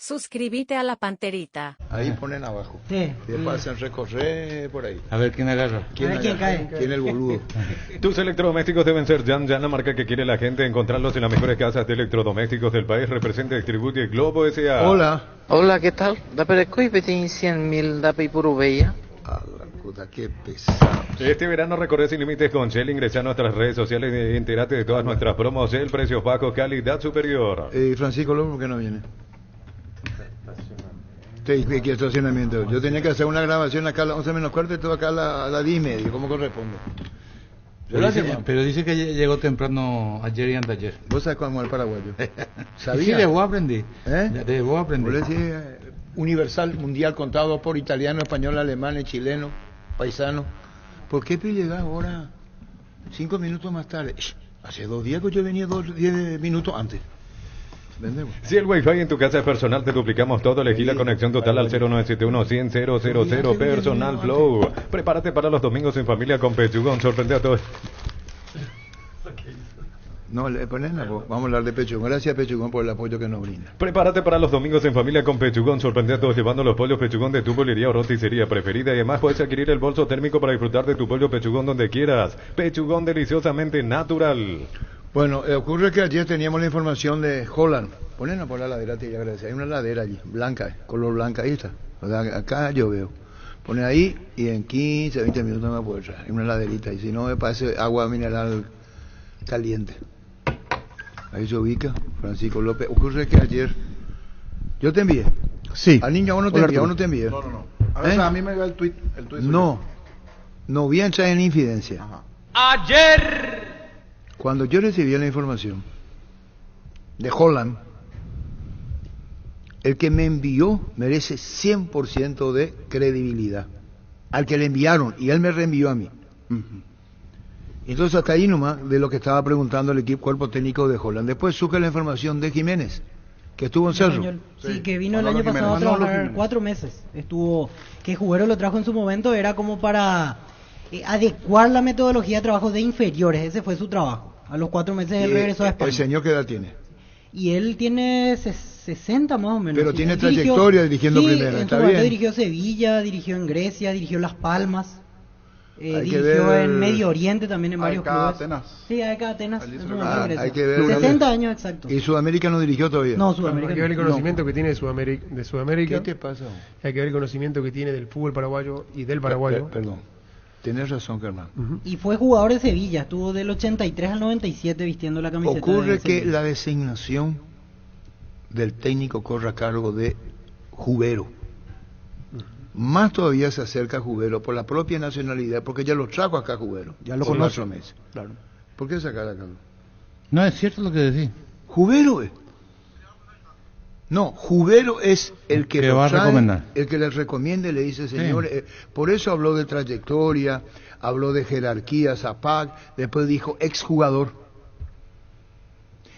Suscríbete a la Panterita. Ahí ponen abajo. Sí. Después hacen recorrer por ahí. A ver quién agarra. A ver quién cae. ¿Quién es el boludo? Tus electrodomésticos deben ser Yan, la marca que quiere la gente. Encontrarlos en las mejores casas de electrodomésticos del país. Representa y distribuye Globo S.A. Hola. Hola, ¿qué tal? Dapper Squid tiene 100.000 dapper puro bella. A la puta, qué pesado. Este verano recorre sin límites con Shell. Ingresa a nuestras redes sociales y entérate de todas nuestras promos. Shell, precios bajos, calidad superior. Francisco Lobo, ¿por qué no viene? ¿Qué estacionamiento? Yo tenía que hacer una grabación acá a las 11 menos cuarto y todo acá a las 10 y media, ¿cómo corresponde? Pero dice que llegó temprano ayer y anteayer. ¿Vos sabés cómo es el paraguayo? Sí, de vos aprendí. De vos aprendí. Vos decís, universal, mundial, contado por italiano, español, alemán, chileno, paisano. ¿Por qué llegás ahora 5 minutos más tarde? Hace 2 días que yo venía 10 minutos antes. ¿Vendemos? Si el Wi-Fi en tu casa es personal, te duplicamos todo. Elegí la conexión total al 0971-100-000 Personal Flow. Prepárate para los domingos en familia con Pechugón. Sorprende a todos. No, le ponen vamos a hablar de Pechugón. Gracias, Pechugón, por el apoyo que nos brinda. Prepárate para los domingos en familia con Pechugón. Sorprende a todos llevando los pollos Pechugón de tu bollería o roticería preferida. Y además puedes adquirir el bolso térmico para disfrutar de tu pollo Pechugón donde quieras. Pechugón, deliciosamente natural. Bueno, ocurre que ayer teníamos la información de Holland. Ponen por la ladera, te agradece. Hay una ladera allí, blanca, color blanca, ahí está. O sea, acá yo veo. Pone ahí y en 15, 20 minutos me puedo traer. Hay una laderita y si no me parece agua mineral caliente. Ahí se ubica Francisco López. Ocurre que ayer yo te envié. Sí. Al niño no te envié, no te envié. No. A veces a mí me llega el tweet. No voy a entrar en infidencia. Ajá. ¡Ayer! Cuando yo recibí la información de Holland, el que me envió merece 100% de credibilidad. Al que le enviaron, y él me reenvió a mí. Entonces hasta ahí nomás de lo que estaba preguntando el equipo cuerpo técnico de Holland. Después supe la información de Jiménez, que estuvo en Cerro. Sí, que vino el año pasado a trabajar 4 meses. Estuvo, que Jubero lo trajo en su momento, era como para adecuar la metodología de trabajo de inferiores. Ese fue su trabajo. A los 4 meses él regresó a España. ¿El señor qué edad tiene? Y él tiene 60 más o menos. Pero tiene trayectoria dirigiendo primera, está bien. Dirigió Sevilla, dirigió en Grecia, dirigió Las Palmas, dirigió en Medio Oriente también en varios clubes. Atenas. Sí, AEK Atenas. Hay que ver 60 años exacto. ¿Y Sudamérica no dirigió todavía? No, Hay Sudamérica. que ver el conocimiento que tiene de Sudamérica. ¿Qué te pasa? Hay que ver el conocimiento que tiene del fútbol paraguayo y del paraguayo. Perdón. Tienes razón, Germán. Y fue jugador de Sevilla, estuvo del 83 al 97 vistiendo la camiseta. Ocurre que la designación del técnico corre a cargo de Jubero. Más todavía se acerca a Jubero por la propia nacionalidad, porque ya lo trajo acá Jubero. Ya lo conoce. Claro. ¿Por qué sacar acá? No, es cierto lo que decís. Jubero es. No, Jubero es el que va a recomendar. El que le recomienda y le dice, señor, por eso habló de trayectoria, habló de jerarquía, Zapac, después dijo exjugador.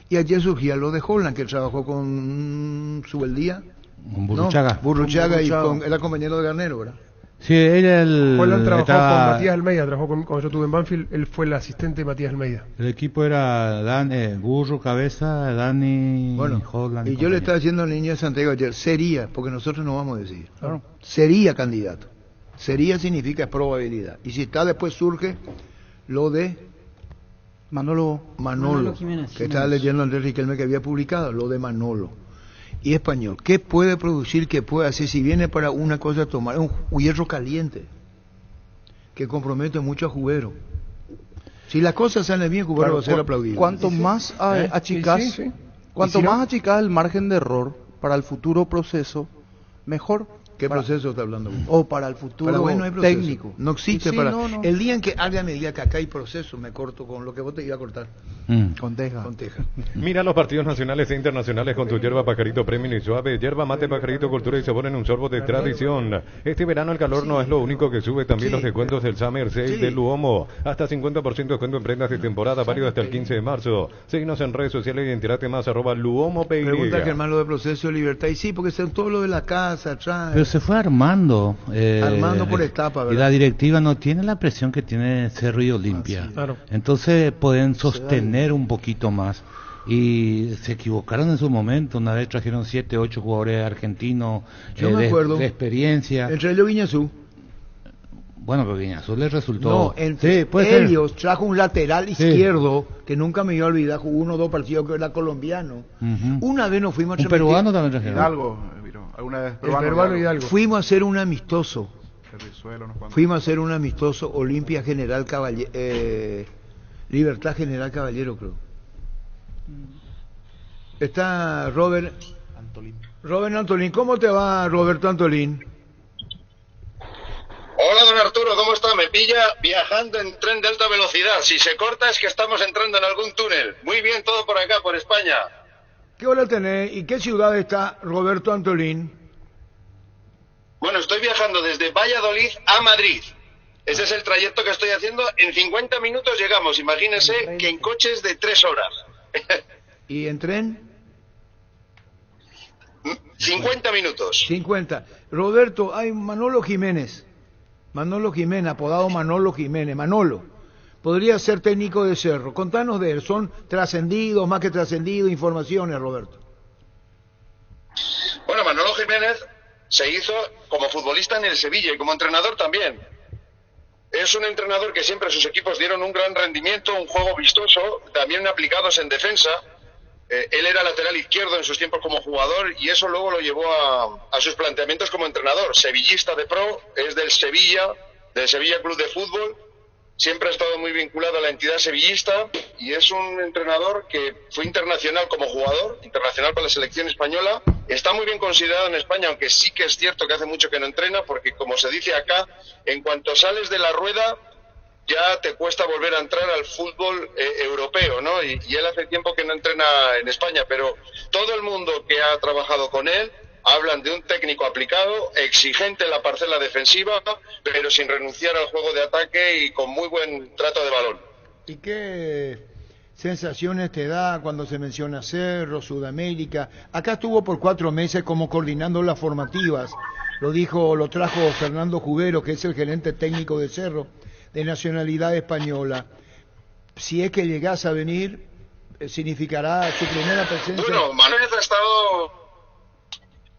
Y ayer surgía lo de Holland, que trabajó con Subeldía. Con Burruchaga. No, Burruchaga y era compañero de Garnero, ¿verdad? Sí, Holland trabajó con Matías Almeida, cuando yo estuve en Banfield, él fue el asistente de Matías Almeida. El equipo era Burro, Cabeza, Dani, Holland. Y yo le estaba diciendo al niño de Santiago ayer, sería, porque nosotros no vamos a decir, sería candidato. Sería significa probabilidad. Y si está después surge lo de Manolo Jiménez, que estaba leyendo Andrés Riquelme que había publicado, lo de Manolo. Y español, ¿qué puede producir, qué puede hacer? Si viene para una cosa tomar un hierro caliente que compromete mucho a Jubero. Si las cosas salen bien, Jubero va a ser aplaudido. Cuanto más achicás, cuanto más achicás el margen de error para el futuro proceso, mejor. ¿Qué proceso está hablando? O para el futuro no hay proceso. técnico. No existe no. El día en que alguien me diga que acá hay proceso, me corto con lo que vos te iba a cortar. Con teja. Mira los partidos nacionales e internacionales con tu hierba Pajarito Premium y Suave. Hierba mate Pajarito, cultura y sabor en un sorbo de tradición. Este verano el calor no es lo único que sube, también los descuentos del Summer Sale de Luomo. Hasta 50% de descuento en prendas de temporada, válido hasta el 15 de marzo. Síguenos en redes sociales y entérate más, @Luomo PY. Pregunta Germán lo de proceso de libertad. Y sí, porque son todo lo de la casa atrás. Pero se fue armando. Armando por etapa, ¿verdad? Y la directiva no tiene la presión que tiene Cerro y Olimpia. Claro. Entonces pueden sostener un poquito más. y se equivocaron en su momento. Una vez trajeron 7, 8 jugadores argentinos de experiencia. Entre ellos Guiñazú. Bueno, pero Guiñazú les resultó. No, entre ellos trajo un lateral izquierdo que nunca me iba a olvidar, jugó 1 o 2 partidos, que era colombiano. Una vez nos fuimos a un peruano también trajeron. Hidalgo, alguna vez peruano Hidalgo. Fuimos a hacer un amistoso. Olimpia General Caballero, Libertad General Caballero, creo. Está Robert Antolín. ¿Cómo te va, Roberto Antolín? Hola, don Arturo, ¿cómo está? Me pilla viajando en tren de alta velocidad. Si se corta es que estamos entrando en algún túnel. Muy bien todo por acá, por España. ¿Qué hora tenés y qué ciudad está Roberto Antolín? Bueno, estoy viajando desde Valladolid a Madrid. Ese es el trayecto que estoy haciendo. En 50 minutos llegamos. Imagínense que en coches de 3 horas. ¿Y en tren? 50 minutos. 50. Roberto, hay Manolo Jiménez, apodado Manolo Jiménez. Manolo, podría ser técnico de Cerro. Contanos de él. Son trascendidos, más que trascendidos, informaciones, Roberto. Bueno, Manolo Jiménez se hizo como futbolista en el Sevilla y como entrenador también. Es un entrenador que siempre a sus equipos dieron un gran rendimiento, un juego vistoso, también aplicados en defensa. Él era lateral izquierdo en sus tiempos como jugador y eso luego lo llevó a sus planteamientos como entrenador. Sevillista de pro, es del Sevilla Club de Fútbol. Siempre ha estado muy vinculado a la entidad sevillista y es un entrenador que fue internacional como jugador, internacional con la selección española. Está muy bien considerado en España, aunque sí que es cierto que hace mucho que no entrena, porque como se dice acá, en cuanto sales de la rueda ya te cuesta volver a entrar al fútbol europeo, ¿no? Y él hace tiempo que no entrena en España, pero todo el mundo que ha trabajado con él hablan de un técnico aplicado, exigente en la parcela defensiva, pero sin renunciar al juego de ataque y con muy buen trato de balón. ¿Y qué sensaciones te da cuando se menciona Cerro, Sudamérica? Acá estuvo por 4 meses como coordinando las formativas. Lo trajo Fernando Jubero, que es el gerente técnico de Cerro, de nacionalidad española. Si es que llegás a venir, significará su primera presencia. Bueno, Manuel ha estado...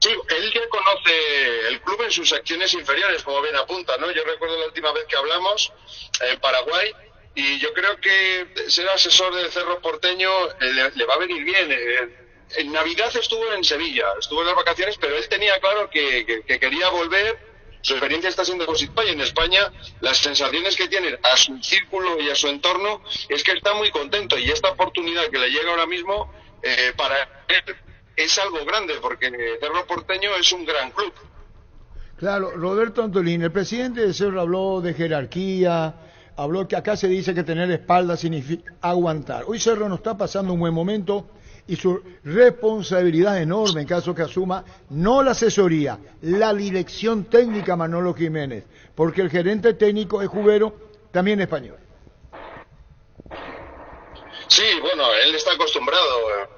Sí, él ya conoce el club en sus secciones inferiores, como bien apunta, ¿no? Yo recuerdo la última vez que hablamos en Paraguay y yo creo que ser asesor del Cerro Porteño le va a venir bien. En Navidad estuvo en Sevilla, estuvo en las vacaciones, pero él tenía claro que quería volver. Su experiencia está siendo positiva y en España las sensaciones que tiene a su círculo y a su entorno es que está muy contento y esta oportunidad que le llega ahora mismo para él es algo grande porque Cerro Porteño es un gran club. Claro, Roberto Antolín, el presidente de Cerro habló de jerarquía, habló que acá se dice que tener espalda significa aguantar. Hoy Cerro no está pasando un buen momento y su responsabilidad es enorme en caso que asuma no la asesoría, la dirección técnica Manolo Jiménez, porque el gerente técnico es Jubero, también español. Sí, bueno, él está acostumbrado.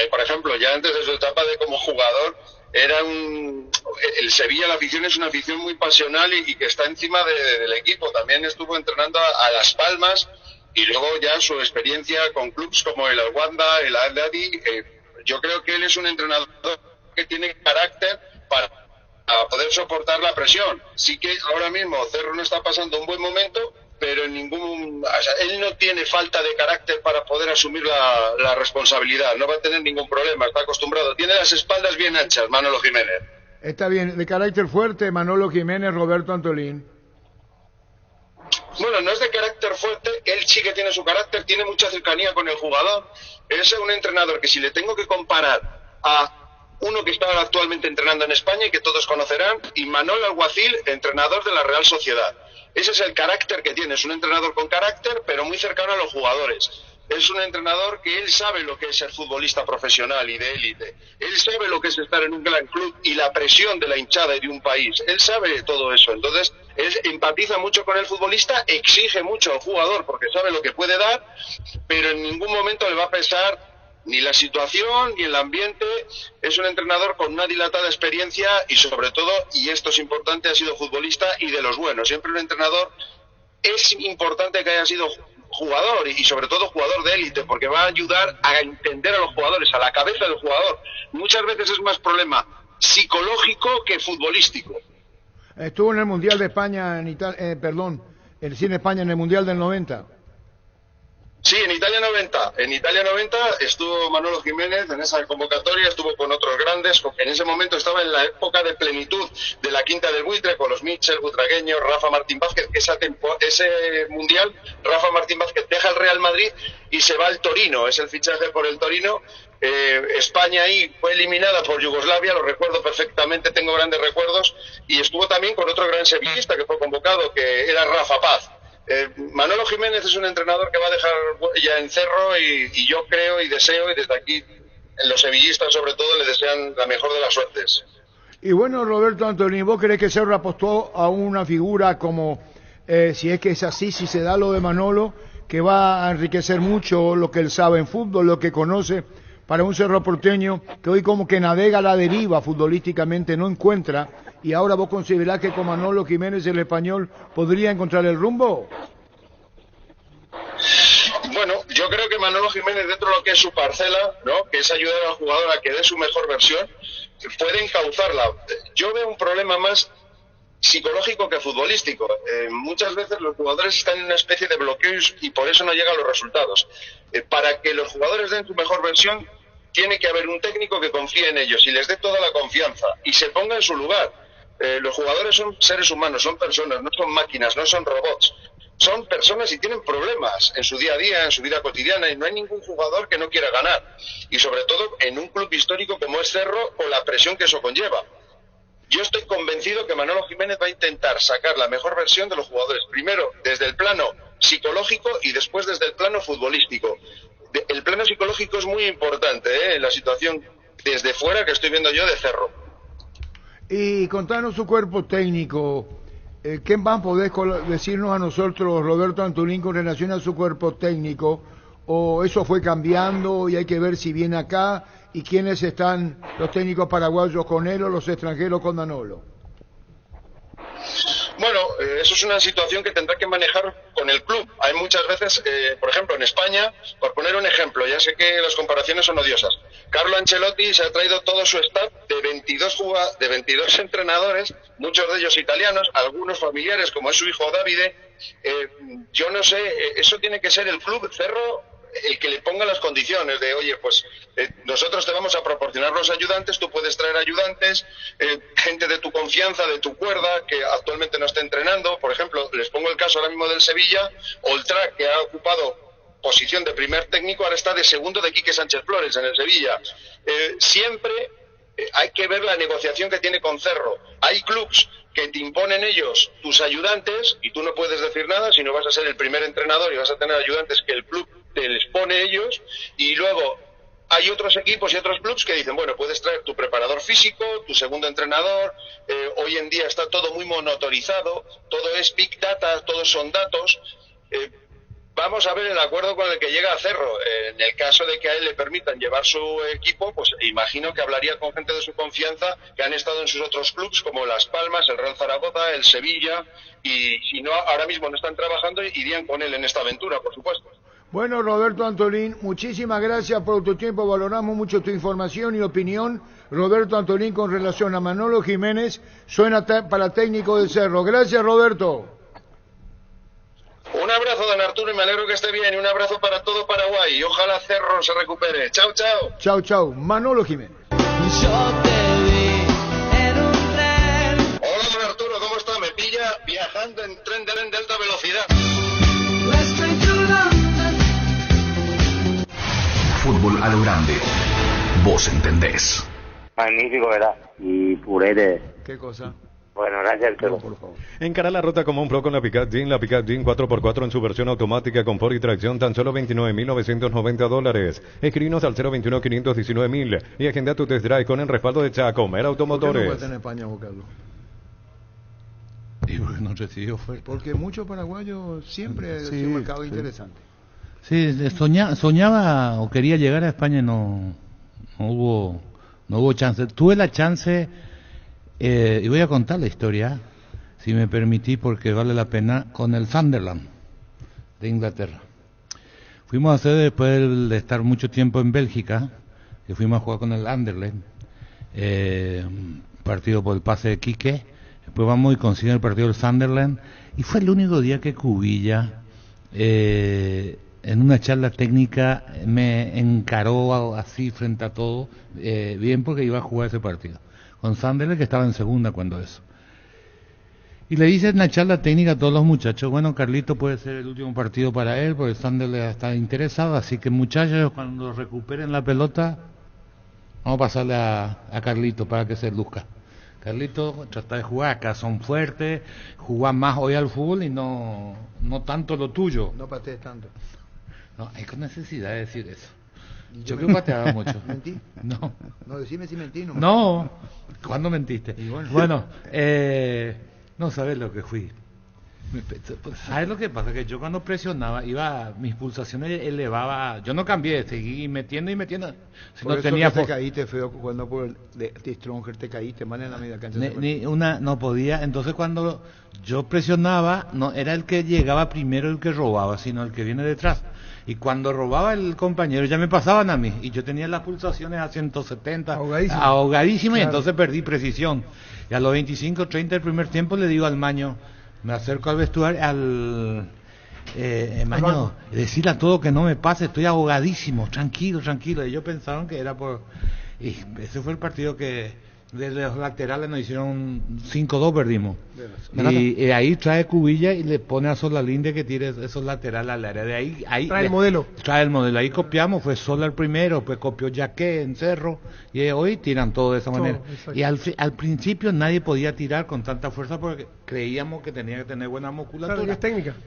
Por ejemplo, ya antes de su etapa de como jugador, el Sevilla, la afición es una afición muy pasional y que está encima del equipo. También estuvo entrenando a Las Palmas y luego ya su experiencia con clubes como el Al-Wanda, el Al-Ahly. Yo creo que él es un entrenador que tiene carácter para poder soportar la presión. Sí que ahora mismo Cerro no está pasando un buen momento, pero él no tiene falta de carácter para poder asumir la responsabilidad, no va a tener ningún problema, está acostumbrado, tiene las espaldas bien anchas, Manolo Jiménez. Está bien, de carácter fuerte, Manolo Jiménez, Roberto Antolín. Bueno, no es de carácter fuerte, él sí que tiene su carácter, tiene mucha cercanía con el jugador, es un entrenador que si le tengo que comparar a uno que está actualmente entrenando en España y que todos conocerán, y Manuel Alguacil, entrenador de la Real Sociedad. Ese es el carácter que tiene, es un entrenador con carácter, pero muy cercano a los jugadores. Es un entrenador que él sabe lo que es ser futbolista profesional y de élite. Él sabe lo que es estar en un gran club y la presión de la hinchada y de un país. Él sabe todo eso. Entonces, él empatiza mucho con el futbolista, exige mucho al jugador porque sabe lo que puede dar, pero en ningún momento le va a pesar ni la situación ni el ambiente. Es un entrenador con una dilatada experiencia y sobre todo, y esto es importante, ha sido futbolista y de los buenos. Siempre un entrenador es importante que haya sido jugador y sobre todo jugador de élite, porque va a ayudar a entender a los jugadores, a la cabeza del jugador. Muchas veces es más problema psicológico que futbolístico. Estuvo en el Mundial de España, en España en el Mundial del 90. Sí, en Italia 90. En Italia 90 estuvo Manolo Jiménez en esa convocatoria, estuvo con otros grandes. En ese momento estaba en la época de plenitud de la Quinta del Buitre, con los Mitchell, Butragueño, Rafa Martín Vázquez. Ese mundial, Rafa Martín Vázquez deja el Real Madrid y se va al Torino. Es el fichaje por el Torino. España ahí fue eliminada por Yugoslavia, lo recuerdo perfectamente, tengo grandes recuerdos. Y estuvo también con otro gran sevillista que fue convocado, que era Rafa Paz. Manolo Jiménez es un entrenador que va a dejar ya en Cerro y yo creo y deseo, y desde aquí los sevillistas sobre todo le desean la mejor de las suertes. Y bueno, Roberto Antolín, ¿vos creés que Cerro apostó a una figura como, si es que es así, si se da lo de Manolo, que va a enriquecer mucho lo que él sabe en fútbol, lo que conoce, para un Cerro Porteño que hoy como que navega a la deriva futbolísticamente, no encuentra, y ahora vos considerás que con Manolo Jiménez el Español podría encontrar el rumbo? Bueno, yo creo que Manolo Jiménez, dentro de lo que es su parcela, ¿no?, que es ayudar al jugador a que dé su mejor versión, puede encauzarla. Yo veo un problema más psicológico que futbolístico. Muchas veces los jugadores están en una especie de bloqueos y por eso no llegan los resultados. Para que los jugadores den su mejor versión, tiene que haber un técnico que confíe en ellos y les dé toda la confianza y se ponga en su lugar. Los jugadores son seres humanos, son personas, no son máquinas, no son robots. Son personas y tienen problemas en su día a día, en su vida cotidiana, y no hay ningún jugador que no quiera ganar. Y sobre todo en un club histórico como es Cerro, con la presión que eso conlleva. Yo estoy convencido que Manolo Jiménez va a intentar sacar la mejor versión de los jugadores, primero desde el plano psicológico y después desde el plano futbolístico. El plano psicológico es muy importante, en la situación desde fuera que estoy viendo yo de Cerro. Y contanos su cuerpo técnico, ¿qué más podés decirnos a nosotros, Roberto Antolín, con relación a su cuerpo técnico? ¿O eso fue cambiando y hay que ver si viene acá? ¿Y quiénes están los técnicos paraguayos con él o los extranjeros con Manolo? Bueno, eso es una situación que tendrá que manejar con el club. Hay muchas veces, por ejemplo, en España, por poner un ejemplo, ya sé que las comparaciones son odiosas. Carlo Ancelotti se ha traído todo su staff de 22 entrenadores, muchos de ellos italianos, algunos familiares, como es su hijo Davide. Yo no sé, eso tiene que ser el club Cerro el que le ponga las condiciones de, oye, pues nosotros te vamos a proporcionar los ayudantes, tú puedes traer ayudantes, gente de tu confianza, de tu cuerda, que actualmente no está entrenando. Por ejemplo, les pongo el caso ahora mismo del Sevilla, Oltrac, que ha ocupado posición de primer técnico, ahora está de segundo de Quique Sánchez Flores en el Sevilla. Siempre hay que ver la negociación que tiene con Cerro. Hay clubs que te imponen ellos tus ayudantes y tú no puedes decir nada, sino vas a ser el primer entrenador y vas a tener ayudantes que el club te les pone ellos, y luego hay otros equipos y otros clubs que dicen, bueno, puedes traer tu preparador físico, tu segundo entrenador. Hoy en día está todo muy monitorizado, todo es Big Data, todos son datos. Vamos a ver el acuerdo con el que llega a Cerro. En el caso de que a él le permitan llevar su equipo, pues imagino que hablaría con gente de su confianza que han estado en sus otros clubs, como Las Palmas, el Real Zaragoza, el Sevilla, y si no, ahora mismo no están trabajando, irían con él en esta aventura, por supuesto. Bueno, Roberto Antolín, muchísimas gracias por tu tiempo, valoramos mucho tu información y opinión. Roberto Antolín, con relación a Manolo Jiménez, suena para técnico de Cerro. Gracias, Roberto. Un abrazo, don Arturo, y me alegro que esté bien, y un abrazo para todo Paraguay, y ojalá Cerro se recupere. Chao, chao. Chao, chao. Manolo Jiménez. Hola, don Arturo, ¿cómo está? Me pilla viajando en tren de alta velocidad. Fútbol a lo grande. Vos entendés. Magnífico, ¿verdad? Y purete. ¿Qué cosa? Bueno, gracias, no, por favor. Encara la ruta como un pro con la Pickup Jean. La Pickup Jean 4x4 en su versión automática, confort y tracción, tan solo $29,990. Escribinos al 021-519,000 y agenda tu test drive con el respaldo de Chacomer Automotores. ¿Por qué no en España, Carlos? Y porque no recibió oferta. Porque muchos paraguayos siempre es un mercado interesante. Sí, soñaba o quería llegar a España y no hubo chance. Tuve la chance, y voy a contar la historia, si me permití, porque vale la pena, con el Sunderland de Inglaterra. Fuimos a hacer, después de estar mucho tiempo en Bélgica, que fuimos a jugar con el Anderlecht, partido por el pase de Quique, después vamos y consiguen el partido del Sunderland, y fue el único día que Cubilla, en una charla técnica, me encaró así frente a todo, bien porque iba a jugar ese partido, con Sunderland, que estaba en segunda cuando eso. Y le dice en la charla técnica a todos los muchachos, bueno, Carlito puede ser el último partido para él, porque Sunderland está interesado, así que muchachos, cuando recuperen la pelota, vamos a pasarle a Carlito para que se luzca. Carlito trata de jugar, acá son fuertes, jugar más hoy al fútbol y no tanto lo tuyo. No patees tanto. No, hay necesidad de decir eso. Yo creo que pateaba mucho. ¿Mentí? No. No, decime si mentí. No, ¿cuándo mentiste? Bueno, no sabes lo que fui. ¿Sabes lo que pasa? Que yo cuando presionaba, mis pulsaciones elevaba. Yo no cambié, seguí metiendo y metiendo. Si por no eso tenía que te caíste feo jugando por el de Stronger, te caíste mal en la media cancha. No podía. Entonces cuando yo presionaba, no era el que llegaba primero el que robaba, sino el que viene detrás. Y cuando robaba el compañero ya me pasaban a mí, y yo tenía las pulsaciones a 170, ahogadísima, claro. Y entonces perdí precisión. Y a los 25, 30 del primer tiempo le digo al Maño, me acerco al vestuario, Maño, decirle a todo que no me pase, estoy ahogadísimo, tranquilo. Y ellos pensaron que era por... Y ese fue el partido que desde los laterales nos hicieron 5-2, perdimos. Y ahí trae Cubilla y le pone a Solalinde que tire esos laterales al área. De ahí trae el modelo. Ahí copiamos, fue Sola el primero, pues copió Jaque en Cerro, y hoy tiran todo de esa manera. Y al principio nadie podía tirar con tanta fuerza porque creíamos que tenía que tener buena musculatura. Claro,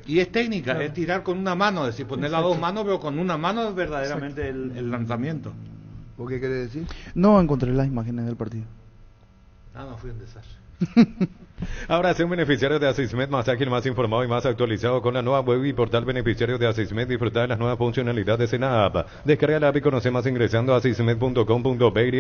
y es técnica. Claro. Es tirar con una mano, es decir, poner las dos manos, pero con una mano es verdaderamente el lanzamiento. ¿Vos qué querés decir? No encontré las imágenes del partido. No, fui un desastre. Ahora sea un beneficiario de Asismed, más ágil, más informado y más actualizado con la nueva web y portal beneficiario de Asismed. Disfrutar de las nuevas funcionalidades en la app. Descarga la app y conoce más ingresando a asismed.com.py.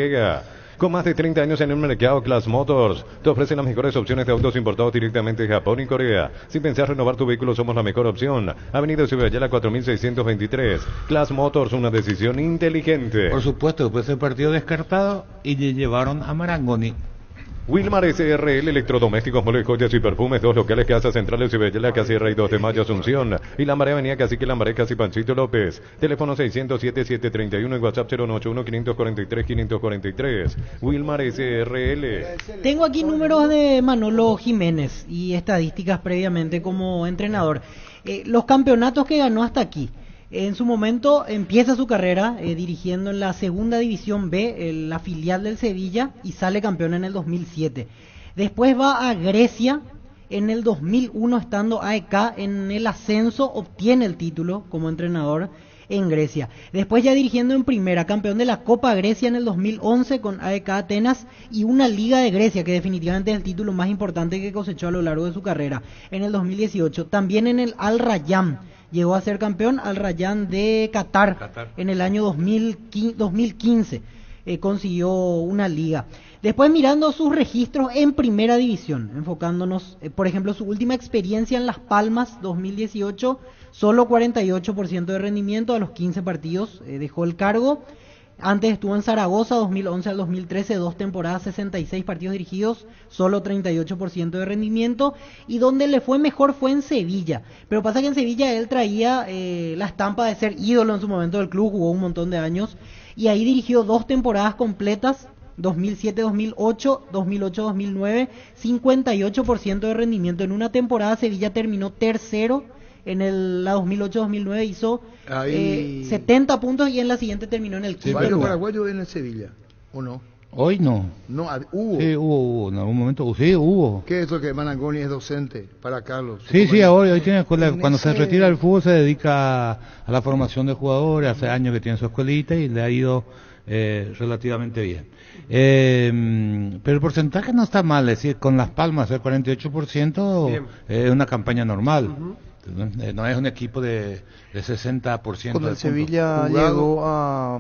Con más de 30 años en el mercado, Class Motors te ofrece las mejores opciones de autos importados directamente de Japón y Corea. Si pensás renovar tu vehículo, somos la mejor opción. Avenida Ciudadela 4623. Class Motors, una decisión inteligente. Por supuesto, después del partido descartado y le llevaron a Marangoni. Wilmar SRL, electrodomésticos, muebles, joyas y perfumes, 2 locales, Casa Central, Ciudadela, Casi Rey 2 de Mayo, Asunción, y Lambaré, Avenida Cacique, Lambaré, Casi Panchito López, teléfono 607-731 y WhatsApp 091-543-543, Wilmar SRL. Tengo aquí números de Manolo Jiménez y estadísticas previamente como entrenador. Los campeonatos que ganó hasta aquí. En su momento empieza su carrera dirigiendo en la segunda división B, la filial del Sevilla, y sale campeón en el 2007. Después va a Grecia, en el 2001 estando AEK en el ascenso, obtiene el título como entrenador en Grecia. Después ya dirigiendo en primera, campeón de la Copa Grecia en el 2011 con AEK Atenas y una Liga de Grecia, que definitivamente es el título más importante que cosechó a lo largo de su carrera, en el 2018. También en el Al Rayyan. Llegó a ser campeón al Rayyan de Qatar en el año 2015. Consiguió una liga. Después mirando sus registros en primera división, enfocándonos, por ejemplo, su última experiencia en Las Palmas 2018, solo 48% de rendimiento a los 15 partidos, dejó el cargo. Antes estuvo en Zaragoza 2011 al 2013, 2 temporadas, 66 partidos dirigidos, solo 38% de rendimiento, y donde le fue mejor fue en Sevilla. Pero pasa que en Sevilla él traía la estampa de ser ídolo en su momento del club, jugó un montón de años, y ahí dirigió 2 temporadas completas, 2007-2008, 2008-2009, 58% de rendimiento. En una temporada Sevilla terminó tercero. En la 2008-2009 hizo 70 puntos y en la siguiente terminó en el quinto. ¿Varios paraguayos en el Sevilla o no? Hoy no. No, hubo. Sí, hubo. En algún momento sí, hubo. ¿Qué es eso que Manangoni es docente para Carlos? Sí, hoy tiene escuela. Cuando se retira del fútbol se dedica a la formación de jugadores. Hace años que tiene su escuelita y le ha ido relativamente bien. Pero el porcentaje no está mal, es decir, con Las Palmas el 48% es una campaña normal. No es un equipo de 60%. Con el Sevilla llegó a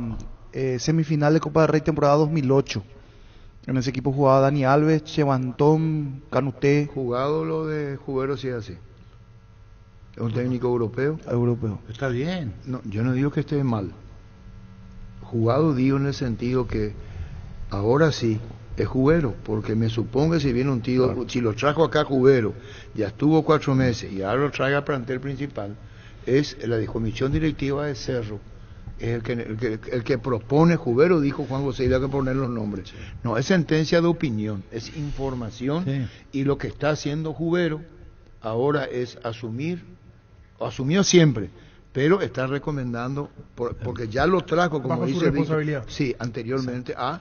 semifinal de Copa del Rey temporada 2008. En ese equipo jugaba Dani Alves, Chevantón, Canuté. Jugado lo de Jubero, sí es así. Es un técnico europeo. Europeo. Está bien. No, yo no digo que esté mal. Jugado digo en el sentido que ahora sí es Jubero, porque me supongo que si viene un tío, claro, si lo trajo acá Jubero, ya estuvo 4 meses y ahora lo trae al plantel principal, es la comisión directiva de Cerro, es el que propone Jubero, dijo Juan José, y hay que poner los nombres. Sí. No, es sentencia de opinión, es información, sí. Y lo que está haciendo Jubero ahora es asumió siempre, pero está recomendando, porque ya lo trajo, como bajo dice su responsabilidad. Sí, anteriormente a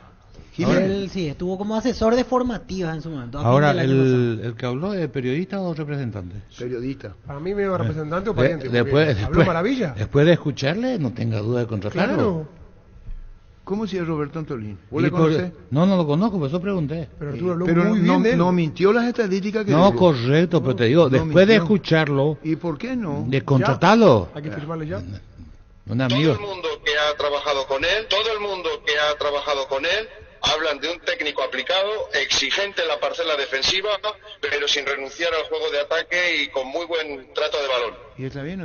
Jiménez. Él sí, estuvo como asesor de formativas en su momento. Ahora, el que habló es periodista o representante. Periodista. A mí me iba representante o pariente. Después, habló maravilla. Después de escucharle, no tenga duda de contratarlo. Claro. ¿Cómo si es Roberto Antolín? ¿Vos le conocés? No lo conozco, por eso pregunté. Pero Arturo habló pero muy bien de él. No mintió las estadísticas que no, correcto, pero te digo, después de escucharlo... ¿Y por qué no? De contratarlo. Hay que firmarle ya. Todo el mundo que ha trabajado con él, hablan de un técnico aplicado, exigente en la parcela defensiva, pero sin renunciar al juego de ataque y con muy buen trato de balón. Y está bien,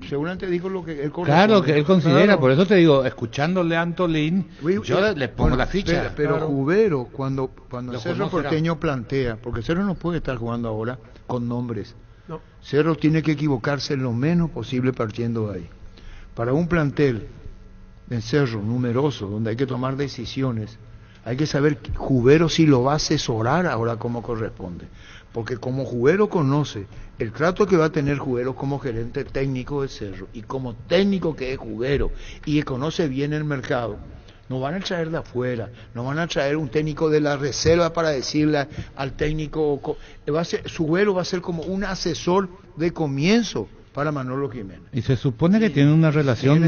seguramente dijo lo que él corresponde. Claro, que él considera, claro. Por eso te digo, escuchándole a Antolín, yo le pongo la ficha. Pero claro. Jubero, cuando Cerro Porteño plantea, porque Cerro no puede estar jugando ahora con nombres. No. Cerro tiene que equivocarse lo menos posible partiendo de ahí. Para un plantel en Cerro numeroso, donde hay que tomar decisiones, hay que saber Jubero si lo va a asesorar ahora como corresponde, porque como Jubero conoce el trato que va a tener Jubero como gerente técnico de Cerro y como técnico que es Jubero y que conoce bien el mercado, no van a traer de afuera, no van a traer un técnico de la reserva para decirle al técnico, Jubero va a ser como un asesor de comienzo para Manolo Jiménez. Y se supone que tiene una relación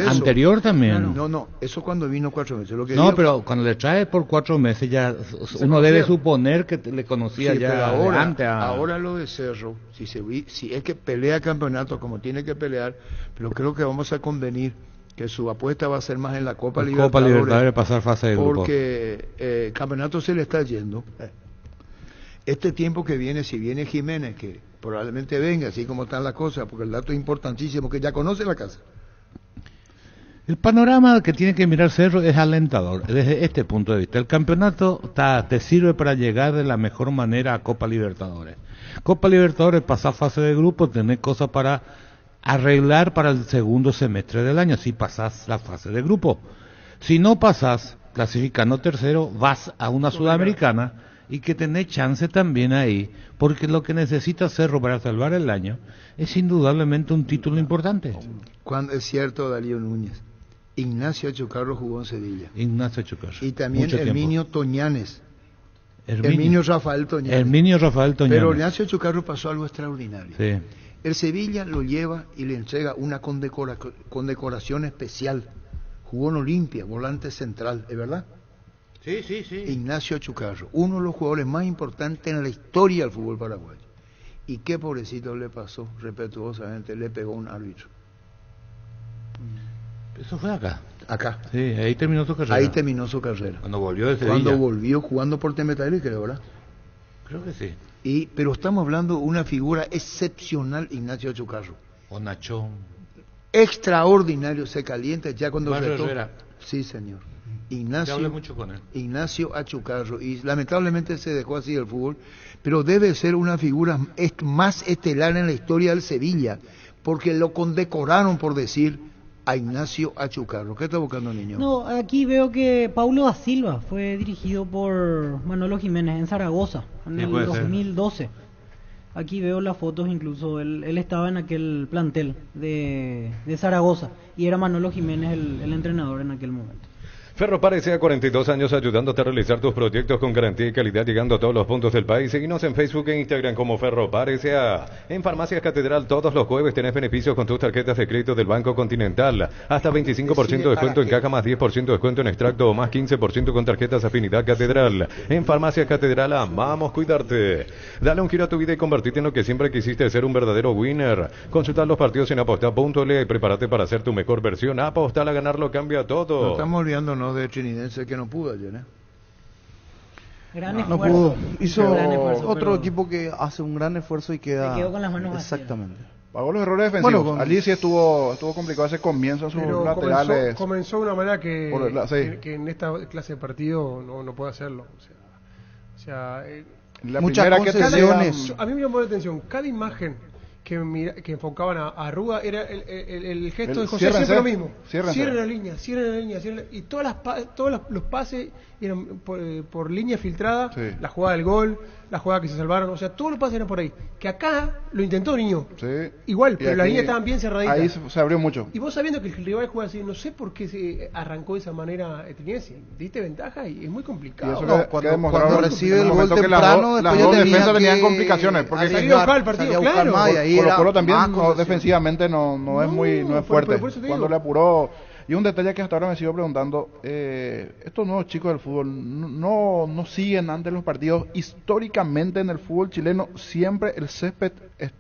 anterior también. No, eso cuando vino 4 meses. Lo que pero cuando le trae por 4 meses ya uno debe suponer que le conocía ya antes. Ahora lo de Cerro, si es que pelea campeonato como tiene que pelear, pero creo que vamos a convenir que su apuesta va a ser más en la Copa Libertadores. Copa Libertadores, pasar fase de grupo. Porque campeonato se le está yendo. Este tiempo que viene, si viene Jiménez, que probablemente venga, así como están las cosas, porque el dato es importantísimo, que ya conoce la casa. El panorama que tiene que mirar Cerro es alentador, desde este punto de vista. El campeonato te sirve para llegar de la mejor manera a Copa Libertadores. Copa Libertadores, pasar fase de grupo, tener cosas para arreglar para el segundo semestre del año, si pasás la fase de grupo. Si no pasás, clasificando tercero, vas a una sudamericana, y que tenés chance también ahí, porque lo que necesita Cerro para salvar el año es indudablemente un título importante. Cuando es cierto, Darío Núñez, Ignacio Achucarro jugó en Sevilla. Ignacio Achucarro. Y también Herminio Toñanes. Herminio Rafael Toñanes. Pero Ignacio Achucarro pasó algo extraordinario. Sí. El Sevilla lo lleva y le entrega una condecoración especial. Jugó en Olimpia, volante central, ¿es verdad? Sí. Ignacio Achucarro, uno de los jugadores más importantes en la historia del fútbol paraguayo. ¿Y qué pobrecito le pasó? Respetuosamente, le pegó un árbitro. Eso fue acá. Acá. Sí, ahí terminó su carrera. Cuando volvió de Sevilla. Cuando volvió jugando por Temetale, creo, ¿verdad? Creo que sí. Pero estamos hablando de una figura excepcional, Ignacio Achucarro. O Nachón. Extraordinario, se calienta ya cuando Herrera. Sí, señor. Hablé mucho con él. Ignacio Achucarro, y lamentablemente se dejó así del fútbol, pero debe ser una figura más estelar en la historia del Sevilla, porque lo condecoraron por decir a Ignacio Achucarro. ¿Qué está buscando, niño? No, aquí veo que Paulo da Silva fue dirigido por Manolo Jiménez en Zaragoza en el 2012. Aquí veo las fotos, incluso él estaba en aquel plantel de Zaragoza y era Manolo Jiménez el entrenador en aquel momento. Ferropar S.A. 42 años ayudándote a realizar tus proyectos con garantía y calidad, llegando a todos los puntos del país. Seguinos en Facebook e Instagram como Ferropar S.A. En Farmacias Catedral todos los jueves tenés beneficios con tus tarjetas de crédito del Banco Continental. Hasta 25% de descuento en caja, más 10% de descuento en extracto, o más 15% con tarjetas Afinidad Catedral. En Farmacias Catedral amamos cuidarte. Dale un giro a tu vida y convertirte en lo que siempre quisiste, ser un verdadero winner. Consulta los partidos en aposta.le y prepárate para hacer tu mejor versión. Apostar a ganarlo cambia todo. No estamos olvidándonos de Trinidense que no pudo ayer, Gran No esfuerzo. pudo. Hizo Gran esfuerzo, otro pero equipo que hace un gran esfuerzo y queda... se quedó con las manos vacías. Exactamente. Pagó los errores defensivos. Bueno, Allí sí estuvo complicado ese comienzo en sus Pero laterales. comenzó de una manera que, sí. que en esta clase de partido no puede hacerlo. O sea, La muchas primera que concesiones. a mí me llamó la atención, cada imagen que enfocaban a Arruga era el gesto de José, ciérrense, siempre lo mismo. ciérrense. Cierren la línea, y todos los pases eran por línea filtrada, Sí. la jugada del gol, la jugada que se salvaron, o sea, todos los pases eran por ahí. Que acá lo intentó Niño, Sí. igual, Y pero las aquí- líneas estaban bien cerraditas. Ahí se abrió mucho. Y vos sabiendo que el rival juega así, no sé por qué se arrancó de esa manera Trinense. Diste ventaja y es muy Y complicado. eso No, que cuando demostraron recibe en el gol momento que las temprano, dos después ya tenía defensas que tenían complicaciones. Porque arriesgar, salía a buscar el partido, salía a buscar claro. más, y ahí Colo era Colo también más no, concesiones. defensivamente no es por fuerte. eso te Cuando digo. le apuró. Y un detalle que hasta ahora me sigo preguntando, estos nuevos chicos del fútbol no siguen antes los partidos. Históricamente en el fútbol chileno siempre el césped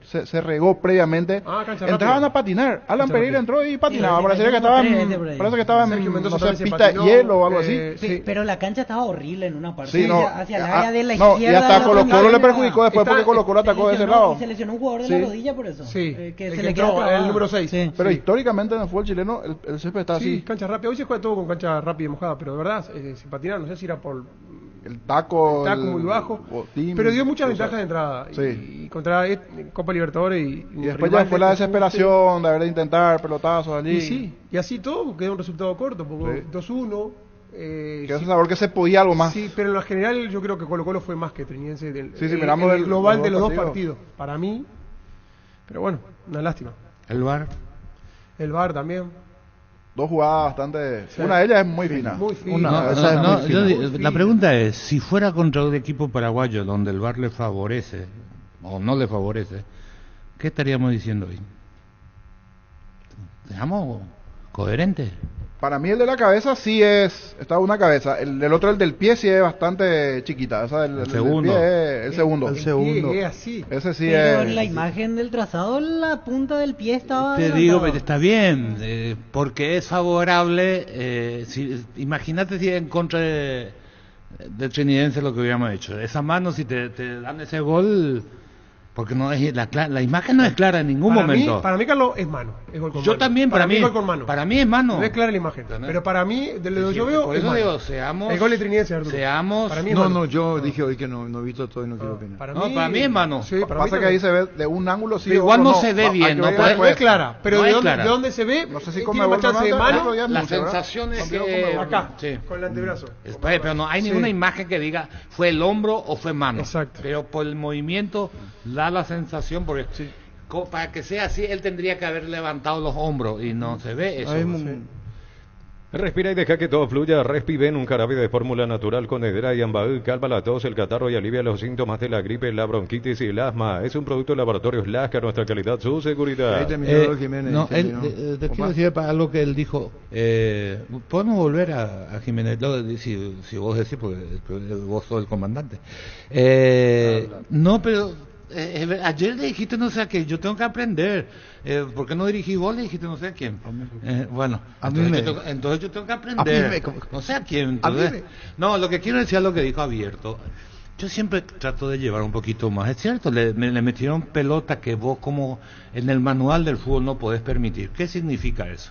se regó previamente. Cancha Entraban rápida. a patinar. Alan Cancha Pereira rápida. entró y patinaba. Sí, Parecía que hay estaba como en, tres por ahí. parece que estaba en, Sergio Mendoza no sé, también se pista de patinó, hielo o algo así. sí. Pero la cancha estaba horrible en una parte. Sí, no, hacia el área de la no, izquierda. y hasta de la Colo Colo le cancha. perjudicó después porque Colo Colo atacó de ese lado. Y se lesionó un jugador de Sí. la rodilla por eso. Sí, que el se que le entró, quedó clavado. el número 6. Sí. Pero históricamente en el fútbol chileno el césped está Sí, así. cancha rápida. Hoy se juega todo con cancha rápida y mojada, pero de verdad, se patinaron, no sé si era por El taco, muy bajo, botín, pero dio muchas cosas. ventajas de entrada. Sí. Y contra Copa Libertadores y después ya fue la desesperación de haber de intentar pelotazos allí. Y sí, y así todo quedó un resultado corto, porque Sí. 2-1. Quedó ese sabor que se podía algo más. Sí, pero en lo general yo creo que Colo Colo fue más que Trinense Sí, miramos el global de los dos partidos. partidos. Para mí, pero bueno, una lástima. El VAR. El VAR también. Dos jugadas bastante. Sí. Una de ellas es muy fina. Muy fina. Una, esa es muy fina. Muy fina. La pregunta es, si fuera contra un equipo paraguayo donde el VAR le favorece o no le favorece, ¿qué estaríamos diciendo hoy? ¿Seamos coherentes? Para mí el de la cabeza sí está una cabeza. El otro, el del pie, sí es bastante chiquita. O sea, el del segundo. pie es el segundo. El segundo. Es así. Ese sí Pero es. en la imagen del trazado, la punta del pie estaba. Te adelantada. digo, está bien, porque es favorable. Imagínate si en contra de Trinidense lo que hubiéramos hecho. Esa mano, si te dan ese gol, porque no es la imagen no es clara en ningún momento. Para mí, Carlos, es mano. Es gol con Yo mano. también, para mí es gol con mano. para mí es mano. No es clara la imagen. Pero para mí, de lo que yo veo, Por es eso mano. digo, seamos. El gol de Trinense, Arturo. Seamos. Para mí es No, mano. no, yo dije hoy que no he visto todo y no quiero opinar. Para mí es mano. Sí, para mí Pasa que también. ahí se ve de un ángulo sí. Pero igual otro no se ve Hay bien, que no ver puede- No después. es clara, pero No de es dónde, clara. de dónde se ve, No sé si tiene come más gol chance de nomás, mano. eso ya es La mucho, ¿verdad? sensación es Cambió que como Acá, sí. con el antebrazo. Pero no hay ninguna Sí. imagen que diga fue el hombro o fue mano. Exacto. Pero por el movimiento da la sensación, porque para que sea así, él tendría que haber levantado los hombros y no se ve eso. Hay Respira y deja que todo fluya. Respiven, un jarabe de fórmula natural con hedera y ambaú, calma la tos, el catarro y alivia los síntomas de la gripe, la bronquitis y el asma. Es un producto de Laboratorios Lasca, nuestra calidad, su seguridad. Ahí terminó Jiménez. No, dice, él, ¿no? te quiero decir para algo que él dijo. Podemos volver a Jiménez, si vos decís, porque vos sos el comandante. No, pero ayer le dijiste no sé a qué, yo tengo que aprender. ¿Por qué no dirigí vos? Le dijiste no sé a quién. Bueno, A mí entonces yo tengo que aprender. No sé a quién. Entonces, no, lo que quiero decir es lo que dijo Abierto. Yo siempre trato de llevar un poquito más. Es cierto, le metieron pelota que vos como en el manual del fútbol no podés permitir. ¿Qué significa eso?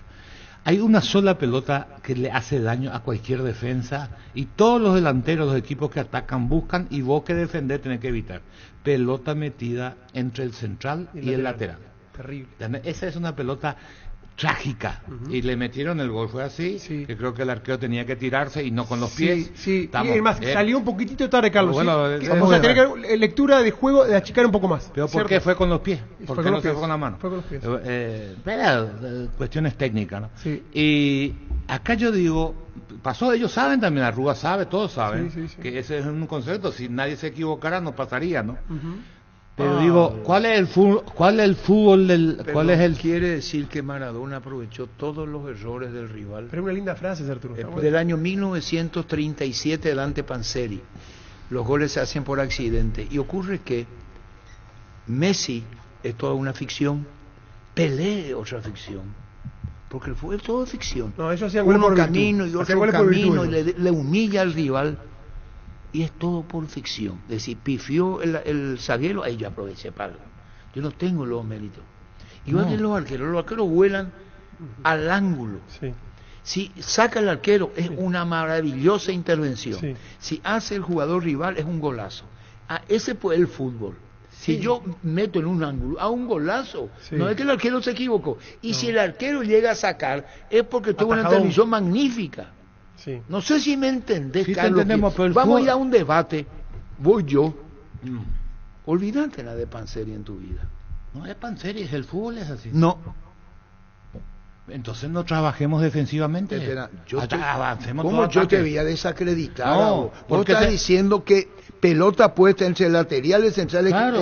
Hay una sola pelota que le hace daño a cualquier defensa y todos los delanteros, los equipos que atacan, buscan y vos que defender tenés que evitar. Pelota metida entre el central y el lateral. Terrible. Esa es una pelota trágica y le metieron el gol, fue así, que creo que el arquero tenía que tirarse y no con los pies. Sí, Estamos, y además salió un poquitito tarde, Carlos. Bueno, ¿sí? Vamos a tener que lectura de juego de achicar un poco más. Pero ¿por ¿cierto? qué fue con los pies? ¿Por Fue qué con no los se pies. fue con la mano? Fue con los pies. Cuestiones técnicas, ¿no? Sí. Y acá yo digo, pasó, ellos saben también, Arruga sabe, todos saben, Sí. que ese es un concepto, si nadie se equivocara no pasaría, ¿no? Ujú. Pero digo, ¿cuál es el fútbol del cuál es el Quiere decir que Maradona aprovechó todos los errores del rival. Pero una linda frase, Arturo. está bueno. Del año 1937 Dante Panzeri. Los goles se hacen por accidente. Y ocurre que Messi es toda una ficción, Pelé es otra ficción. Porque el fútbol es todo ficción. No, ellos hacían goles Uno por virtud. camino y Hacían otro goles por camino virtud, y le humilla al rival. y es todo por ficción. Es decir, pifió el zaguero, ahí yo aproveché para... Yo no tengo los méritos. Igual que los arqueros vuelan al ángulo. Sí. Si saca el arquero es una maravillosa intervención. Sí. Si hace el jugador rival es un golazo. Ese fue el fútbol. Si Sí. yo meto en un ángulo a un golazo, Sí. no es que el arquero se equivocó. Y si el arquero llega a sacar es porque tuvo una Atajadón. intervención magnífica. Sí. No sé si me entendés, Sí te Carlos. entendemos, pero el Vamos a fútbol- ir a un debate. Voy yo. Olvídate la de Panseri en tu vida. No es Panseri, es el fútbol, es así. No. Entonces no trabajemos defensivamente. Espera, Avancemos ¿cómo todo yo te ataque. voy a desacreditar? No, Vos porque estás te- diciendo que pelota puesta entre laterales, centrales, Claro.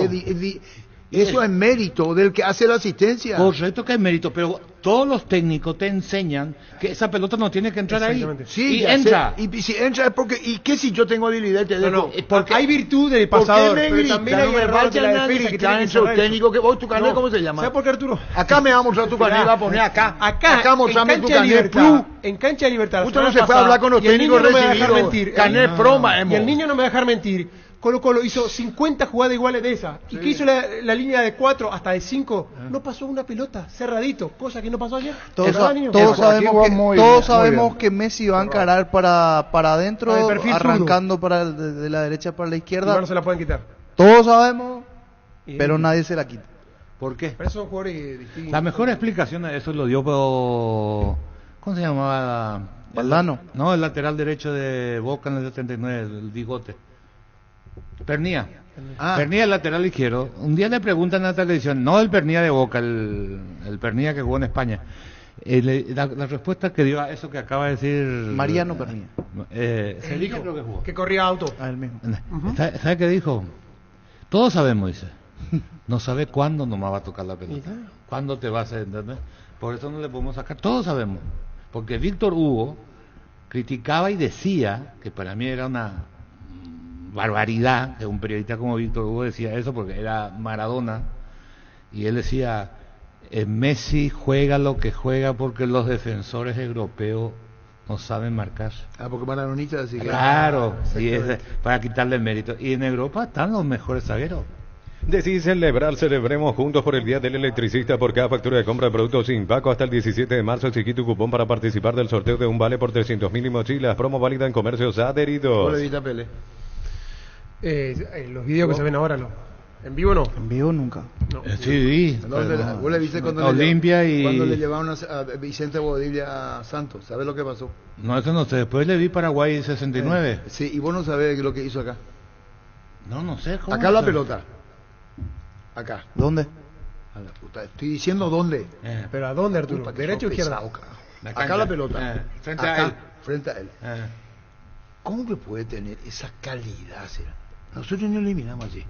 eso es mérito del que hace la asistencia. Correcto que es mérito, pero todos los técnicos te enseñan que esa pelota no tiene que entrar ahí. Exactamente. Sí, y ya entra. sé. Y si entra es porque... ¿Y qué si yo tengo habilidad? Te dejo? Porque hay virtud del ¿Por qué pasador, me pero gritan? también No hay me errores de vayan la a defensa que gritar tiene en que su cerrar eso. técnico. Que vos, tu carnet, No. ¿cómo se llama? ¿Sabes por qué, Arturo? Acá me va a mostrar tu carnet, Mirá, va a poner acá. Acá mostrame en tu Cancha carnet Libertad, Plus. en Cancha de Libertad. la Usted no semana se puede pasada, hablar con los y el técnicos niño no me va a dejar recibidos. mentir. Carnet Proma, Y el niño no me va a dejar mentir. Colo Colo hizo 50 jugadas iguales de esa. Y que hizo la línea de 4 hasta de 5. No pasó una pelota, cerradito. Cosa que no pasó ayer. Todos, ¿Verdad, niño? todos sabemos, jugó que, muy todos bien, sabemos muy que Messi va a encarar para adentro, Ah, de perfil arrancando de la derecha para la Y izquierda. no se la pueden quitar. Todos sabemos, Y- pero nadie se la quita. ¿Por qué? Pero esos son jugadores distintos. La mejor explicación de eso lo dio ¿cómo se llamaba? Valdano. No, el lateral derecho de Boca en el 79, el bigote. Pernía. Pernía, el lateral izquierdo. Un día le preguntan en la televisión, no el Pernía de Boca, el Pernía que jugó en España. La respuesta que dio a eso que acaba de decir Mariano Pernía. Sevilla creo que jugó. Que corría auto. A él mismo. ¿Sabe qué dijo? Todos sabemos, dice. No sabe cuándo nomás va a tocar la pelota. ¿Cuándo te vas a entender? Por eso no le podemos sacar. Todos sabemos. Porque Víctor Hugo criticaba y decía, que para mí era una barbaridad, que un periodista como Víctor Hugo decía eso porque era Maradona, y él decía, Messi juega lo que juega porque los defensores europeos no saben marcar. Porque Maradonita así que... Claro, y para quitarle el mérito. Y en Europa están los mejores zagueros. Decidí celebrar, celebremos juntos por el Día del Electricista. Por cada factura de compra de productos Inpaco hasta el 17 de marzo, exigí tu cupón para participar del sorteo de un vale por 300.000 y mochilas. Promo válida en comercios adheridos. ¿Vos le viste a Pelé? Los videos que se ven ahora, ¿en vivo no? En vivo nunca. No. Sí, ¿Vos le viste cuando Olimpia cuando le y... llevaron a Vicente Bodilla a Santos? ¿Sabes lo que pasó? No, eso no sé. Después le vi Paraguay 69. Sí, y vos no sabés lo que hizo acá. No sé. ¿Cómo Acá no la sé? pelota. Acá. ¿Dónde? A la puta. Estoy diciendo dónde. ¿Pero a dónde, Arturo? Puta, que ¿Derecha o sos izquierda? pesado, carajo. Acá la pelota. Frente a Acá, él. frente a él. ¿Cómo que puede tener esa calidad? Será? Nosotros no eliminamos así.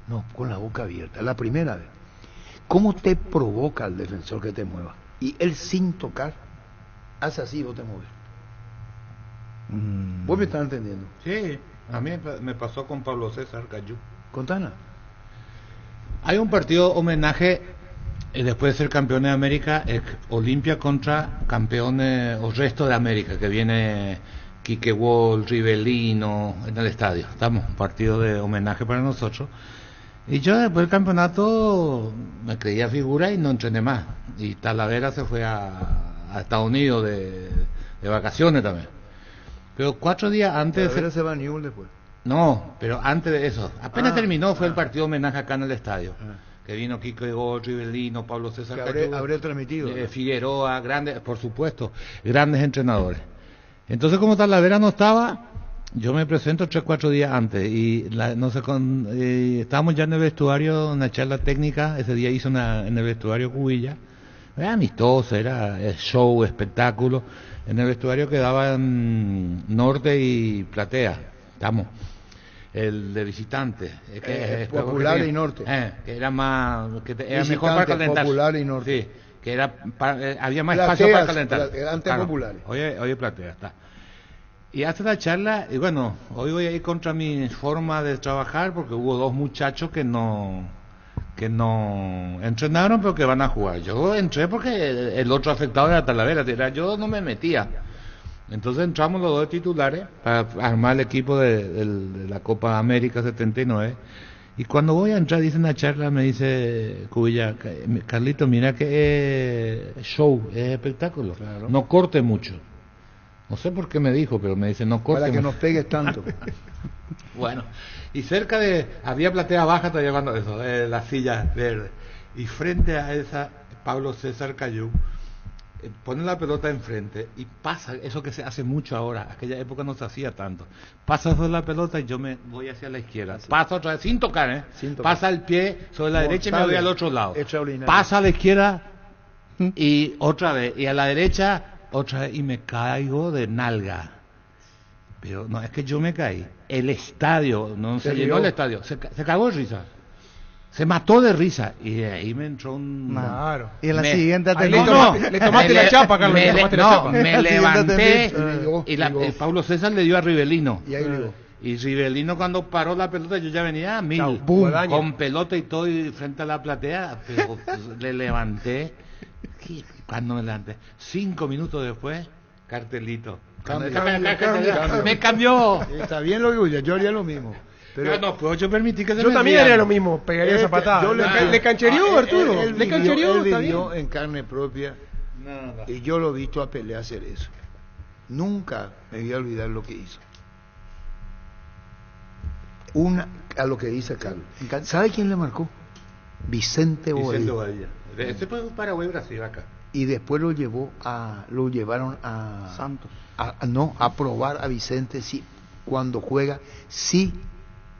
No, con la boca abierta. La primera vez. ¿Cómo te provoca el defensor que te mueva? Y él sin tocar, hace así y vos te mueves. ¿Vos me estás entendiendo? Sí, a mí me pasó con Pablo César Cayú. Contana. Hay un partido homenaje después de ser campeones de América, Olimpia contra campeones o resto de América, que viene Quique Wall, Rivelino en el estadio. Estamos, un partido de homenaje para nosotros. Y yo después del campeonato me creía figura y no entrené más. Y Talavera se fue a Estados Unidos de vacaciones también. Pero 4 días antes... Talavera se va a Newell después. No, pero antes de eso, apenas terminó fue el partido homenaje acá en el estadio, que vino Kiko Gol, Rivelino, Pablo César que habré transmitido, Figueroa, grandes, por supuesto, grandes entrenadores. Entonces, como Talavera no estaba, yo me presento 3-4 días antes y estábamos ya en el vestuario, una charla técnica, ese día hizo en el vestuario Cubilla, era amistoso, era show, espectáculo, en el vestuario quedaban Norte y Platea, estamos. El de visitante, Popular y Norte, que era más, era mejor para visitante, calentar. Popular y Norte, sí, que era había más Plateas, espacio para calentar. Antes claro. Populares. Oye, Platea, está. Y hace la charla, y bueno, hoy voy a ir contra mi forma de trabajar porque hubo 2 muchachos que no entrenaron pero que van a jugar. Yo entré porque el otro afectado era Talavera, yo no me metía. Entonces entramos los dos titulares para armar el equipo de la Copa América 79. Y cuando voy a entrar, dice en la charla, me dice Cubilla, Carlito, mira que es show, es espectáculo, claro. No corte mucho. No sé por qué me dijo, pero me dice no corte para que mucho. nos pegues tanto. Bueno, y cerca había platea baja, todavía llevando eso, la silla verde. Y frente a esa, Pablo César Cayú pone la pelota enfrente y pasa, eso que se hace mucho ahora, aquella época no se hacía tanto. Pasa sobre la pelota y yo me voy hacia la izquierda. Pasa otra vez, sin tocar, pasa el pie sobre la derecha y me voy al otro lado. Pasa a la izquierda y otra vez, y a la derecha otra vez, y me caigo de nalga. Pero no, es que yo me caí. El estadio, no se llenó el estadio, se cagó de risa. Se mató de risa y de ahí me entró un... Claro. Y en la siguiente le tomaste la chapa, Carlos. Me levanté y Pablo César le dio a Rivelino. Y Rivelino cuando paró la pelota yo ya venía a 1000 con pelota y todo y frente a la platea, pero le levanté. Cuando me levanté 5 minutos después, cartelito. Me cambió. Está bien lo que yo haría lo mismo. Pero no puedo yo permitir que se yo también haría lo mismo, pegaría esa patada. Le canchereó, Arturo. Le canchereó, él vivió en carne propia. Y yo lo he visto a Pelé hacer eso. Nunca me voy a olvidar lo que hizo. A lo que dice Carlos. ¿Sabe quién le marcó? Vicente Bobadilla. Este fue Paraguay Brasil acá. Y después lo llevaron a Santos. A probar a Vicente si cuando juega sí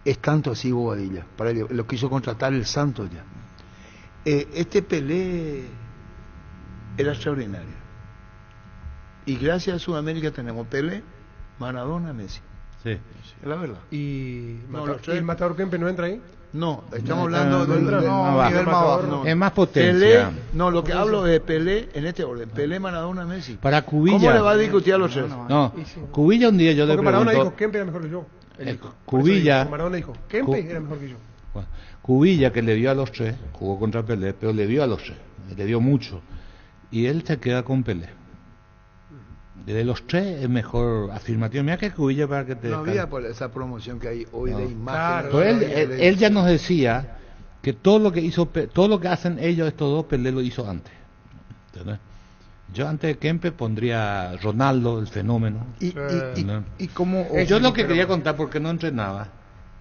es tanto así Bobadilla, lo quiso contratar el Santos ya. Este Pelé era extraordinario. Y gracias a Sudamérica tenemos Pelé, Maradona, Messi. Sí. Es la verdad. ¿Y el Matador Kempe no entra ahí? No, estamos hablando del nivel más bajo. Es más potencia. Pelé, lo que hablo es Pelé en este orden. Pelé, Maradona, Messi. Para Cubilla. ¿Cómo le va a discutir a los tres? No, Cubilla un día yo le pregunto. Maradona dijo Kempe era mejor que yo. Cubilla. Maradona dijo Kempe era mejor que yo. Bueno, Cubilla, que le dio a los tres, jugó contra Pelé, pero le dio a los tres, le dio mucho. Y él se queda con Pelé. De los tres es mejor afirmativo. Mira que Cubilla para que te... No había por esa promoción que hay hoy de imagen. Claro, él ya nos decía que todo lo que hacen ellos, estos dos, Pelé lo hizo antes. ¿Entendés? Yo antes de Kempe pondría Ronaldo, el fenómeno. ¿Y cómo? Yo lo que quería contar, porque no entrenaba,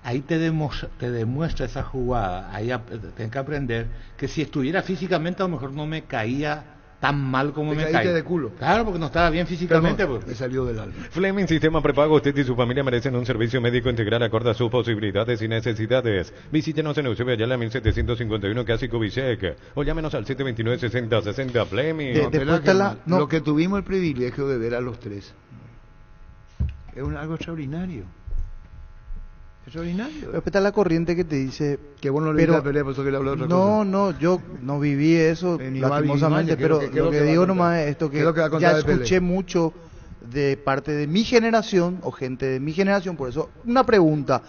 ahí te demuestra esa jugada, ahí tenés que aprender que si estuviera físicamente a lo mejor no me caía tan mal como me caí. De culo. Claro, porque no estaba bien físicamente. Me salió del alma. Fleming Sistema Prepago. Usted y su familia merecen un servicio médico integral acorde a sus posibilidades y necesidades. Visítenos en Eusebio Ayala 1751, casi Kubitschek, o llámenos al 729-6060. Fleming. Lo que tuvimos el privilegio de ver a los tres es algo extraordinario. Extraordinario. Respeta la corriente que te dice que vos no le digas a Pelé, por eso que le habló otra cosa. No, yo no viví eso lastimosamente, pero lo que digo nomás es esto, que ya escuché mucho de parte de mi generación o gente de mi generación, por eso una pregunta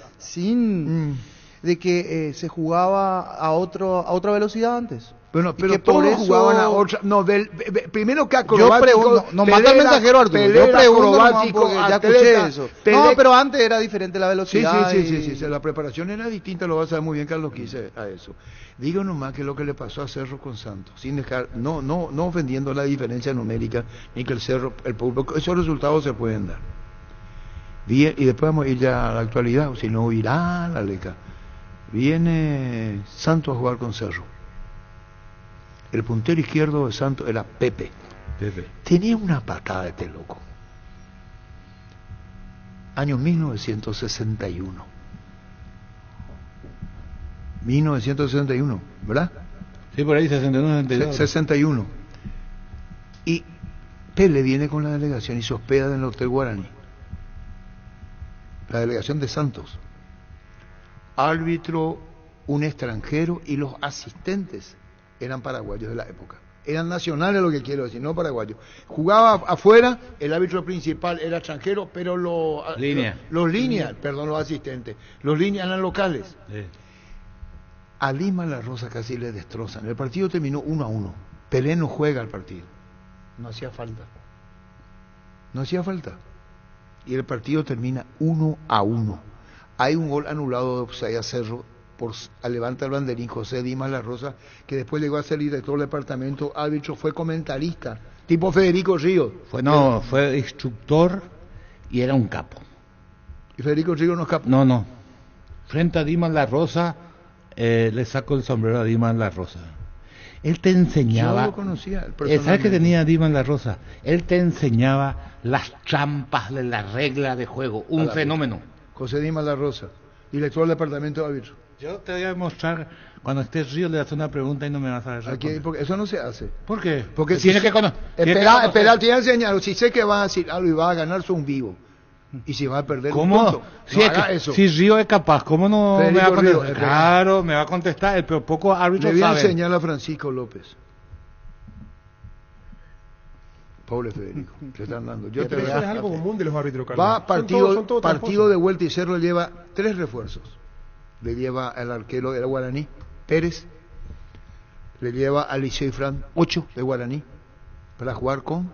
de que se jugaba a otra velocidad antes. Bueno, pero todos jugaban a otra. No, primero que acrobático. Yo pregunto, no manda el mensajero Arturo. Yo pregunto acrobático, ya escuché eso. No, pero antes era diferente la velocidad. Sí. La preparación era distinta, lo vas a saber muy bien, Carlos, quise a eso. Digo nomás que lo que le pasó a Cerro con Santos, sin dejar, no ofendiendo la diferencia numérica, ni que el Cerro, el público, esos resultados se pueden dar. Bien, y después vamos a ir ya a la actualidad, o si no irá la leca. Viene Santos a jugar con Cerro. El puntero izquierdo de Santos era Pepe. Tenía una patada este loco. Año 1961. 1961, ¿verdad? Sí, por ahí 61. 61. Y Pele viene con la delegación y se hospeda en el Hotel Guaraní. La delegación de Santos. Árbitro, un extranjero y los asistentes eran paraguayos de la época. Eran nacionales, lo que quiero decir, no paraguayos. Jugaba afuera, el árbitro principal era extranjero, pero los asistentes, los líneas eran locales. Sí. A Lima La Rosa casi le destrozan. El partido terminó 1-1. Pelé no juega el partido. No hacía falta. No hacía falta. Y el partido termina 1-1. Hay un gol anulado de offside a Cerro levanta el banderín José Dimas La Rosa, que después llegó a ser director del departamento árbitro, fue comentarista, tipo Federico Ríos. Fue instructor y era un capo. ¿Y Federico Ríos no es capo? No. Frente a Dimas La Rosa, le saco el sombrero a Dimas La Rosa. Él te enseñaba. Yo lo conocía. ¿Sabes qué tenía Dimas La Rosa? Él te enseñaba las trampas de la regla de juego. Un fenómeno. José Dimas La Rosa, director del departamento de árbitro. Yo te voy a mostrar, cuando estés Río le haces una pregunta y no me vas a responder. Porque eso no se hace. ¿Por qué? Porque tiene que conocer. Espera, te voy a enseñar. Si sé que va a decir algo y va a ganar, son vivo. Y si va a perder, ¿cómo? Si Río es capaz, ¿cómo no Federico me va a contestar? Río, claro, me va a contestar, pero poco árbitro sabe. Le voy a sabe. enseñar a Francisco López. Pobre Federico, te están dando. Eso es algo común de los árbitros, Carlos. Va partido de vuelta y Cerro lleva 3 refuerzos. Le lleva al arquero del Guaraní, Pérez. Le lleva a Liceo y Fran 8 de Guaraní para jugar con.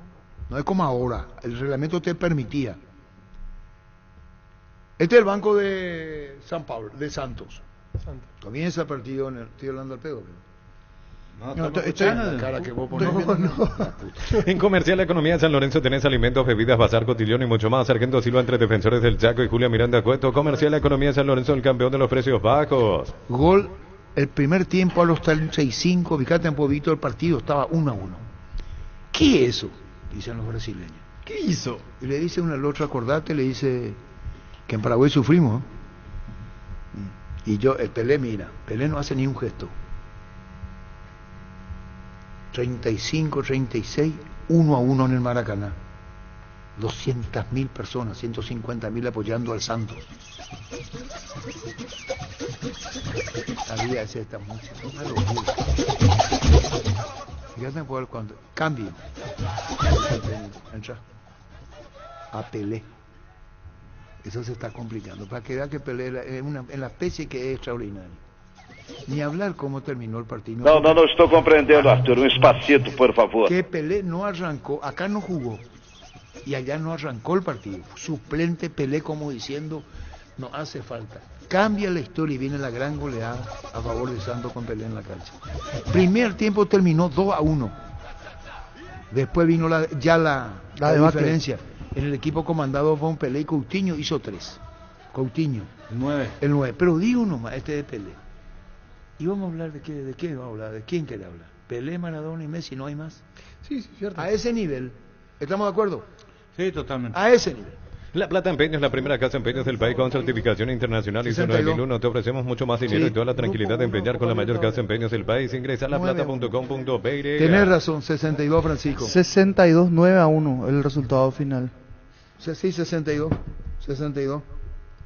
No es como ahora, el reglamento te permitía. Este es el banco de San Pablo, de Santos. Comienza el partido, estoy hablando al pedo. En Comercial Economía de San Lorenzo tenés alimentos, bebidas, bazar, cotillón y mucho más. Sargento Silva entre Defensores del Chaco y Julia Miranda Cueto. Comercial Economía de San Lorenzo, el campeón de los precios bajos. Gol el primer tiempo a los 35. Fíjate en Pobito, el partido estaba 1-1. ¿Qué es eso? Dicen los brasileños. ¿Qué hizo? Y le dice uno al otro, acordate, le dice que en Paraguay sufrimos. Y el Pelé, mira, Pelé no hace ni un gesto. 35, 36, 1-1 en el Maracaná. 200.000 personas, 150.000 apoyando al Santos. Sabía hacer esta música, una locura. Fíjate por cuando cambio. Entra a Pelé. Eso se está complicando. Para que vea que Pelé es en la especie que es extraordinaria. Ni hablar cómo terminó el partido. No estoy comprendiendo, Arthur. Un espacito, por favor. Que Pelé no arrancó, acá no jugó. Y allá no arrancó el partido. Suplente Pelé, como diciendo, no hace falta. Cambia la historia y viene la gran goleada a favor de Santos con Pelé en la cancha. Primer tiempo terminó 2-1. Después vino la diferencia. En el equipo comandado por Pelé y Coutinho hizo 3. Coutinho. El 9. Pero digo nomás, de Pelé. ¿Y vamos a hablar de qué vamos a hablar? ¿De quién quiere hablar? Pelé, Maradona y Messi, ¿no hay más? Sí, cierto. A ese nivel, ¿estamos de acuerdo? Sí, totalmente. A ese nivel. La Plata Empeños es la primera casa de empeños del país con certificación internacional ISO 9001. Te ofrecemos mucho más dinero y toda la tranquilidad de empeñar con la mayor casa de empeños del país. Ingresa a laplata.com.pe. Tenés razón, 62, Francisco. 62, 9-1, el resultado final. Sí, 62.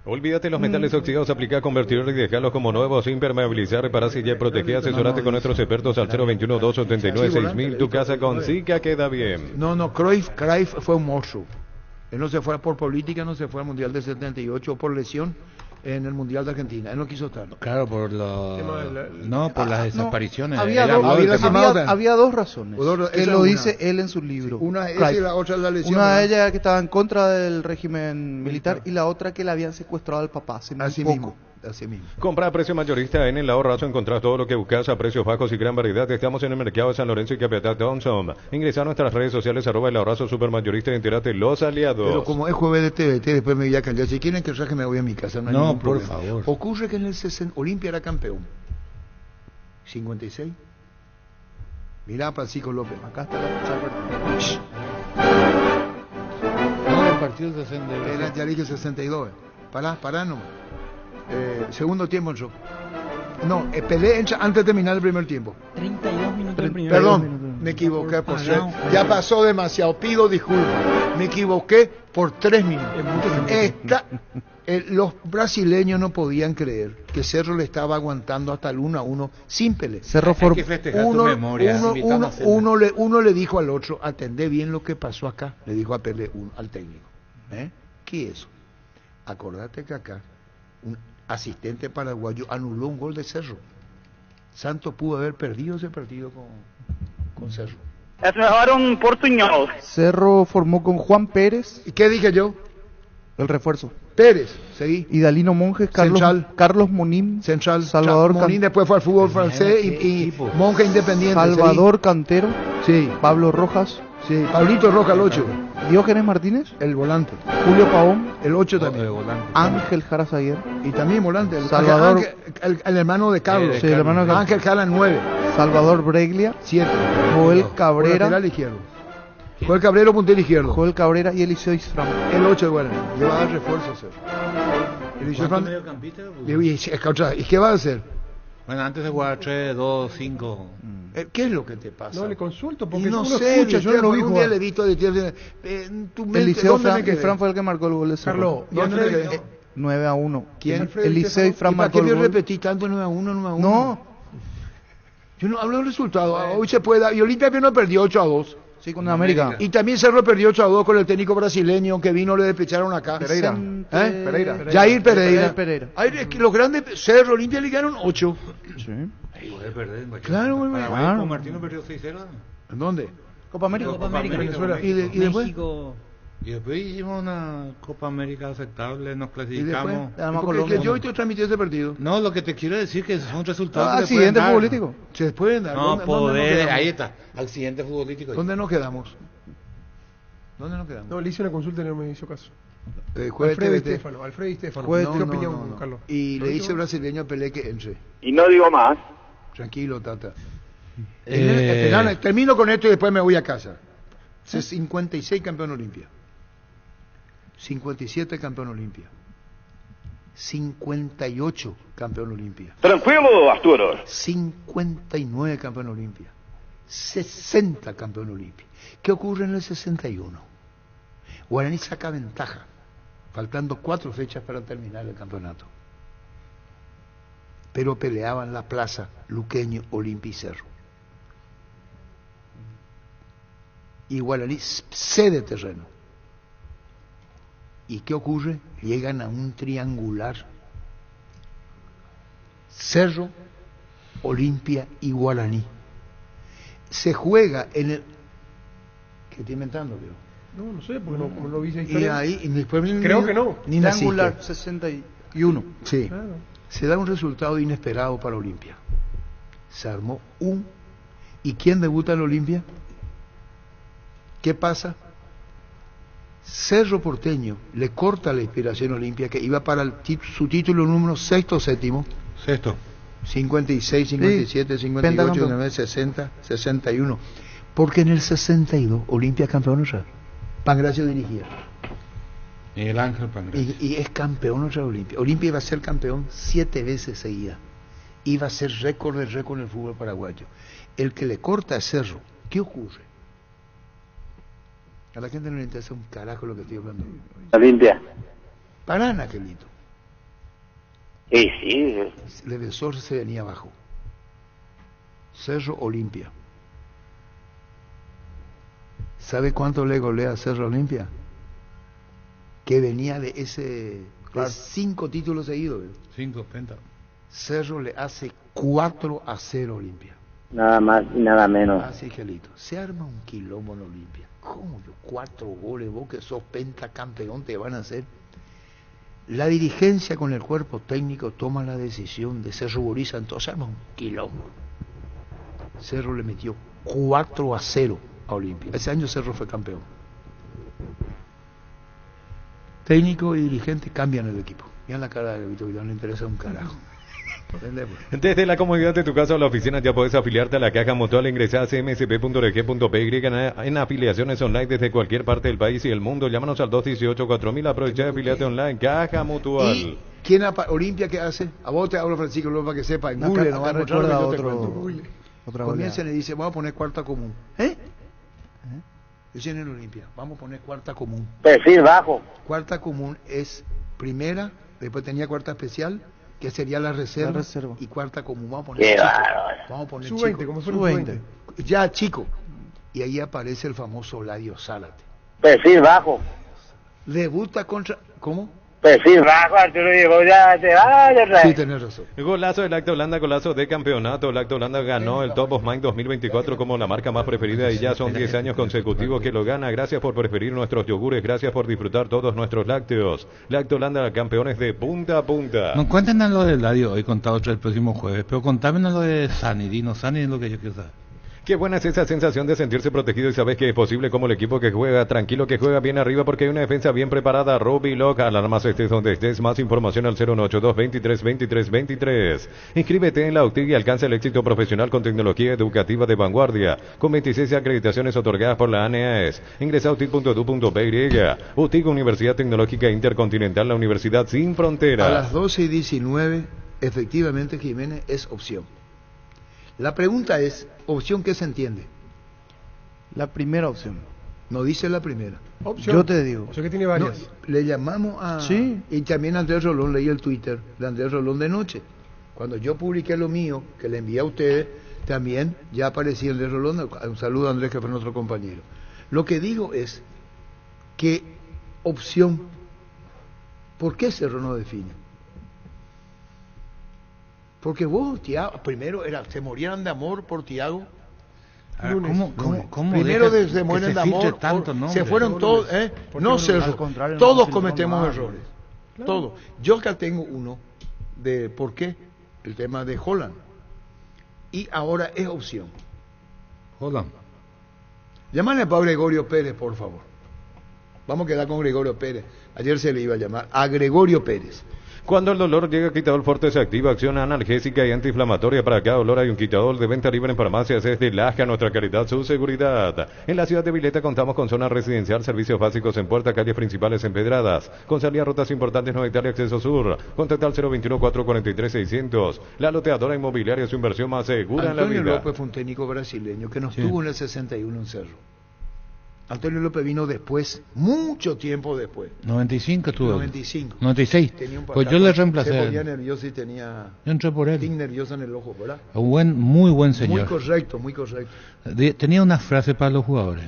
Olvídate los metales oxidados, aplica convertidor y dejarlos como nuevos, impermeabilizar, reparar, sellar, proteger, asesorate con nuestros expertos al 021-289-6000. Tu casa con Zika queda bien. No, Cruyff fue un monstruo. Él no se fue por política, no se fue al Mundial de 78 por lesión en el Mundial de Argentina. Él no quiso estar. Claro, por las desapariciones. Había dos razones. Que lo dice él en su libro. Una es esa y la otra es la lesión. Una de ellas que estaba en contra del régimen militar y la otra que le habían secuestrado al papá. Así mismo. Compra a precio mayorista en el ahorrazo, encontrás todo lo que buscas a precios bajos y gran variedad. Estamos en el mercado de San Lorenzo y Capital Thompson. Ingresa a nuestras redes sociales @el ahorrazo supermayorista y entérate los aliados. Pero como es jueves de TVT, después me voy a cambiar. Si quieren que raje me voy a mi casa, no hay ningún problema. Por favor. Ocurre que en el 60 Olimpia era campeón. 56. Mirá, Francisco López, acá está el partido 62. Era, ya dije 62. Pará nomás. Segundo tiempo entró. No, Pelé entra antes de terminar el primer tiempo. 32 minutos del primer Perdón, tiempo. me equivoqué por ser. Ya pasó demasiado, pido disculpas. Me equivoqué por 3 minutos. Los brasileños no podían creer que Cerro le estaba aguantando hasta el 1-1 sin Pelé. Cerro Hay que festejar tu memoria. Uno le dijo al otro, atendé bien lo que pasó acá. Le dijo a Pelé, al técnico. ¿Qué es eso? Acordate que acá un asistente paraguayo anuló un gol de Cerro. Santos pudo haber perdido ese partido con Cerro. Es mejor un portuñol. Cerro formó con Juan Pérez. ¿Y qué dije yo? El refuerzo. Pérez, seguí. Idalino Monjes, Carlos Monín, Central. Salvador Monín después fue al fútbol francés y Monje Independiente. Salvador Cantero. Sí. Pablo Rojas. Sí. Pablito Rojas, el 8. Diógenes Martínez. El volante. Julio Pavón. El 8 también. Ángel Jara Zaguer. Y también volante. Salvador. El hermano de Carlos. Sí, el hermano de Carlos. Ángel Jara, 9. Salvador Breglia. 7. Joel Cabrera. Lateral izquierdo. Joel Cabrera, puntero izquierdo. Joel Cabrera y Eliseo Isfram. El 8 de Guaraní. Le va a dar refuerzo, Cerro. Eliseo Isfram. ¿Y qué va a hacer? Bueno, antes de jugar 3, 2, 5. ¿Qué es lo que te pasa? No le consulto porque no uno sé, escucha, yo no lo vi un día jugar. le he visto de tu mente. Eliseo Isfram fue el que marcó el gol de Cerro. Carlos, ¿dónde me quedé? 9-1. ¿Quién? Eliseo Isfram marcó el gol. ¿Para qué me repetí tanto 9-1? No. Yo no hablo del resultado. Hoy se puede dar. Y Olimpia no perdió 8-2. Sí, con América. Y también Cerro perdió 8-2 con el técnico brasileño que vino, le despecharon acá. Pereira. Jair Pereira. Ay, es que los grandes Cerro, Olimpia le ganaron 8. Sí. Claro, Paraguay con Martino perdió 6-0. ¿En dónde? Copa América. Venezuela. ¿Y después? México. Y después hicimos una Copa América aceptable, nos clasificamos. Porque yo hoy te transmití ese partido. No, lo que te quiero decir es que son resultados que accidente futbolístico. Se pueden dar. No, ¿Dónde ahí está, accidente futbolístico. ¿Dónde nos quedamos? No, le hice una consulta y no me hizo caso. Alfredo y Stefano. ¿Qué opinión, Carlos? Y le dice brasileño a Pelé que entre. Y no digo más. Tranquilo, Tata. Termino con esto y después me voy a casa. 56 campeón Olimpia. 57 campeón Olimpia. 58 campeón Olimpia. Tranquilo, Arturo. 59 campeón Olimpia. 60 campeón Olimpia. ¿Qué ocurre en el 61? Guaraní saca ventaja, faltando 4 fechas para terminar el campeonato. Pero peleaban la plaza Luqueño, Olimpia y Cerro. Y Guaraní cede terreno. ¿Y qué ocurre? Llegan a un triangular. Cerro, Olimpia y Guaraní. Se juega en el... ¿Qué estoy inventando, Leo? No sé, porque no lo vi esa Y historia. ahí, y después Creo que no. Ni Triangular naciste. 61. Sí. Claro. Se da un resultado inesperado para Olimpia. Se armó un... ¿Y quién debuta en Olimpia? ¿Qué pasa? Cerro Porteño le corta la inspiración a Olimpia, que iba para su título número 6 o 7. Sexto. 56, 57, 58, 59, 60, 61. Porque en el 62 Olimpia campeón otra. Pangracio dirigía. Miguel Ángel Pangracio. Y es campeón otra Olimpia. Olimpia iba a ser campeón 7 veces seguida. Iba a ser récord de récord en el fútbol paraguayo. El que le corta a Cerro, ¿qué ocurre? A la gente no le interesa un carajo lo que estoy hablando. Olimpia. Parán, aquelito. Sí, sí. El defensor se venía abajo. Cerro Olimpia. ¿Sabe cuánto le golea Cerro Olimpia? Que venía de ese... de 5 títulos seguidos. 5 penta. Cerro le hace 4-0 Olimpia. Nada más y nada menos. Así, Gelito. Se arma un quilombo en Olimpia. ¿Cómo yo? 4 goles, vos que sos pentacampeón te van a hacer. La dirigencia con el cuerpo técnico toma la decisión de se ruboriza, entonces arma un quilombo. Cerro le metió 4-0 a Olimpia. Ese año Cerro fue campeón. Técnico y dirigente cambian el equipo. Miren la cara de Vito Vidal, no le interesa un carajo. Desde la comodidad de tu casa o la oficina ya puedes afiliarte a la Caja Mutual. Ingresa a cmsp.org.py en afiliaciones online desde cualquier parte del país y el mundo. Llámanos al 218-4000. Aprovecha de afiliarte online. Caja Mutual. ¿Y quién Olimpia qué hace? A vos te hablo, Francisco, luego para que sepa. En Google no va a recuerda yo otra comienzan y dice, vamos a poner cuarta común. Dicen en Olimpia, vamos a poner cuarta común. Perfil bajo. Cuarta común es primera, después tenía cuarta especial, que sería la reserva. Y cuarta común, vamos a poner Qué chico. bárbaro. Vamos a poner Sub-20, chico. como fue Sub-20. Ya chico. Y ahí aparece el famoso Ladio Zárate. Perfil bajo. Debuta contra... ¿Cómo? Perfil bajo, Arturo, llegó ya te vaya otra vez. Sí, tenés razón. Golazo del Lacta Holanda, golazo de campeonato. Lacta Holanda ganó el Top of Mind 2024 como la marca más preferida y ya son 10 años consecutivos que lo gana. Gracias por preferir nuestros yogures, gracias por disfrutar todos nuestros lácteos. Lacta Holanda, campeones de punta a punta. No cuenten a lo del Ladio hoy, contado el próximo jueves, pero contame a lo de Sani, Dino Sani es lo que yo quiero saber. Qué buena es esa sensación de sentirse protegido y sabes que es posible como el equipo que juega tranquilo, que juega bien arriba porque hay una defensa bien preparada. Rubiloc, alarmas estés donde estés. Más información al 082-23-23-23. Inscríbete en la UTIG y alcanza el éxito profesional con tecnología educativa de vanguardia. Con 26 acreditaciones otorgadas por la ANEAES. Ingresa a utig.edu.py. UTIG, Universidad Tecnológica Intercontinental, la Universidad Sin Fronteras. A las 12:19, efectivamente, Jiménez, es opción. La pregunta es, ¿opción qué se entiende? La primera opción. No dice la primera. Opción. Yo te digo. O sea que tiene varias. No, le llamamos a... Sí. Y también Andrés Rolón, leí el Twitter de Andrés Rolón de noche. Cuando yo publiqué lo mío, que le envié a ustedes, también ya aparecía Andrés Rolón. Un saludo a Andrés, que fue nuestro compañero. Lo que digo es que opción, ¿por qué Cerro no define? Porque vos, Thiago, primero se morían de amor por Thiago. ¿Cómo primero deja se mueren que de se filtre amor, tanto nombre? se fueron todos, no Cerro, contrario, todos no, cometemos no, errores, claro. todos. Yo acá tengo uno de por qué, el tema de Holland, y ahora es opción. Holland. Llámale a Gregorio Pérez, por favor. Vamos a quedar con Gregorio Pérez. Ayer se le iba a llamar a Gregorio Pérez. Cuando el dolor llega, Quitadol Forte se activa, acción analgésica y antiinflamatoria. Para cada dolor hay un Quitadol de venta libre en farmacias. Es de Laja, nuestra calidad, su seguridad. En la ciudad de Vileta contamos con zona residencial, servicios básicos en puerta, calles principales empedradas, con salida a rutas importantes, 9 hectáreas, acceso sur. Contacta al 021-443-600. La loteadora inmobiliaria, su inversión más segura en la vida. Antonio López fue un técnico brasileño que no estuvo en el 61 en Cerro. Antonio López vino después, mucho tiempo después. 95 estuvo. 95. 96. Tenía un Pues yo le reemplacé. Se ponía nervioso y tenía... Yo entré por él. tic nervioso en el ojo, ¿verdad? Muy buen señor. Muy correcto, muy correcto. Tenía una frase para los jugadores.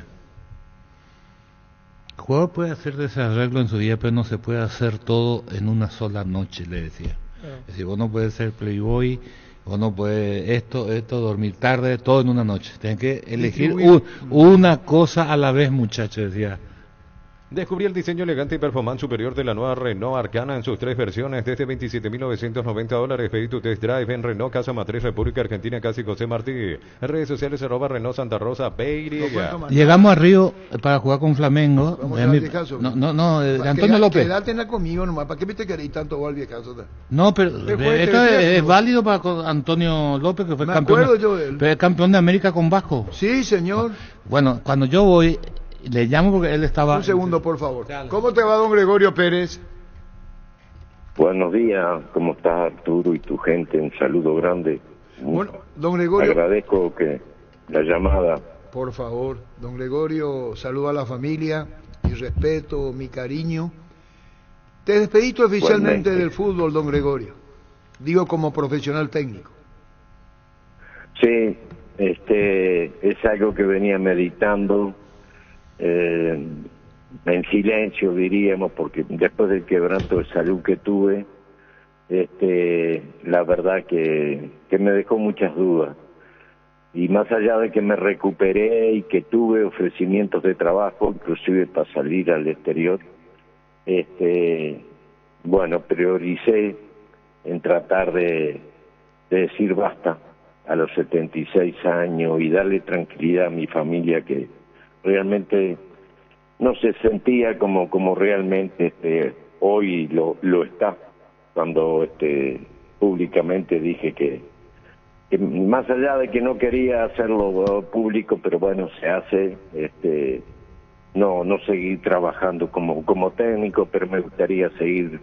El jugador puede hacer desarreglo en su día, pero no se puede hacer todo en una sola noche, le decía. Es decir, vos no puedes ser playboy, vos no puedes esto, dormir tarde, todo en una noche. Tenés que elegir una cosa a la vez, muchachos, decía. Descubrí el diseño elegante y performance superior de la nueva Renault Arcana en sus 3 versiones desde $27,990. Pedí tu test drive en Renault Casa Matriz, República Argentina, casi José Martí. En redes sociales @Renault Santa Rosa, Llegamos a Río para jugar con Flamengo. De Antonio López. Quédate conmigo nomás, ¿para qué te queréis tanto vos al viejazo? No, pero esto es válido para Antonio López, que fue campeón de América con Vasco. Sí, señor. Bueno, cuando yo voy... Le llamo porque él estaba... Un segundo, por favor. ¿Cómo te va, don Gregorio Pérez? Buenos días, ¿cómo estás, Arturo y tu gente? Un saludo grande. Bueno, don Gregorio... Agradezco que la llamada. Por favor, don Gregorio, saludo a la familia, mi respeto, mi cariño. Te despediste oficialmente del fútbol, don Gregorio. Digo, como profesional técnico. Sí, es algo que venía meditando. En silencio diríamos, porque después del quebranto de salud que tuve, la verdad que me dejó muchas dudas, y más allá de que me recuperé y que tuve ofrecimientos de trabajo, inclusive para salir al exterior, bueno, prioricé en tratar de decir basta a los 76 años y darle tranquilidad a mi familia, que realmente no se sentía como realmente hoy lo está, cuando públicamente dije que más allá de que no quería hacerlo público, pero bueno, se hace, no seguir trabajando como técnico, pero me gustaría seguir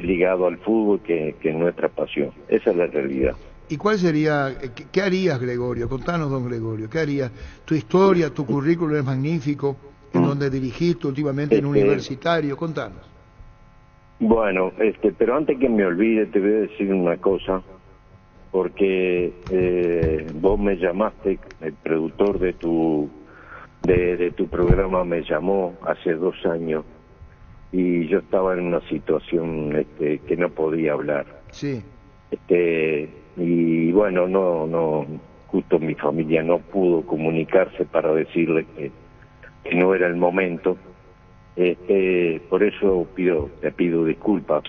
ligado al fútbol, que es nuestra pasión. Esa es la realidad. ¿Y cuál sería, qué harías, Gregorio? Contanos, don Gregorio, ¿qué harías? Tu historia, tu currículum es magnífico, en donde dirigiste últimamente en Universitario, contanos. Bueno, pero antes que me olvide, te voy a decir una cosa, porque vos me llamaste, el productor de tu programa me llamó hace 2 años, y yo estaba en una situación que no podía hablar. Sí. Y bueno, no, justo mi familia no pudo comunicarse para decirle que no era el momento. Por eso te pido disculpas,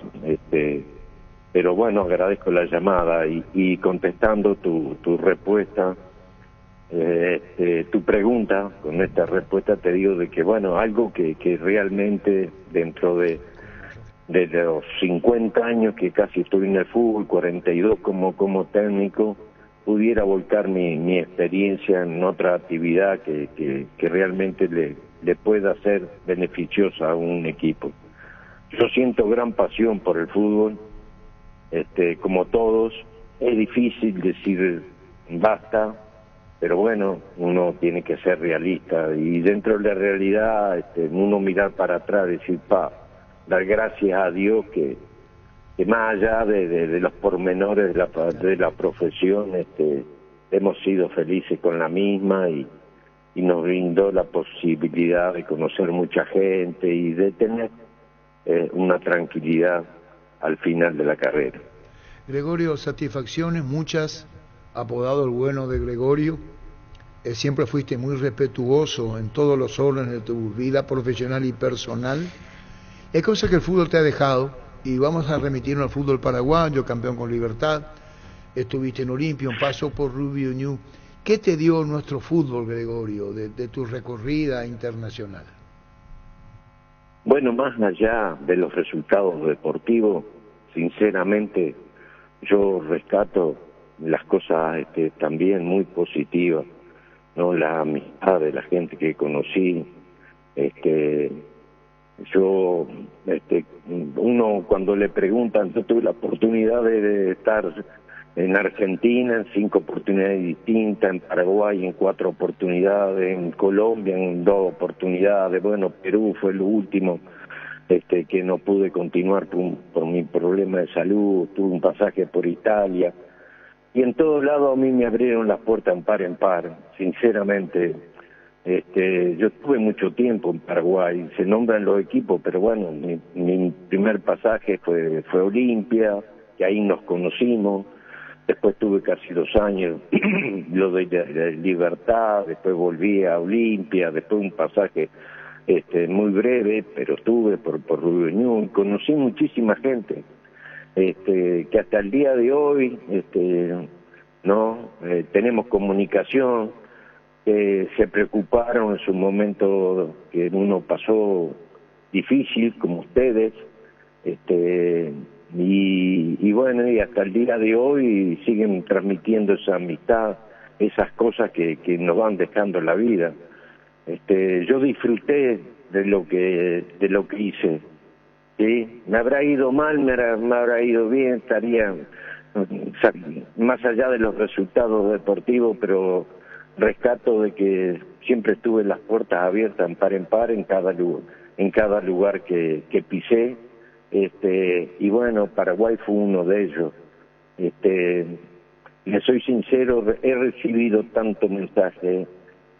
pero bueno, agradezco la llamada y contestando tu respuesta, tu pregunta, con esta respuesta te digo de que bueno, algo que realmente dentro de los 50 años que casi estoy en el fútbol, 42 como técnico, pudiera volcar mi experiencia en otra actividad que realmente le pueda ser beneficiosa a un equipo. Yo siento gran pasión por el fútbol, como todos. Es difícil decir basta, pero bueno, uno tiene que ser realista y dentro de la realidad uno mirar para atrás y decir, dar gracias a Dios que más allá de los pormenores de la profesión, hemos sido felices con la misma y nos brindó la posibilidad de conocer mucha gente y de tener una tranquilidad al final de la carrera. Gregorio, satisfacciones muchas, apodado el bueno de Gregorio. Siempre fuiste muy respetuoso en todos los órdenes de tu vida profesional y personal. Hay cosas que el fútbol te ha dejado, y vamos a remitirnos al fútbol paraguayo, campeón con Libertad, estuviste en Olimpia, un paso por Rubio Ñu. ¿Qué te dio nuestro fútbol, Gregorio, de tu recorrida internacional? Bueno, más allá de los resultados deportivos, sinceramente yo rescato las cosas también muy positivas, ¿no? La amistad de la gente que conocí, uno cuando le preguntan, yo tuve la oportunidad de estar en Argentina en 5 oportunidades distintas, en Paraguay en 4 oportunidades, en Colombia en 2 oportunidades, bueno, Perú fue lo último que no pude continuar por mi problema de salud, tuve un pasaje por Italia, y en todos lados a mí me abrieron las puertas en par, sinceramente. Yo estuve mucho tiempo en Paraguay, se nombran los equipos, pero bueno, mi primer pasaje fue Olimpia, que ahí nos conocimos, después tuve casi 2 años lo de Libertad, después volví a Olimpia, después un pasaje muy breve, pero estuve por Rubio Ñu, conocí muchísima gente, que hasta el día de hoy tenemos comunicación, se preocuparon en su momento que uno pasó difícil como ustedes, y bueno, y hasta el día de hoy siguen transmitiendo esa amistad, esas cosas que nos van dejando la vida. Yo disfruté de lo que hice, ¿sí? Me habrá ido mal, me habrá ido bien, estaría más allá de los resultados deportivos, pero rescato de que siempre estuve las puertas abiertas en par en cada lugar que pisé, y bueno, Paraguay fue uno de ellos. Le soy sincero, he recibido tanto mensaje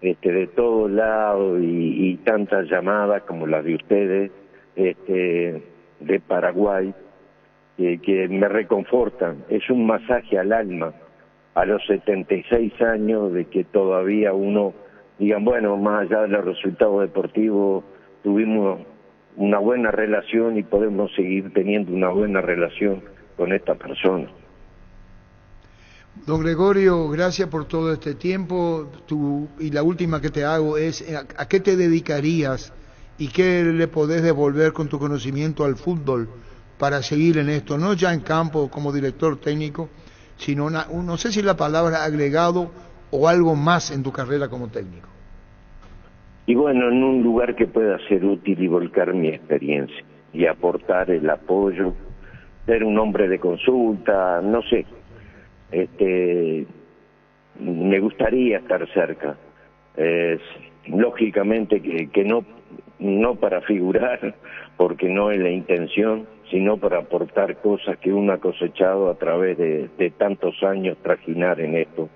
de todos lados y tantas llamadas como las de ustedes, de Paraguay, que me reconfortan. Es un masaje al alma a los 76 años de que todavía uno digan, bueno, más allá de los resultados deportivos, tuvimos una buena relación y podemos seguir teniendo una buena relación con esta persona. Don Gregorio, gracias por todo este tiempo. Y la última que te hago es, ¿a qué te dedicarías y qué le podés devolver con tu conocimiento al fútbol para seguir en esto? No ya en campo como director técnico, sino, no sé si la palabra agregado o algo más en tu carrera como técnico. Y bueno, en un lugar que pueda ser útil y volcar mi experiencia y aportar el apoyo, ser un hombre de consulta, no sé. Me gustaría estar cerca, lógicamente que no para figurar, porque no es la intención, sino para aportar cosas que uno ha cosechado a través de tantos años trajinar en esto,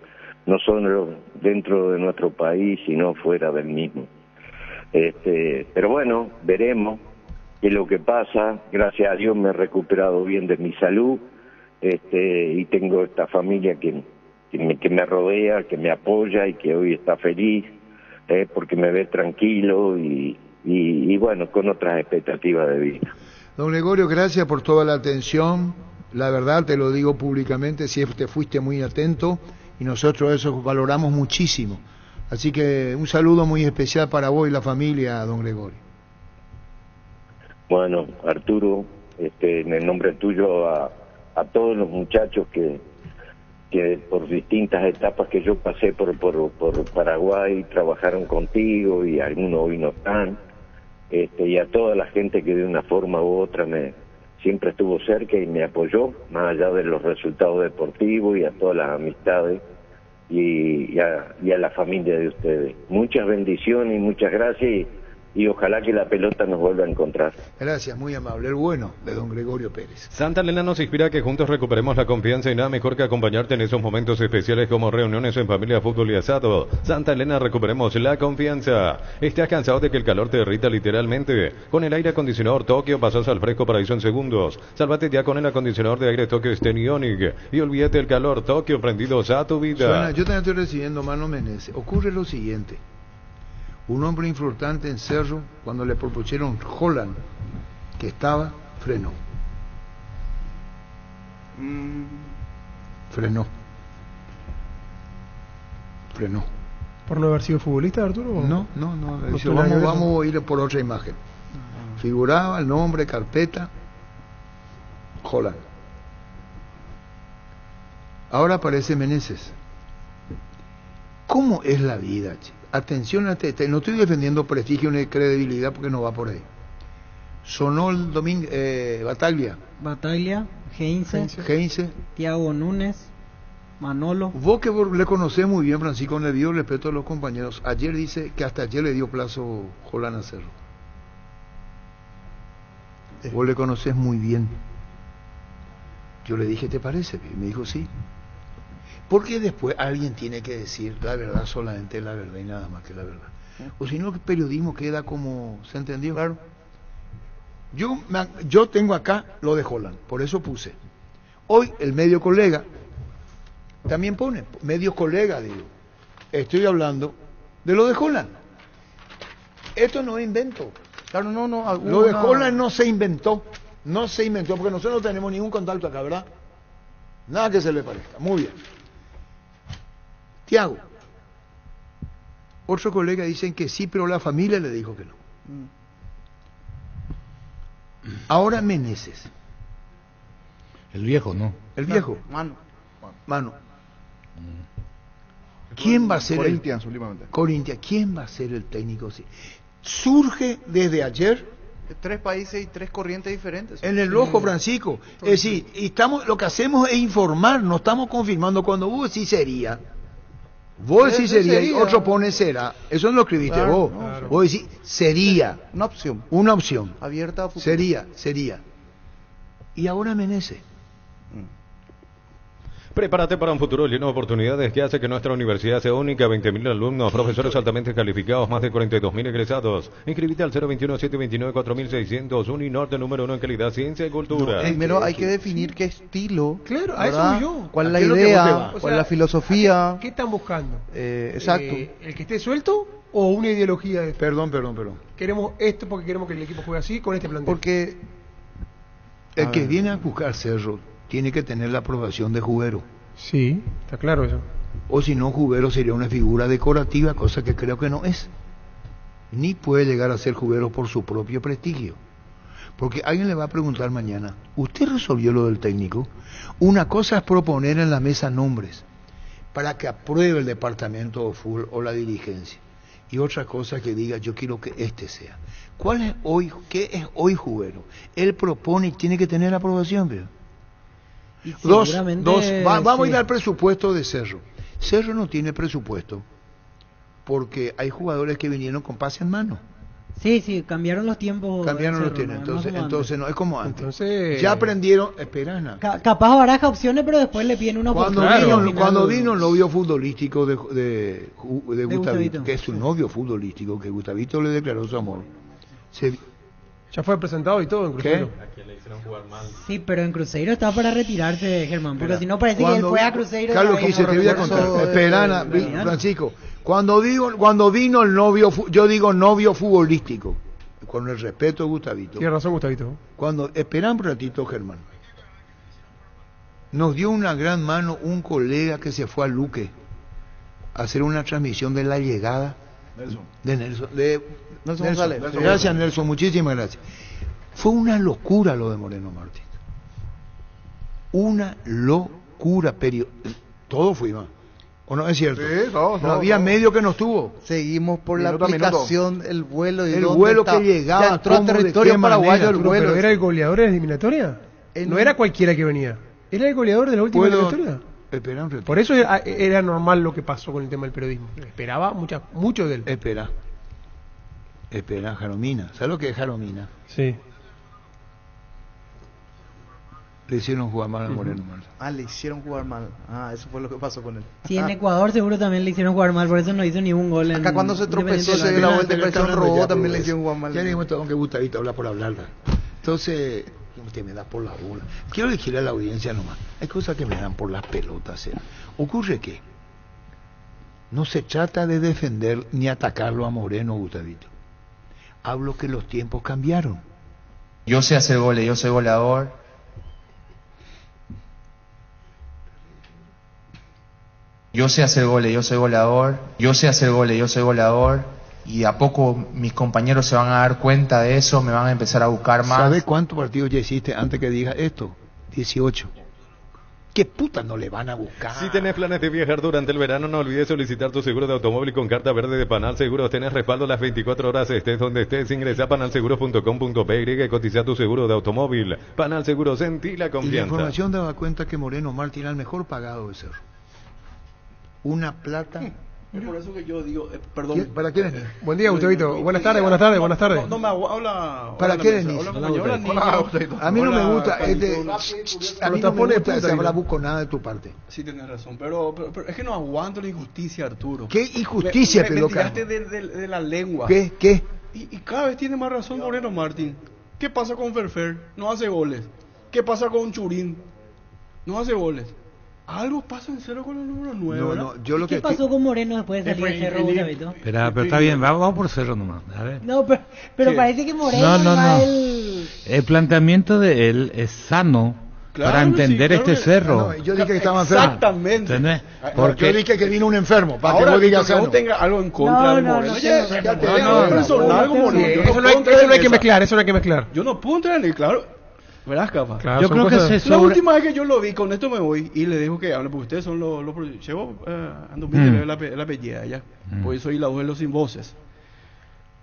no solo dentro de nuestro país, sino fuera del mismo. Pero bueno, veremos. lo que pasa. Gracias a Dios me he recuperado bien de mi salud, y tengo esta familia que me rodea, que me apoya y que hoy está feliz, porque me ve tranquilo y bueno, con otras expectativas de vida. Don Gregorio, gracias por toda la atención. La verdad, te lo digo públicamente, siempre fuiste muy atento y nosotros eso valoramos muchísimo. Así que un saludo muy especial para vos y la familia, don Gregorio. Bueno, Arturo, en el nombre tuyo a todos los muchachos que por distintas etapas que yo pasé por Paraguay trabajaron contigo y algunos hoy no están, y a toda la gente que de una forma u otra siempre estuvo cerca y me apoyó, más allá de los resultados deportivos, y a todas las amistades y a la familia de ustedes. Muchas bendiciones y muchas gracias, y ojalá que la pelota nos vuelva a encontrar. Gracias, muy amable. El bueno de don Gregorio Pérez. Santa Elena nos inspira a que juntos recuperemos la confianza, y nada mejor que acompañarte en esos momentos especiales como reuniones en familia, fútbol y asado. Santa Elena, recuperemos la confianza. ¿Estás cansado de que el calor te derrita literalmente? Con el aire acondicionador Tokio pasas al fresco paraíso en segundos. Sálvate ya con el acondicionador de aire Tokio Stenionic y olvídate del calor. Tokio, prendidos a tu vida. Suena, yo también estoy recibiendo Mano Meneses. Ocurre lo siguiente. Un hombre importante en Cerro, cuando le propusieron Holland, que estaba, frenó. Frenó. ¿Por no haber sido futbolista, Arturo? No. Dice, vamos a ir por otra imagen. Figuraba el nombre, carpeta, Holland. Ahora aparece Meneses. ¿Cómo es la vida, chico? Atención, no estoy defendiendo prestigio ni credibilidad porque no va por ahí. Sonó el domingo, Bataglia, Heinze, Thiago Núñez, Manolo. Vos que le conocés muy bien, Francisco, con el debido respeto a los compañeros, ayer dice que hasta ayer le dio plazo Jolán a Cerro. Vos le conocés muy bien. Yo le dije, ¿te parece? Y me dijo, sí. Porque después alguien tiene que decir la verdad, solamente la verdad y nada más que la verdad. O si no, el periodismo queda como... ¿Se entendió? Claro. Yo tengo acá lo de Holland, por eso puse. Hoy el medio colega también pone, medio colega, digo. Estoy hablando de lo de Holland. Esto no es invento. Claro, no. Lo de Holland no se inventó, porque nosotros no tenemos ningún contacto acá, ¿verdad? Nada que se le parezca. Muy bien. Thiago. Otro colega dicen que sí, pero la familia le dijo que no. Ahora Meneses. El viejo, ¿no? El viejo. Mano. ¿Quién va a ser Corinthians, ¿quién va a ser el técnico? Sí. Surge desde ayer. 3 países y 3 corrientes diferentes. En el ojo, Francisco. Es decir, lo que hacemos es informar, no estamos confirmando. Cuando vos decís sería, y otro pone será. Eso no lo escribiste vos. Claro. Vos decís sería. Una opción. Abierta a futuro. Sería. Y ahora Meneses. Prepárate para un futuro lleno de oportunidades que hace que nuestra universidad sea única. 20.000 alumnos, profesores altamente calificados, más de 42.000 egresados. Inscribite al 021-729-4600, Uninorte número 1 en calidad, ciencia y cultura. Primero hay que definir qué estilo. Claro, a eso voy yo. ¿Cuál es la idea? ¿Cuál es la filosofía? ¿Qué están buscando? Exacto. ¿El que esté suelto o una ideología de esto? Perdón. Queremos esto porque queremos que el equipo juegue así, con este plantel. Porque el que viene a buscar Cerro tiene que tener la aprobación de Jubero. Sí, está claro eso. O si no, Jubero sería una figura decorativa, cosa que creo que no es. Ni puede llegar a ser Jubero por su propio prestigio. Porque alguien le va a preguntar mañana, ¿usted resolvió lo del técnico? Una cosa es proponer en la mesa nombres para que apruebe el departamento de fútbol o la dirigencia. Y otra cosa que diga, yo quiero que este sea. ¿Qué es hoy Jubero? Él propone y tiene que tener la aprobación, ¿veo? Vamos a ir al presupuesto de Cerro. Cerro no tiene presupuesto porque hay jugadores que vinieron con pase en mano. Sí, cambiaron los tiempos. Entonces no es como antes. Ya aprendieron, espera. Capaz baraja opciones, pero después le piden una oportunidad. Cuando vino el novio futbolístico de Gustavito, que es su novio futbolístico, que Gustavito le declaró su amor, Ya fue presentado y todo en Cruzeiro. ¿A quién le hicieron jugar mal? Sí, pero en Cruzeiro estaba para retirarse, Germán, porque si no parece que él fue a Cruzeiro. Carlos, te voy a contar. Esperana, Francisco. Cuando vino el novio, yo digo novio futbolístico, con el respeto de Gustavito. Tiene razón, Gustavito. Esperan un ratito, Germán. Nos dio una gran mano un colega que se fue a Luque a hacer una transmisión de la llegada de Nelson González. Gracias, Nelson, muchísimas gracias. Fue una locura lo de Moreno Martín. Una locura, todo fuimos. ¿O no es cierto? Sí, no había medio que nos tuvo. Seguimos por la aplicación, el vuelo y el vuelo que llegaba, ya entró a territorio paraguayo el vuelo. ¿Pero era el goleador de la eliminatoria? No era cualquiera que venía. Era el goleador de la última eliminatoria. Por eso era normal lo que pasó con el tema del periodismo. Esperaba mucho de él. Espera, Jaromina. ¿Sabes lo que es Jaromina? Sí. Le hicieron jugar mal a Moreno Martín. Le hicieron jugar mal. Eso fue lo que pasó con él. Sí, en Ecuador seguro también le hicieron jugar mal, por eso no hizo ningún gol. Acá cuando se tropezó, se dio la vuelta y pareció un robot, también le hicieron jugar mal. Ya dijimos todo que Gustavito habla por hablarla. Entonces, usted me da por la bola. Quiero decirle a la audiencia nomás, hay cosas que me dan por las pelotas. Ocurre que no se trata de defender ni atacarlo a Moreno, Gustavito. Hablo que los tiempos cambiaron. Yo sé hacer goles, yo soy goleador. Yo sé hacer goles, yo soy goleador. Yo sé hacer goles, yo soy goleador. Y a poco mis compañeros se van a dar cuenta de eso, me van a empezar a buscar más. ¿Sabes cuántos partidos ya hiciste antes que diga esto? 18. ¿Qué puta no le van a buscar? Si tenés planes de viajar durante el verano, no olvides solicitar tu seguro de automóvil con carta verde de Panal Seguros. Tenés respaldo las 24 horas, estés donde estés. Ingresa a panalseguros.com.py y cotiza tu seguro de automóvil. Panal Seguros, sentí la confianza. Y la información daba cuenta que Moreno Martín era el mejor pagado de Cerro. Una plata. Es por eso que yo digo, perdón. ¿Para qué venís? Buen día, Gustavito. Buenas tardes. No me habla. ¿Para qué venís? A mí no me gusta. A mí no me gusta esa bravuconada de tu parte. Sí, tenés razón. Pero es que no aguanto la injusticia, Arturo. ¿Qué injusticia, me tiraste de la lengua. ¿Qué? Y cada vez tiene más razón Moreno Martín. ¿Qué pasa con Ferfer? No hace goles. ¿Qué pasa con Churín? No hace goles. Algo pasa en Cerro con el número 9. ¿Qué pasó con Moreno después de salir de Cerro, Gustavito? Pero está bien, vamos por Cerro nomás. A ver. No, pero parece que Moreno no. El planteamiento de él es sano para entender este Cerro. Yo dije que estaba enfermo. Exactamente. Porque yo dije que vino un enfermo. Para que vos digas que vos tengas algo en contra de Moreno. Eso no hay que mezclar. Yo no puedo entrar en el claro. Verás, capaz. Claro, yo creo que la última vez que yo lo vi, con esto me voy y le dejo que hable, porque ustedes son los llevo ando bien la pellida ya, porque soy la voz de los sin voces.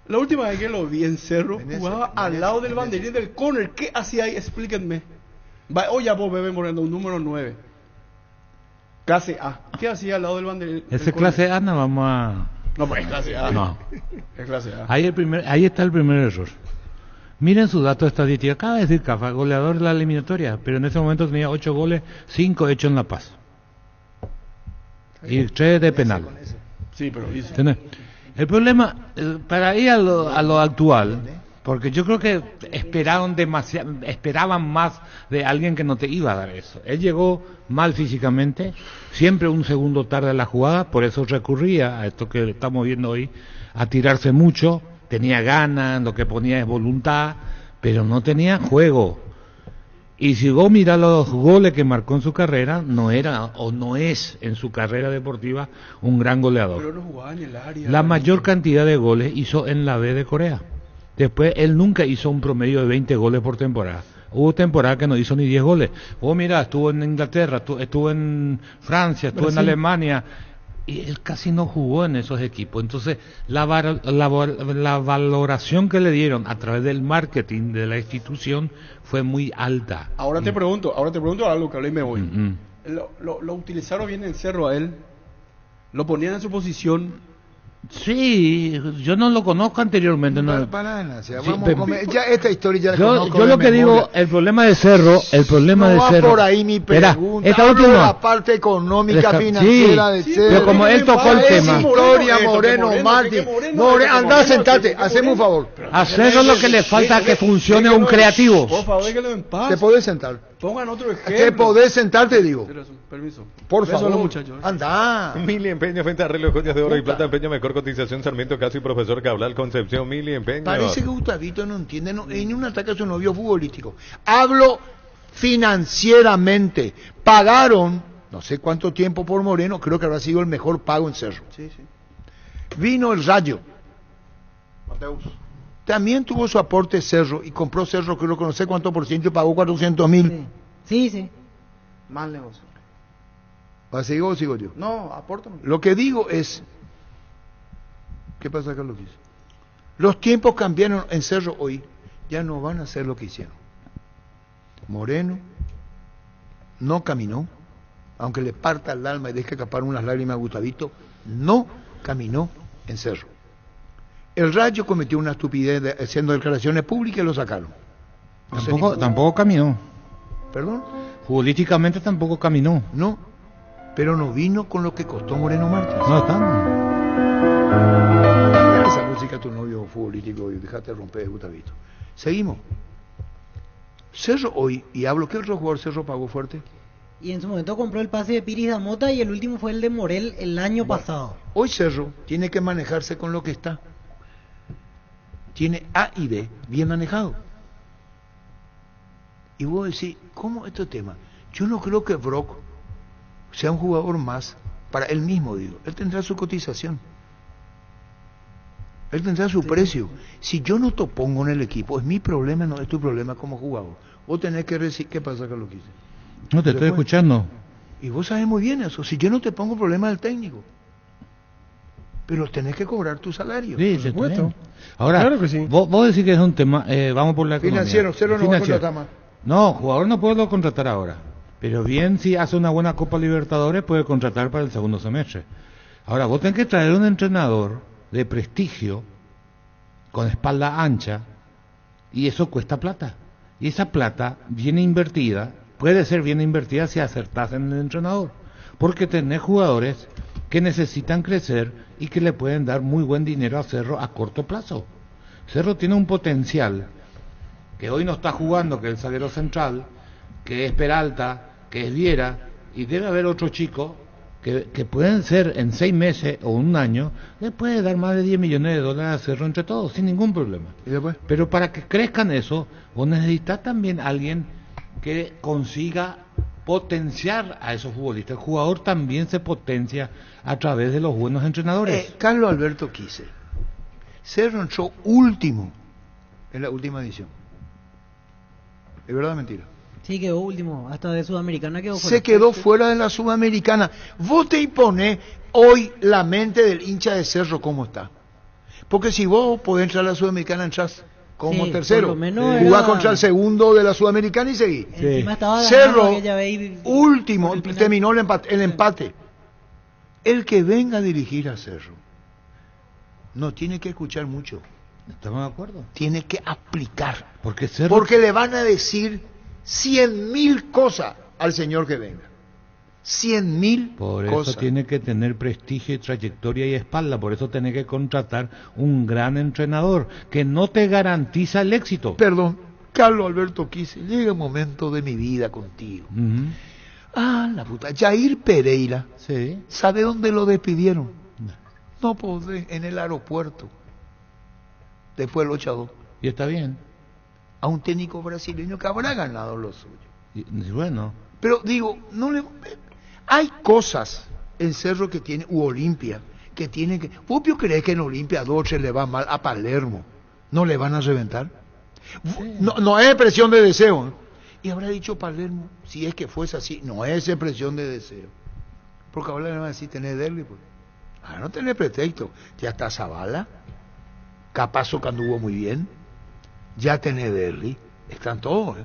La última vez que lo vi en Cerro, jugaba al lado del banderín del corner. ¿Qué hacía ahí? Explíquenme. Oye, vos, bebé Moreno, un número 9. Clase A. ¿Qué hacía al lado del banderín? Ese clase A no vamos a... No, pues es clase A. No. Es clase A. Ahí está el primer error. Miren su dato estadístico. Acaba de decir Cafa, goleador de la eliminatoria, pero en ese momento tenía 8 goles, 5 hechos en La Paz. Y 3 de penal. Sí, pero hizo. El problema, para ir a lo actual, porque yo creo que esperaban más de alguien que no te iba a dar eso. Él llegó mal físicamente, siempre un segundo tarde en la jugada, por eso recurría a esto que estamos viendo hoy, a tirarse mucho. Tenía ganas, lo que ponía es voluntad, pero no tenía juego. Y si vos mirás los goles que marcó en su carrera, no era o no es en su carrera deportiva un gran goleador. Pero no jugaba en el área. La mayor cantidad de goles hizo en la B de Corea. Después él nunca hizo un promedio de 20 goles por temporada. Hubo temporada que no hizo ni 10 goles. Vos mirá, estuvo en Inglaterra, estuvo en Francia, estuvo en Alemania. Y él casi no jugó en esos equipos. Entonces la valoración que le dieron a través del marketing de la institución fue muy alta. Ahora te pregunto algo que hablé y me voy. Lo utilizaron bien en Cerro a él, lo ponían en su posición Sí, yo no lo conozco anteriormente. No. Ya esta historia ya la conozco. Yo lo que digo, el problema de Cerro, por ahí mi pregunta. Esta última, la parte económica, financiera de Cerro. Pero como él tocó el tema. Historia, Moreno, Martín. Anda, sentate, haceme un favor. A Cerro lo que le falta es que funcione un creativo. Por favor, déjenlo en paz. Te podés sentar. Pongan otro ejemplo. Te podés sentar, te digo. Permiso. Por favor, muchachos. Anda. Mili Empeño, venta arreglo, joyas de oro y plata, empeño, mejor cotización, Sarmiento, Casi, profesor Cabral, Concepción, Mili Empeño. Parece que Gustavito no entiende, ni un ataque a su novio futbolístico. Hablo financieramente. Pagaron, no sé cuánto tiempo por Moreno, creo que habrá sido el mejor pago en Cerro. Sí. Vino el Rayo. Mateus. También tuvo su aporte Cerro y compró Cerro, creo que no sé cuánto por ciento, y pagó 400.000. Sí. Mal negocio. ¿Va a seguir o sigo yo? No, apórtame. Lo que digo es... ¿Qué pasa, Carlos? Los tiempos cambiaron en Cerro hoy. Ya no van a hacer lo que hicieron. Moreno no caminó, aunque le parta el alma y deje escapar unas lágrimas a Gustavito, no caminó en Cerro. El Rayo cometió una estupidez haciendo declaraciones públicas y lo sacaron. Tampoco caminó. ¿Perdón? Futbolísticamente tampoco caminó. No, pero no vino con lo que costó Moreno Martins. No está. Esa música a tu novio futbolístico y dejate romper, Gustavito. Seguimos. Cerro hoy, y hablo, ¿qué otro jugador Cerro pagó fuerte? Y en su momento compró el pase de Piris Damota y el último fue el de Morel el año pasado. Hoy Cerro tiene que manejarse con lo que está. Tiene A y B bien manejado. Y vos decís, ¿cómo este tema? Yo no creo que Brock sea un jugador más para él mismo, digo. Él tendrá su cotización. Él tendrá su precio. Si yo no te pongo en el equipo, es mi problema, no es tu problema como jugador. Vos tenés que decir, ¿qué pasa, Carlos? No te estoy escuchando. Y vos sabés muy bien eso. Si yo no te pongo, el problema del técnico. Pero tenés que cobrar tu salario. Sí, por supuesto. Ahora, claro que sí. vos decís que es un tema, vamos por la economía. Financiero, Cerro no va a contratar más. No, jugador no puede contratar ahora. Pero bien, si hace una buena Copa Libertadores, puede contratar para el segundo semestre. Ahora, vos tenés que traer un entrenador de prestigio, con espalda ancha, y eso cuesta plata. Y esa plata, bien invertida, puede ser bien invertida si acertás en el entrenador. Porque tenés jugadores que necesitan crecer y que le pueden dar muy buen dinero a Cerro a corto plazo. Cerro tiene un potencial que hoy no está jugando, que es el zaguero central, que es Peralta, que es Viera, y debe haber otros chicos que pueden ser en 6 meses o un año, le puede dar más de 10 millones de dólares a Cerro entre todos, sin ningún problema. ¿Y después? Pero para que crezcan eso, vos necesitas también alguien que consiga potenciar a esos futbolistas. El jugador también se potencia a través de los buenos entrenadores. Carlos Alberto Quise. Cerro entró último en la última edición. ¿Es verdad o mentira? Sí, quedó último, hasta de Sudamericana quedó fuera. Se quedó fuera de la Sudamericana. Vos te imponés hoy la mente del hincha de Cerro cómo está. Porque si vos podés entrar a la Sudamericana, entras como tercero. Jugás contra el segundo de la Sudamericana y seguís. Cerro, último, terminó el empate. El que venga a dirigir a Cerro no tiene que escuchar mucho. ¿Estamos de acuerdo? Tiene que aplicar. Porque le van a decir 100.000 cosas al señor que venga. 100.000 Por cosas. eso tiene que tener prestigio y trayectoria y espalda. Por eso tiene que contratar un gran entrenador que no te garantiza el éxito. Perdón, Carlos Alberto Quise, llega un momento de mi vida contigo. La puta. Jair Pereira, sí. ¿Sabe dónde lo despidieron? No podés, en el aeropuerto. Después del 8-2. Y está bien. A un técnico brasileño que habrá ganado lo suyo. Y bueno. Pero digo, hay cosas en Cerro que tiene, u Olimpia, que tienen que... ¿Vos crees que en Olimpia 2 le va mal a Palermo? ¿No le van a reventar? Sí. No es expresión de deseo, ¿eh? Y habrá dicho Palermo, si es que fuese así, no es expresión de deseo. Porque ahora le van a decir, tenés derby, pues. Ahora no tenés pretexto. Ya está Zavala, Capazo que anduvo muy bien, ya tenés derby, están todos, ¿eh?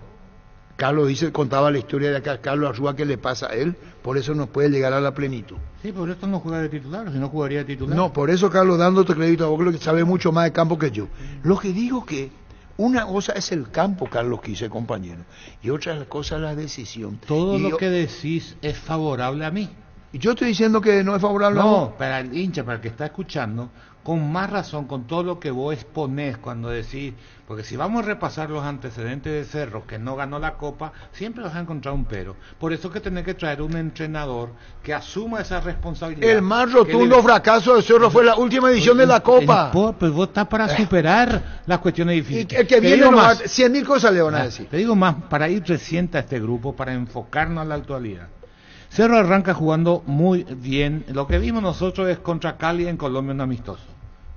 Carlos contaba la historia de acá, Carlos Arrúa, que le pasa a él, por eso no puede llegar a la plenitud. Sí, por eso no juega de titular, si no jugaría de titular. No, por eso, Carlos, dándote crédito a vos, que sabe mucho más de campo que yo. Lo que digo que una cosa es el campo, Carlos Quise, compañero, y otra cosa es la decisión. Todo lo que decís es favorable a mí. Y yo estoy diciendo que no es favorable a vos. No, para el hincha, para el que está escuchando, con más razón, con todo lo que vos exponés cuando decís, porque si vamos a repasar los antecedentes de Cerro, que no ganó la Copa, siempre vas a encontrar un pero. Por eso que tenés que traer un entrenador que asuma esa responsabilidad. El más rotundo fracaso de Cerro fue la última edición de la Copa. Pues vos estás para superar las cuestiones difíciles. Y el que viene más, 100.000 cosas le van a decir. Te digo más, para ir reciente a este grupo, para enfocarnos a la actualidad. Cerro arranca jugando muy bien. Lo que vimos nosotros es contra Cali en Colombia, un amistoso,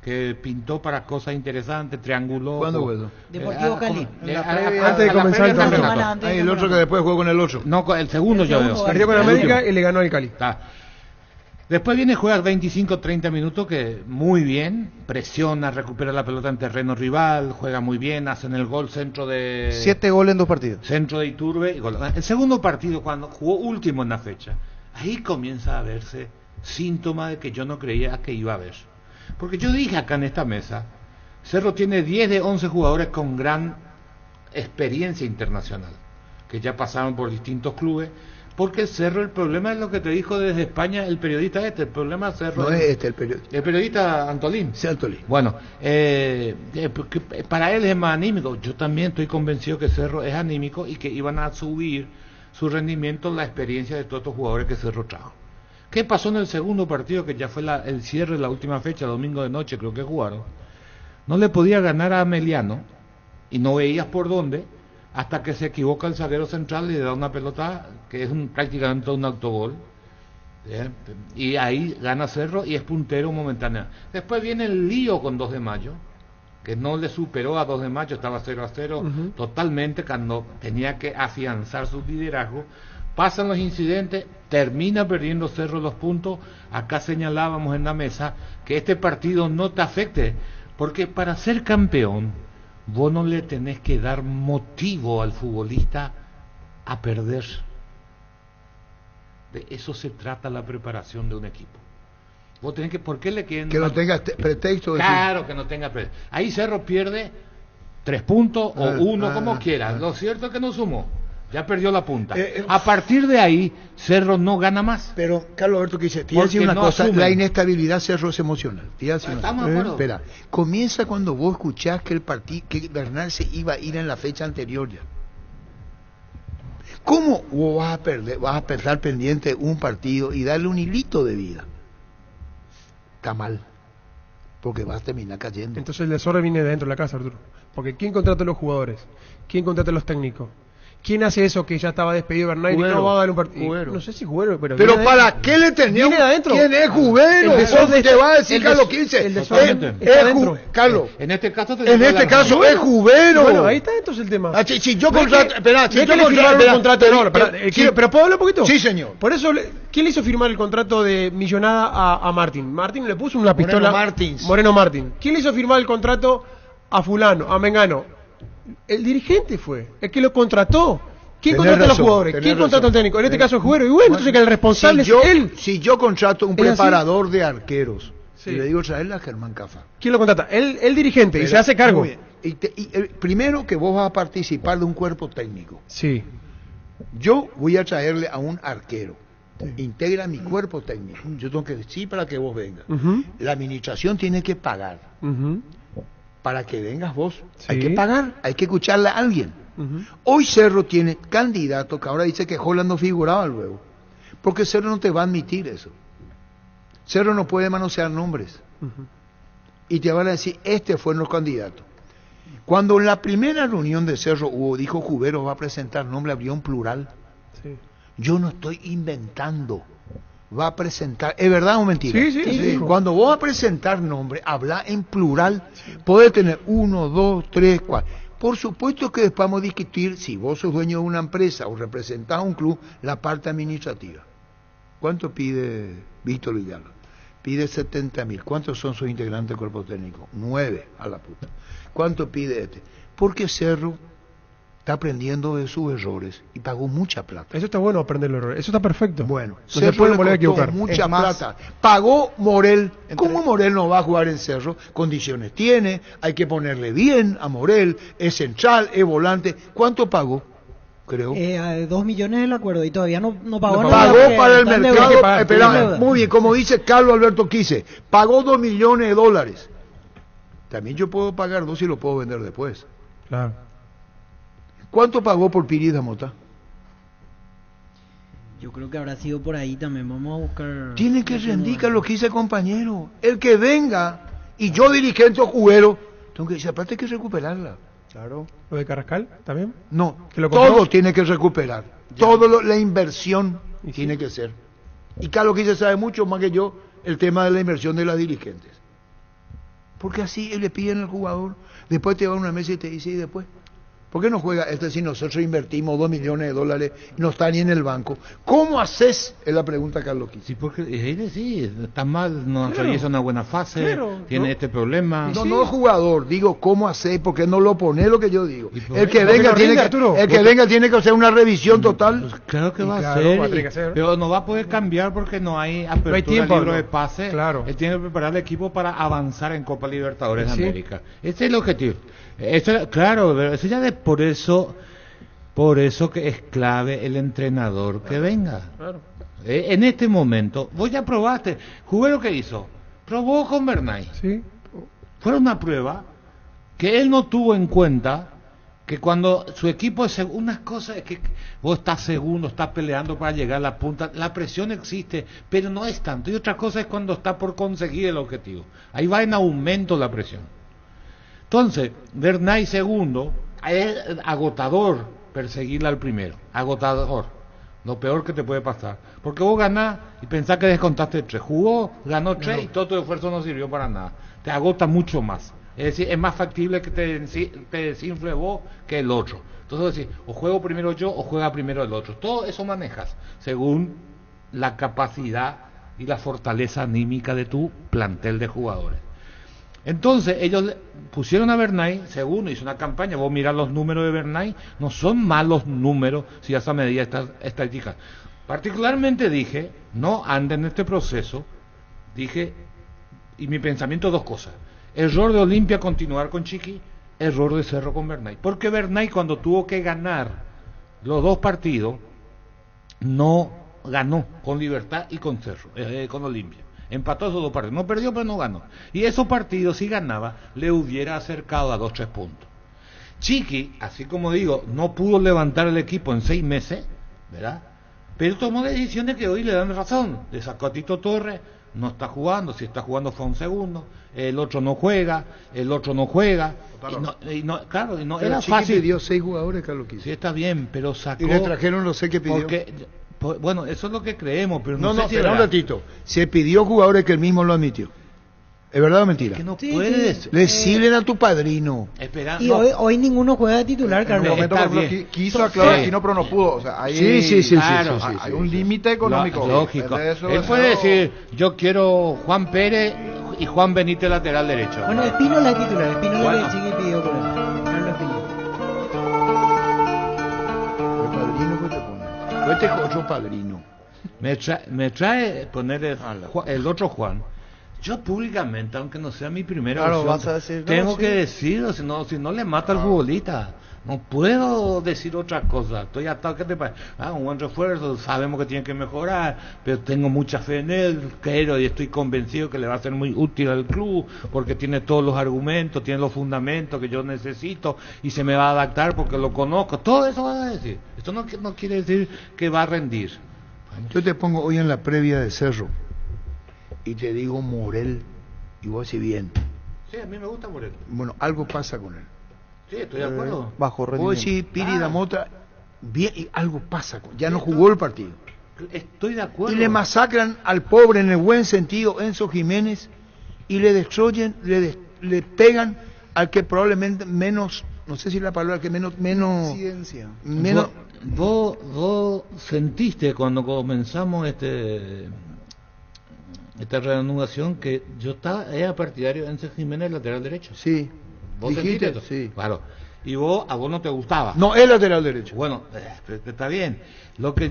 que pintó para cosas interesantes, trianguló. ¿Cuándo jugó? Deportivo Cali. Antes de comenzar el torneo. El otro que después jugó con el otro. No, el segundo yo veo. Perdió con América y le ganó al Cali. Está. Después viene, juega 25-30 minutos, que muy bien, presiona, recupera la pelota en terreno rival, juega muy bien, hacen el gol, centro de... 7 goles en 2 partidos. Centro de Iturbe y gol. El segundo partido, cuando jugó último en la fecha, ahí comienza a verse síntoma de que yo no creía que iba a haber. Porque yo dije acá en esta mesa, Cerro tiene 10 de 11 jugadores con gran experiencia internacional, que ya pasaron por distintos clubes. Porque Cerro, el problema es lo que te dijo desde España el periodista el problema es Cerro. No es el periodista. El periodista Antolín. Sí, Antolín. Bueno, para él es más anímico. Yo también estoy convencido que Cerro es anímico y que iban a subir su rendimiento la experiencia de todos estos jugadores que Cerro trajo. ¿Qué pasó en el segundo partido, que ya fue el cierre de la última fecha, domingo de noche creo que jugaron? No le podía ganar a Ameliano y no veías por dónde, hasta que se equivoca el zaguero central y le da una pelota que es prácticamente un autogol. Y ahí gana Cerro y es puntero momentáneo. Después viene el lío con 2 de Mayo, que no le superó a 2 de Mayo, estaba 0-0 totalmente cuando tenía que afianzar su liderazgo. Pasan los incidentes, termina perdiendo Cerro los puntos. Acá señalábamos en la mesa que este partido no te afecte, porque para ser campeón vos no le tenés que dar motivo al futbolista a perder. De eso se trata la preparación de un equipo. Vos tenés que, ¿por qué le quieren? Que no tenga pretexto. Claro, que no tenga pretexto. Ahí Cerro pierde 3 puntos o 1, como quiera. Lo cierto es que no sumó. Ya perdió la punta. A partir de ahí, Cerro no gana más. Pero, Carlos Alberto, que dice, te voy a decir una cosa, la inestabilidad Cerro es emocional. Estamos de acuerdo. Espera, comienza cuando vos escuchás que que Bernal se iba a ir en la fecha anterior ya. ¿Cómo vos vas a estar pendiente de un partido y darle un hilito de vida? Está mal, porque vas a terminar cayendo. Entonces el desorden viene de dentro de la casa, Arturo. Porque ¿quién contrata a los jugadores? ¿Quién contrata a los técnicos? ¿Quién hace eso que ya estaba despedido Bernal y no va a dar un partido? No sé si Jubero, pero ¿para qué le tenía? ¿Quién es Jubero? Te va a decir Carlos Quince. El desorden está dentro. Carlos, en este caso es Jubero. Bueno, ahí está entonces el tema. Si yo contrato, pero ¿puedo hablar un poquito? Sí, señor. Por eso, ¿quién le hizo firmar el contrato de millonada a Martín? Martín le puso una pistola. Moreno Martín. ¿Quién le hizo firmar el contrato a fulano, a Mengano? El dirigente fue, el que lo contrató. ¿Quién contrata a los jugadores? ¿Quién contrata al técnico? En este caso es Jubero. Y bueno, entonces que el responsable es él. Si yo contrato un preparador de arqueros, y le digo traerle a Germán Cafa. ¿Quién lo contrata? El dirigente, y se hace cargo. Primero que vos vas a participar de un cuerpo técnico. Sí. Yo voy a traerle a un arquero. Integra mi cuerpo técnico. Yo tengo que decir para que vos vengas. La administración tiene que pagar. Para que vengas vos. Sí. Hay que pagar, hay que escucharle a alguien. Hoy Cerro tiene candidato que ahora dice que Holland no figuraba luego. Porque Cerro no te va a admitir eso. Cerro no puede manosear nombres. Y te van a decir, este fue nuestro candidato. Cuando en la primera reunión de Cerro dijo Jubero va a presentar nombre, habría un plural. Sí. Yo no estoy inventando. Va a presentar, ¿es verdad o mentira? Sí. Cuando vos vas a presentar nombre, habla en plural. Podés tener 1, 2, 3, 4. Por supuesto que después vamos a discutir, si vos sos dueño de una empresa o representás a un club, la parte administrativa. ¿Cuánto pide Víctor Villalba? Pide 70.000. ¿Cuántos son sus integrantes del cuerpo técnico? 9, a la puta. ¿Cuánto pide este? Porque Cerro está aprendiendo de sus errores y pagó mucha plata. Eso está bueno, aprender los errores. Eso está perfecto. Bueno, no se puede volver a equivocar. Mucha plata. Pagó Morel. ¿Cómo Morel no va a jugar en Cerro? Condiciones tiene, hay que ponerle bien a Morel, es central, es volante. ¿Cuánto pagó? Creo. 2 millones el acuerdo y todavía no pagó nada. Pagó para el mercado. Espera, muy bien, como dice Carlos Alberto Quise, pagó $2 millones. También yo puedo pagar 2 y lo puedo vender después. Claro. ¿Cuánto pagó por Pirida Mota? Yo creo que habrá sido por ahí también. Vamos a buscar. Tiene que rendir lo que dice compañero. El que venga, y yo dirigente o juguero, tengo que decir, aparte hay que recuperarla. Claro. ¿Lo de Carrascal también? No, todo tiene que recuperar. Todo la inversión tiene que ser. Y Carlos Quise sabe mucho más que yo el tema de la inversión de las dirigentes. Porque así le piden al jugador, después te va a una mesa y te dice, ¿y después? ¿Por qué no juega si nosotros invertimos $2 millones y no está ni en el banco? ¿Cómo haces? Es la pregunta, Carlos Quise. Sí, porque sí, está mal, no atraviesa una buena fase, tiene este problema. No el jugador, digo, ¿cómo haces? ¿Por qué no lo pone? Lo que yo digo. El que venga tiene que hacer una revisión total. Pues claro que va a hacer, pero no va a poder cambiar porque no hay apertura de libro de pase. Claro. Él tiene que preparar el equipo para avanzar en Copa Libertadores de América. Ese es el objetivo. Claro, eso ya por eso que es clave el entrenador que venga. Claro. En este momento, vos ya probaste, jugué lo que hizo, probó con Bernay. Sí. Fue una prueba que él no tuvo en cuenta que cuando su equipo es unas cosas es que vos estás segundo, estás peleando para llegar a la punta, la presión existe, pero no es tanto. Y otra cosa es cuando está por conseguir el objetivo. Ahí va en aumento la presión. Entonces, Bernay segundo, es agotador perseguirla al primero, agotador, lo peor que te puede pasar, porque vos ganás y pensás que descontaste 3, jugó, ganó 3 y todo tu esfuerzo no sirvió para nada, te agota mucho más, es decir, es más factible que te desinfle vos que el otro, entonces decís, o juego primero yo o juega primero el otro, todo eso manejas según la capacidad y la fortaleza anímica de tu plantel de jugadores. Entonces ellos pusieron a Bernay segundo, hizo una campaña, vos mirás los números de Bernay, no son malos números si a esa medida estadística. Particularmente dije, no anden en este proceso, dije, y mi pensamiento 2 cosas, error de Olimpia continuar con Chiqui, error de Cerro con Bernay, porque Bernay cuando tuvo que ganar los 2 partidos, no ganó con Libertad y con Cerro, con Olimpia. Empató esos 2 partidos, no perdió pero no ganó. Y esos partidos si ganaba le hubiera acercado a 2-3 puntos. Chiqui, así como digo, no pudo levantar el equipo en 6 meses, ¿verdad? Pero tomó decisiones que hoy le dan razón. Le sacó a Tito Torres, no está jugando, si está jugando fue un segundo, el otro no juega, claro, y no era Chiqui fácil. pidió 6 jugadores, Carlos Quise. Sí, está bien, pero sacó. Y le trajeron los 6 que pidió. Bueno, eso es lo que creemos, pero no sé si espera un ratito. Se pidió jugadores que él mismo lo admitió. ¿Es verdad o mentira? Es que no puedes. Decirle a tu padrino. Y hoy ninguno juega de titular, Carlos. Quiso aclarar aquí, pero no pudo. O sea, ahí claro, hay un límite económico. Lógico. Él puede decir, yo quiero Juan Pérez y Juan Benítez lateral derecho. Bueno, Espínola es titular. Espínola que Chiqui pidió por él. Carlos Espínola. El padrino que te pone. Este es otro padrino. Me trae poner el otro Juan. Yo públicamente, aunque no sea mi primera opción, tengo que decirlo, si no le mata al futbolista. No puedo decir otra cosa. Estoy atado, ¿qué te parece? Un buen refuerzo, sabemos que tiene que mejorar, pero tengo mucha fe en él, quiero y estoy convencido que le va a ser muy útil al club, porque tiene todos los argumentos, tiene los fundamentos que yo necesito, y se me va a adaptar porque lo conozco. Todo eso va a decir. Esto no quiere decir que va a rendir. Yo te pongo hoy en la previa de Cerro, y te digo Morel, y vos si bien. Sí, a mí me gusta Morel. Bueno, algo pasa con él. Sí, estoy de acuerdo. Bajo rendimiento. Vos decís Pirida Mota, bien, y algo pasa con él. Ya no jugó el partido. Estoy de acuerdo. Y le masacran al pobre, en el buen sentido, Enzo Jiménez, y le destruyen, le pegan al que probablemente menos, no sé si la palabra que menos incidencia. Menos. Vos sentiste cuando comenzamos esta reanudación que yo era partidario de Enzo Jiménez lateral derecho. Sí. ¿Vos sentiste esto? Sí. Claro. y a vos no te gustaba. No, es lateral derecho. Bueno, está bien. Lo que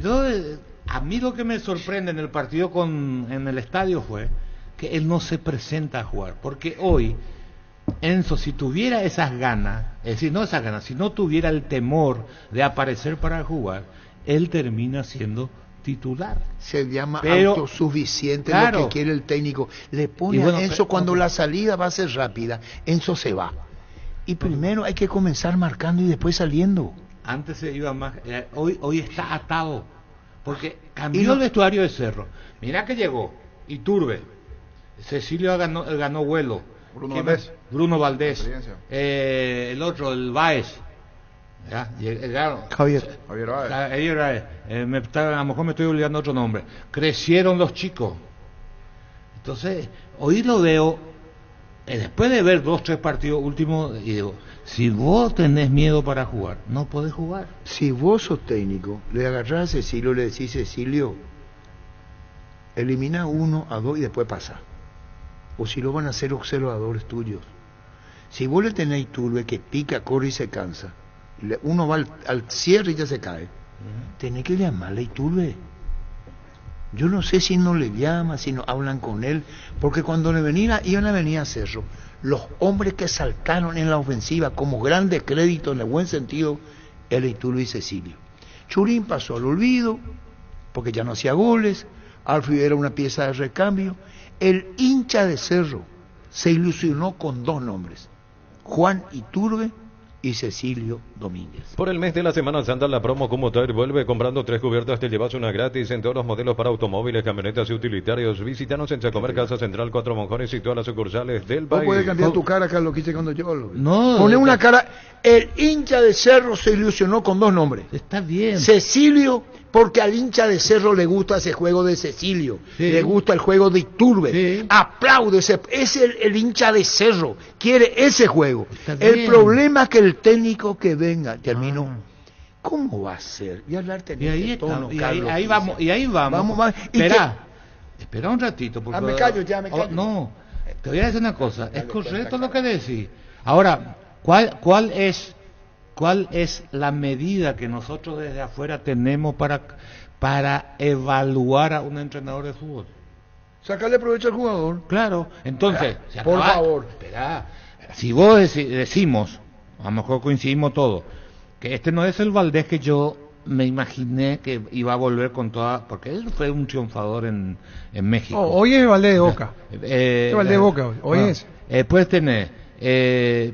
a mí lo que me sorprende en el partido en el estadio fue que él no se presenta a jugar, porque hoy Enzo, si tuviera esas ganas, es decir, no esas ganas, si no tuviera el temor de aparecer para jugar, él termina siendo titular. Se llama autosuficiente, claro, lo que quiere el técnico. Le pone a Enzo cuando la salida va a ser rápida, Enzo se va. Y primero hay que comenzar marcando y después saliendo. Antes se iba más, hoy está atado, porque cambió el vestuario de Cerro. Mirá que llegó Iturbe, Cecilio ganó vuelo, Bruno Valdés, el otro, el Baez. Javier Baez. A lo mejor me estoy olvidando otro nombre. Crecieron los chicos. Entonces, hoy lo veo, después de ver 2-3 partidos últimos, y digo, si vos tenés miedo para jugar, no podés jugar. Si vos sos técnico, le agarrás a Cecilio, le decís, Cecilio, elimina 1 a 2 y después pasa. O si lo van a hacer observadores tuyos. Si vos le tenés Iturbe que pica, corre y se cansa, uno va al cierre y ya se cae, tenés que llamarle a Iturbe. Yo no sé si no le llama, si no hablan con él, porque cuando iban a venir a Cerro, los hombres que saltaron en la ofensiva como grande crédito en el buen sentido, el Iturbe y Cecilio. Churín pasó al olvido, porque ya no hacía goles, Alfred era una pieza de recambio. El hincha de Cerro se ilusionó con 2 nombres, Juan Iturbe y Cecilio Domínguez. Por el mes de la Semana Santa, la promo Commuter vuelve. Comprando 3 cubiertas te llevas una gratis en todos los modelos para automóviles, camionetas y utilitarios. Visítanos en Chacomer, Casa Central, 4 Monjones y todas las sucursales del país. ¿Vos puedes cambiar tu cara, Carlos, que hice cuando yo lo vi? No. Pone una cara. El hincha de Cerro se ilusionó con 2 nombres. Está bien. Cecilio, porque al hincha de Cerro le gusta ese juego de Cecilio, le gusta el juego de Iturbe, aplaude, es el hincha de Cerro, quiere ese juego. El problema es que el técnico que venga, terminó, ¿cómo va a ser? Y ahí vamos. Espera un ratito. Porque, me callo. No, te voy a decir una cosa, es correcto lo que decís. Ahora, ¿cuál es la medida que nosotros desde afuera tenemos para evaluar a un entrenador de fútbol? Sacarle provecho al jugador. Claro, entonces, por favor. Espera, si vos decimos, a lo mejor coincidimos todos, que este no es el Valdés que yo me imaginé que iba a volver con toda, porque él fue un triunfador en México. Hoy es Valdés de Boca. Valdés de Boca hoy es. Puedes tener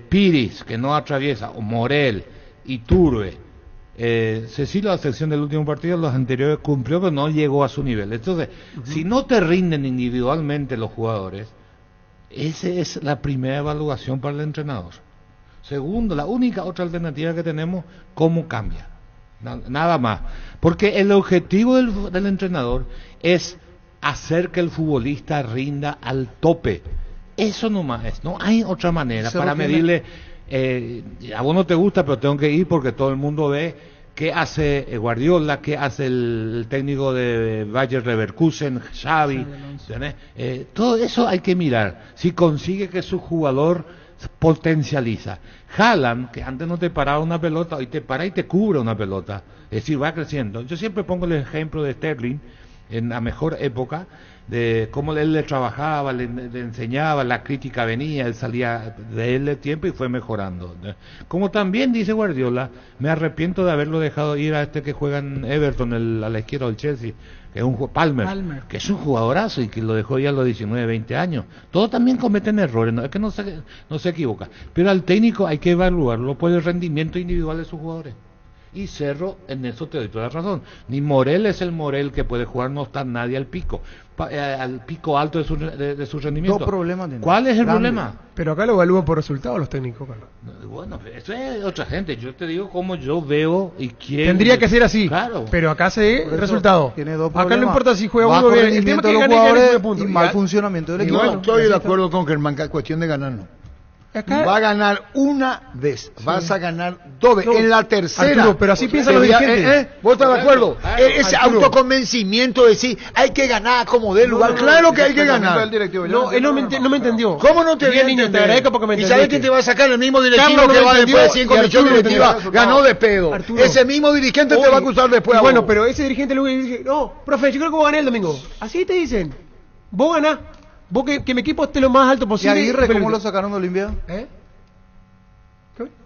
Piris, que no atraviesa, o Morel, Iturbe, Cecilio, a excepción del último partido, los anteriores cumplió, pero no llegó a su nivel. Entonces, si no te rinden individualmente los jugadores, esa es la primera evaluación para el entrenador. Segundo, la única otra alternativa que tenemos, ¿cómo cambia? Nada más. Porque el objetivo del entrenador es hacer que el futbolista rinda al tope. Eso nomás es, no hay otra manera para medirle. A vos no te gusta, pero tengo que ir porque todo el mundo ve qué hace Guardiola, qué hace el técnico de Bayer Leverkusen, Xavi, todo eso hay que mirar, si consigue que su jugador potencializa. Haaland, que antes no te paraba una pelota, hoy te para y te cubre una pelota, es decir, va creciendo. Yo siempre pongo el ejemplo de Sterling en la mejor época, de cómo él le trabajaba, le enseñaba, la crítica venía, él salía de él el tiempo y fue mejorando. Como también dice Guardiola, me arrepiento de haberlo dejado ir a este que juega en Everton, a la izquierda del Chelsea, que es un Palmer, que es un jugadorazo y que lo dejó ya a los 19, 20 años. Todos también cometen errores, no es que no se equivoca, pero al técnico hay que evaluarlo por el rendimiento individual de sus jugadores. Y Cerro, en eso te doy toda la razón. Ni Morel es el Morel que puede jugar, no está nadie al pico alto de su rendimiento. Dos problemas. ¿Cuál es el problema? Pero acá lo evalúan por resultados los técnicos, Carlos. Bueno, eso es otra gente. Yo te digo cómo yo veo y quién. Tendría que ser así. Claro. Pero acá se el resultado. Tiene dos acá no importa si juega bajo uno bien. El tema es que gane puntos. Y mal funcionamiento del equipo. Bueno, estoy de acuerdo con Germán, que es cuestión de ganar, no. Acá... Va a ganar una vez, vas a ganar dos veces, en la tercera. Arturo, pero así piensan los dirigentes. ¿Vos estás de acuerdo? Ese autoconvencimiento de decir, hay que ganar como dé lugar. Claro que hay que ganar. No, él no me entendió. ¿Cómo no te Bien, niño, te agradezco porque me ¿Y entendiste. sabes quién te va a sacar? El mismo directivo Carlos que va entendió, después de 5 y misiones Arturo directivas, ganó de pedo. Arturo. Ese mismo dirigente te va a acusar después. Bueno, pero ese dirigente luego dice, no, profe, yo creo que vos ganás el domingo. Así te dicen. Vos ganás. Vos que mi equipo esté lo más alto ¿Y posible. Aguirre cómo lo sacaron de Olimpia? ¿Eh?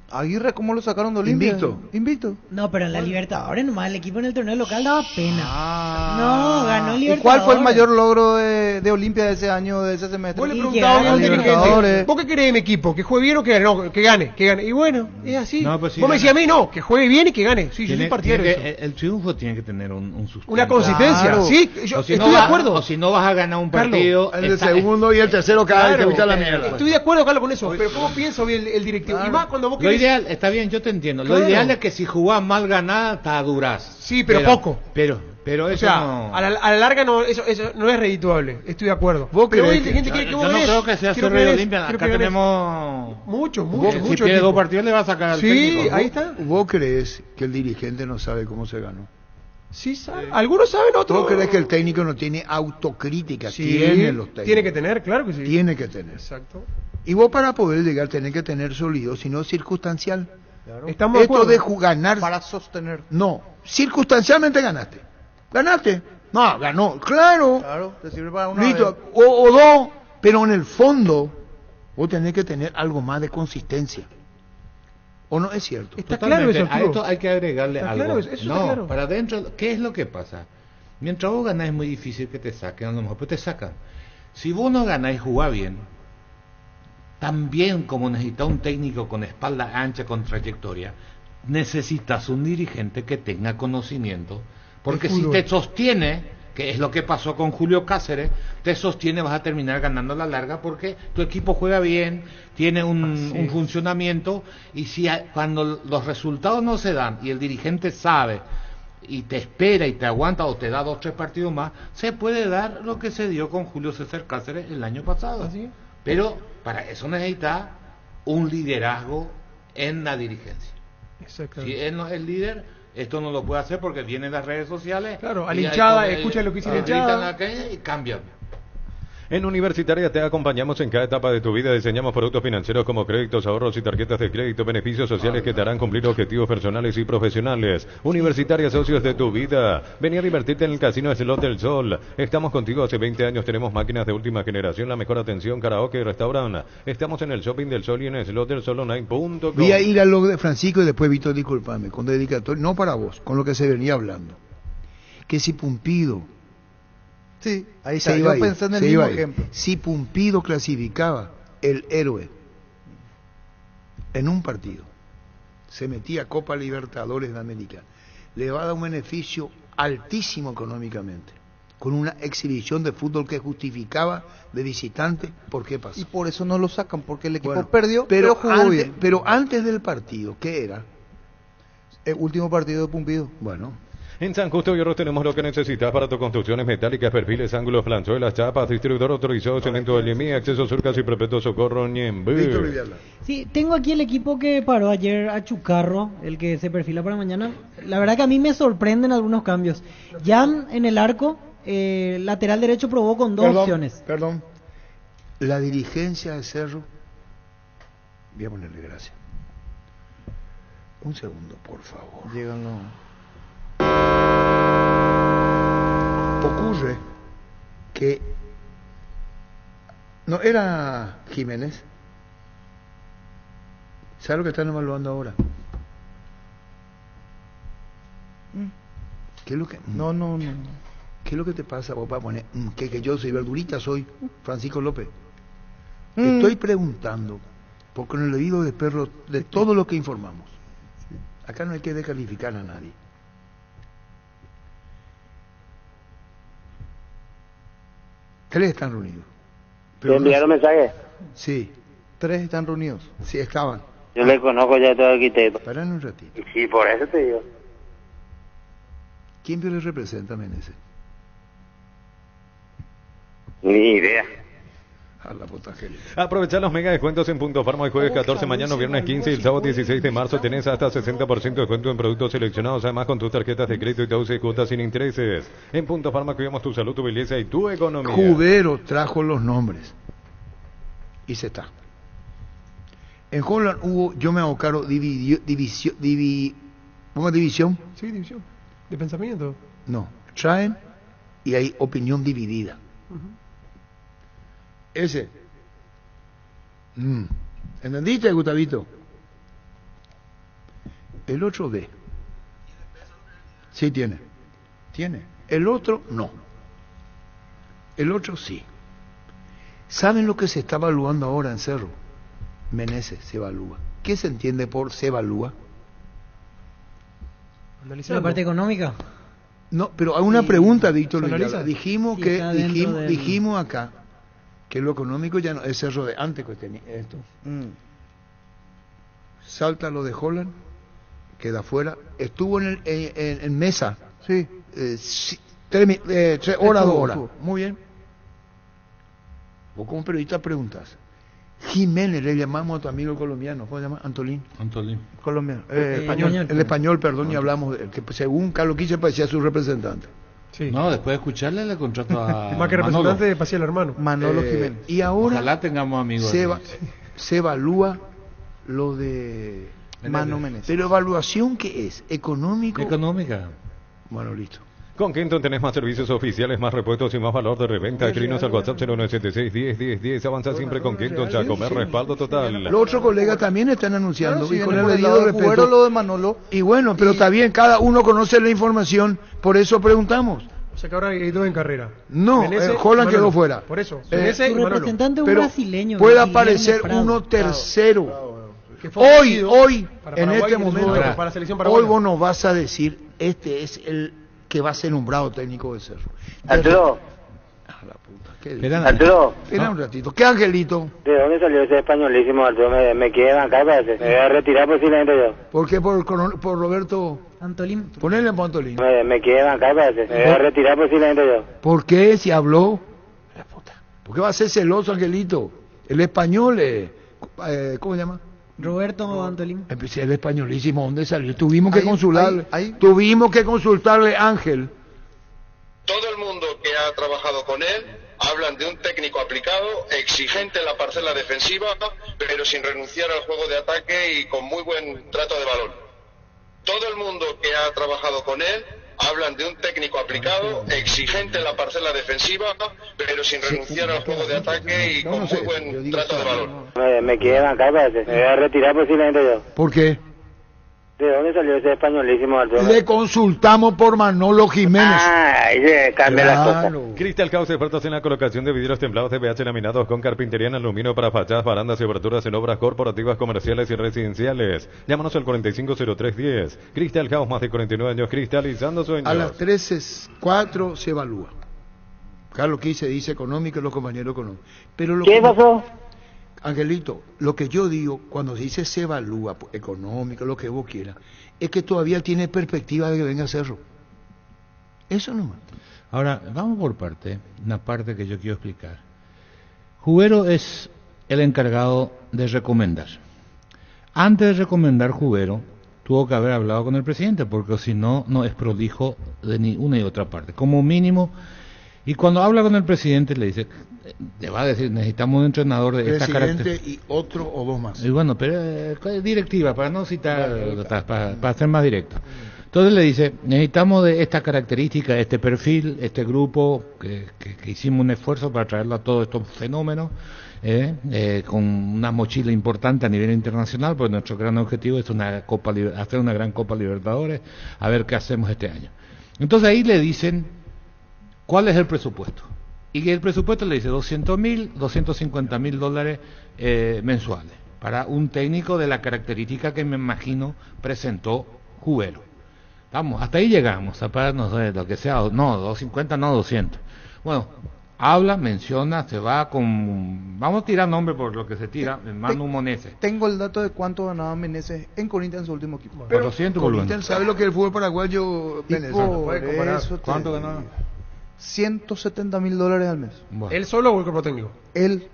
Aguirre, ¿cómo lo sacaron de Olimpia? Invicto. No, pero en la Libertadores nomás, el equipo en el torneo local daba pena. No, ganó Libertadores. ¿Y cuál fue el mayor logro de Olimpia de ese año, de ese semestre? Vos le preguntabas a un dirigente, ¿vos qué querés de mi equipo? ¿Que juegue bien o que gane? No, que gane. Y bueno, es así. No, pues sí, vos me decías a mí, no, que juegue bien y que gane. Sí, yo soy partidario de eso. El triunfo tiene que tener un sustento. Una consistencia, Claro. sí, yo si estoy de acuerdo. O si no vas a ganar un partido... El de segundo y el tercero cada vez te gusta la mierda. Estoy de acuerdo, Carlos, con eso, pero ¿cómo pienso bien el directivo? Y más cuando vos Lo querés... ideal, está bien, yo te entiendo. Claro. Lo ideal es que si jugás mal ganada, te durás. Sí, pero poco. Pero O eso sea, no... a la larga no, eso no es redituable, estoy de acuerdo. ¿Vos pero creés hoy el dirigente quiere que Yo vos no ganes. creo que sea Quiero Cerro que de ganes, Olimpia. quiero Acá que ganes. tenemos... Mucho Si pierde dos partidos le va a sacar al técnico. Sí, ahí está. ¿Vos crees que el dirigente no sabe cómo se ganó? Sí, sabe. Algunos saben, otros... ¿Vos crees que el técnico no tiene autocrítica? Sí, Tiene los técnicos. tiene que tener, claro que sí. Tiene que tener. Exacto. Y vos para poder llegar tenés que tener sólido, sino circunstancial. Claro. Estamos de Esto acuerdo. de ganar... Para sostener. No, circunstancialmente ganaste. Ganaste. No, ganó. Claro. Claro, te sirve para una Listo. vez. O dos. Pero en el fondo, vos tenés que tener algo más de consistencia. ¿O no es cierto? Está claro eso, A Arturo. esto hay que agregarle Está algo. claro, eso está No, claro. para adentro, ¿qué es lo que pasa? Mientras vos ganás es muy difícil que te saquen, a lo mejor pues te sacan. Si vos no ganás y jugás bien, también como necesitas un técnico con espalda ancha, con trayectoria, necesitas un dirigente que tenga conocimiento, porque si te sostiene, que es lo que pasó con Julio Cáceres, te sostiene, vas a terminar ganando a la larga porque tu equipo juega bien, tiene un funcionamiento, y si cuando los resultados no se dan y el dirigente sabe y te espera y te aguanta o te da 2 o 3 partidos más, se puede dar lo que se dio con Julio César Cáceres el año pasado. ¿Así? Pero para eso necesita un liderazgo en la dirigencia. Si él no es el líder, esto no lo puede hacer porque vienen las redes sociales. Claro, a la hinchada, escucha lo que dice la hinchada. Gritan la calle y cambian. En Universitaria te acompañamos en cada etapa de tu vida. Diseñamos productos financieros como créditos, ahorros y tarjetas de crédito, beneficios sociales que te harán cumplir objetivos personales y profesionales. Universitaria, socios de tu vida. Vení a divertirte en el Casino Slot del Sol. Estamos contigo hace 20 años. Tenemos máquinas de última generación, la mejor atención, karaoke y restaurante. Estamos en el Shopping del Sol y en slotdelsol.online.com. Voy a ir a lo de Francisco y después, Víctor, discúlpame, con dedicatoria, no para vos, con lo que se venía hablando. Que si Pumpido... Sí, ahí se está. iba Yo pensé en el se mismo iba ejemplo. Si Pumpido clasificaba el héroe en un partido, se metía a Copa Libertadores de América, le va a dar un beneficio altísimo económicamente, con una exhibición de fútbol que justificaba de visitante. ¿Por qué pasó? Y por eso no lo sacan, porque el equipo Bueno, perdió, pero jugó antes, bien. pero antes del partido, ¿qué era? El último partido de Pumpido. Bueno, En San Justo Hierro tenemos lo que necesitas para tus construcciones metálicas, perfiles, ángulos, planzuelas, chapas, distribuidor autorizado, cemento de Limí, acceso surcas y perpetuo socorro Ñemby. Sí, tengo aquí el equipo que paró ayer a Chucarro, el que se perfila para mañana. La verdad que a mí me sorprenden algunos cambios. Jan en el arco, lateral derecho probó con dos opciones. Perdón. La dirigencia de Cerro, voy a ponerle gracias. Un segundo, por favor. Lléganlo. Ocurre que no era Jiménez. ¿Sabes lo que están evaluando ahora? ¿Qué es lo que? No. ¿Qué es lo que te pasa vos para poner que yo soy verdurita, soy Francisco López? Estoy preguntando, porque en el oído de perro de todo lo que informamos. Acá no hay que descalificar a nadie. Tres están reunidos. ¿Te enviaron mensaje? Sí. 3 están reunidos. Sí, estaban. Yo le conozco ya todo arquitecto. Paran un ratito. Sí, por eso te digo. ¿Quién le representa a Meneses? Ni idea. A la puta Angelito. Aprovechar los mega descuentos en Punto Farma el jueves 14, mañana viernes 15 y el sábado 16 de marzo. Tenés hasta 60% de descuento en productos seleccionados, además con tus tarjetas de crédito y 12 cuotas sin intereses. En Punto Farma cuidamos tu salud, tu belleza y tu economía. Jubero trajo los nombres y se está. En Holland hubo, yo me hago caro, división. Sí, división. ¿De pensamiento? No, traen y hay opinión dividida. Ese. ¿Entendiste, Gustavito? El otro B. Sí tiene. Tiene. El otro no. El otro sí. ¿Saben lo que se está evaluando ahora en Cerro? Meneses se evalúa. ¿Qué se entiende por se evalúa? La parte económica. No, pero hay una pregunta, Víctor. Dijimos Sí, que dijimos acá que lo económico ya no es Cerro de antes que tenía esto. Salta lo de Holland, queda fuera. Estuvo en mesa. Sí. 3 horas, 2 horas. Muy bien. Vos como periodista preguntas. Jiménez, le llamamos a tu amigo colombiano, ¿cómo se llama? Antolín. Colombiano. Español. El español, perdón, y hablamos de que según Carlos Quiche parecía su representante. Sí. No, después de escucharle le contrato a más que representante de Paciel hermano. Manolo Jiménez. Y ahora ojalá tengamos amigos. Se evalúa lo de Mano Meneses. Pero evaluación, ¿qué es? Económica. Bueno, listo. Con Kenton tenés más servicios oficiales, más repuestos y más valor de reventa. Escribinos al WhatsApp 0976-10-10-10. Avanza siempre con Kenton, Chacomer, respaldo total. Los otros colegas también están anunciando. Sí, y con el debido respeto. Lo de Manolo. Y bueno, pero está bien, cada uno conoce la información, por eso preguntamos. O sea que ahora hay 2 en carrera. No, Holland quedó fuera. Por eso. Su representante es un brasileño. Puede aparecer uno tercero. Hoy, en este momento, hoy vos nos vas a decir, este es el que va a ser nombrado técnico de Cerro. Arturo. Arturo. Espera un ratito. ¿Qué Angelito? ¿De dónde salió ese españolísimo, Arturo? Me quiere bancar, parece. Me voy a retirar posiblemente yo. ¿Por qué? Por Roberto Antolín. Ponele en Antolín. Me quiere bancar, parece. Me voy a retirar posiblemente yo. ¿Por qué? Si habló. ¿Por qué va a ser celoso, Angelito? El español, ¿cómo se llama? Roberto Antolín. El españolísimo, ¿dónde salió? Tuvimos que consultarle, Ángel. Todo el mundo que ha trabajado con él hablan de un técnico aplicado, exigente en la parcela defensiva, pero sin renunciar al juego de ataque y con muy buen trato de balón. Todo el mundo que ha trabajado con él hablan de un técnico aplicado, exigente en la parcela defensiva, pero sin renunciar al juego de ataque y con muy buen trato de balón. Me quiere bancar, parece. Me voy a retirar posiblemente yo. ¿Por qué? ¿De dónde salió ese españolísimo, Arturo? Le consultamos por Manolo Jiménez. Ahí se cambia la cosa. Cristal Cauce, expertos en la colocación de vidrios templados de pH laminados con carpintería en aluminio para fachadas, barandas y aberturas en obras corporativas, comerciales y residenciales. Llámanos al 450310. Cristal Cauce, más de 49 años cristalizando sueños. A las 13:04 se evalúa. Carlos Quiche dice económico, los compañeros económicos. Pero ¿Qué pasó? Angelito, lo que yo digo cuando dice se evalúa económico, lo que vos quieras, es que todavía tiene perspectiva de que venga a Cerro. Eso nomás. Ahora, vamos por parte, una parte que yo quiero explicar. Jubero es el encargado de recomendar. Antes de recomendar Jubero, tuvo que haber hablado con el presidente, porque si no, no es prolijo de ni una y otra parte. Como mínimo, y cuando habla con el presidente le dice, le va a decir, necesitamos un entrenador de esta característica. Presidente y otro o dos más. Y bueno, pero directiva, para no citar, para ser más directo. Entonces le dice, necesitamos de esta característica, este perfil, este grupo, que hicimos un esfuerzo para traerlo a todos estos fenómenos, con una mochila importante a nivel internacional, porque nuestro gran objetivo es hacer una gran Copa Libertadores, a ver qué hacemos este año. Entonces ahí le dicen, ¿cuál es el presupuesto? Y que el presupuesto le dice $200,000, $250,000 mensuales, para un técnico de la característica que me imagino presentó Jubero. Vamos, hasta ahí llegamos, no sé, lo que sea, no, 250, no 200. Bueno, habla, menciona, se va con, vamos a tirar nombre por lo que se tira, Manu Meneses. Tengo el dato de cuánto ganaba Meneses en Corinthians en su último equipo. Pero 400 Corinthians sabe lo que es el fútbol paraguayo. ¿Cuánto ganaba? $170,000 al mes. Bueno. ¿Él solo o el cuerpo técnico? Él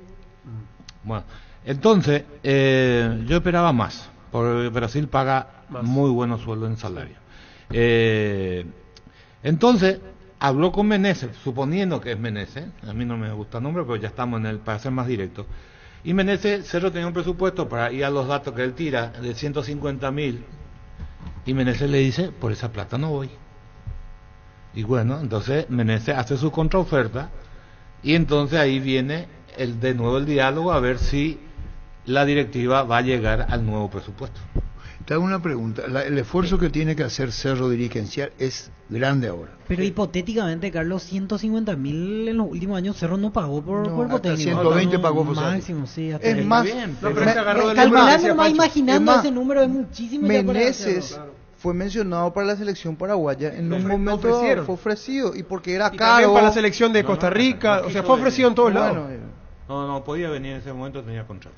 Bueno, entonces, yo esperaba más, porque Brasil paga muy buenos sueldos en salario. Entonces, habló con Menezes, suponiendo que es Menezes, a mí no me gusta el nombre, pero ya estamos en el, para ser más directo. Y Menezes, Cerro tenía un presupuesto para ir a los datos que él tira, de 150.000, y Menezes le dice, por esa plata no voy. Y bueno, entonces Menezes hace su contraoferta, y entonces ahí viene de nuevo el diálogo a ver si la directiva va a llegar al nuevo presupuesto. Te hago una pregunta. El esfuerzo que tiene que hacer Cerro dirigencial es grande ahora. Pero hipotéticamente, Carlos, 150.000 en los últimos años Cerro no pagó por técnico. 120 pagó por máximo, sí. Hasta es más, calculando más, imaginando ese número es muchísimo. Menezes fue mencionado para la selección paraguaya en un momento fue ofrecido y porque era y caro. También para la selección de Costa Rica, o sea, fue ofrecido en todos lados. No podía venir en ese momento, tenía contrato.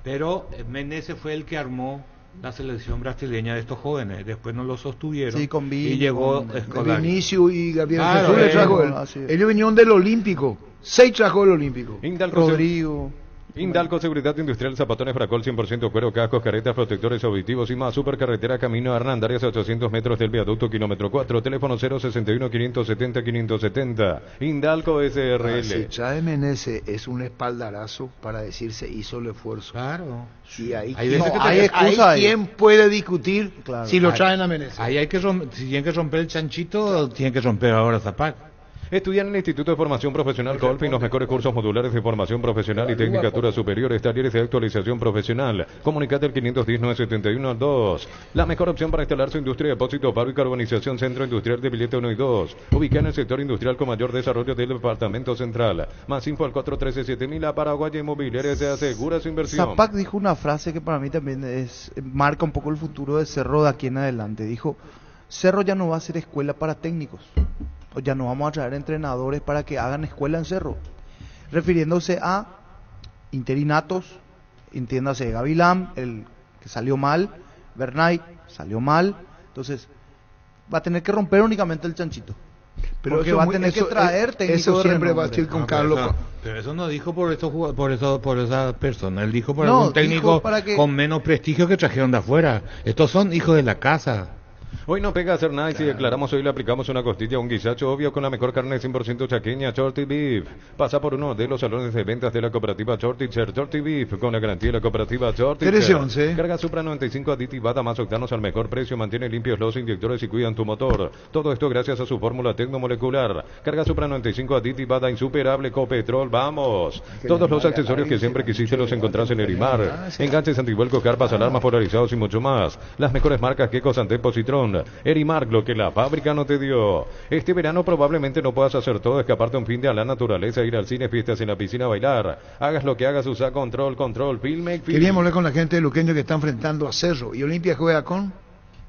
Pero Menezes fue el que armó la selección brasileña de estos jóvenes. Después no lo sostuvieron. Sí, con Vini, y llegó con Vinicius y Gabriel Jesús le trajo él. Ellos vinieron del Olímpico. 6 trajo el Olímpico. Rodrigo. Indalco Seguridad Industrial, Zapatones Fracol 100% cuero, cascos, caretas, protectores auditivos y más. Supercarretera Camino a Hernandarias a 800 metros del viaducto kilómetro 4. Teléfono 061-570-570. Indalco SRL. Si trae Menezes es un espaldarazo para decir se hizo el esfuerzo. Claro. Y ahí, hay ¿quién puede discutir si lo traen a Menezes? Ahí hay que si tienen que romper el chanchito, tienen que romper ahora Zapac. Estudiar en el Instituto de Formación Profesional Colpin los mejores cursos modulares de formación profesional y tecnicatura superior, talleres de actualización profesional. Comunicate al 510-971-2. La mejor opción para instalar su industria de depósito, paro y carbonización, Centro Industrial de Billete 1 y 2. Ubicada en el sector industrial con mayor desarrollo del departamento central. Más info al 413-7000. La Paraguaya Inmobiliaria te asegura su inversión. Zapac dijo una frase que para mí también marca un poco el futuro de Cerro de aquí en adelante. Dijo, Cerro ya no va a ser escuela para técnicos. Ya no vamos a traer entrenadores para que hagan escuela en Cerro, refiriéndose a interinatos, entiéndase Gavilán, el que salió mal, Bernay salió mal, entonces va a tener que romper únicamente el chanchito, pero porque va a tener que traer técnicos. Eso siempre va a ir con Carlos. Pero eso no dijo por esa persona, él dijo por algún técnico con menos prestigio que trajeron de afuera. Estos son hijos de la casa. Hoy no pega hacer nada y si declaramos hoy le aplicamos una costilla, un guisacho obvio con la mejor carne 100% chaqueña, Shorty Beef. Pasa por uno de los salones de ventas de la cooperativa Shorty Beef con la garantía de la cooperativa Shorty. Carga Supra 95 aditivada más octanos al mejor precio, mantiene limpios los inyectores y cuidan tu motor. Todo esto gracias a su fórmula tecnomolecular. Carga Supra 95 aditivada insuperable Copetrol, vamos. Todos los accesorios que siempre quisiste los encontrás en Erimar. Enganches, antivuelcos, carpas, alarmas polarizados y mucho más. Las mejores marcas Queco, Santé, Positrón. Erimar, lo que la fábrica no te dio. Este verano probablemente no puedas hacer todo, escaparte un fin de a la naturaleza, ir al cine, fiestas en la piscina, bailar. Hagas lo que hagas, usa control, filme. Queríamos hablar con la gente de Luqueño que está enfrentando a Cerro. ¿Y Olimpia juega con?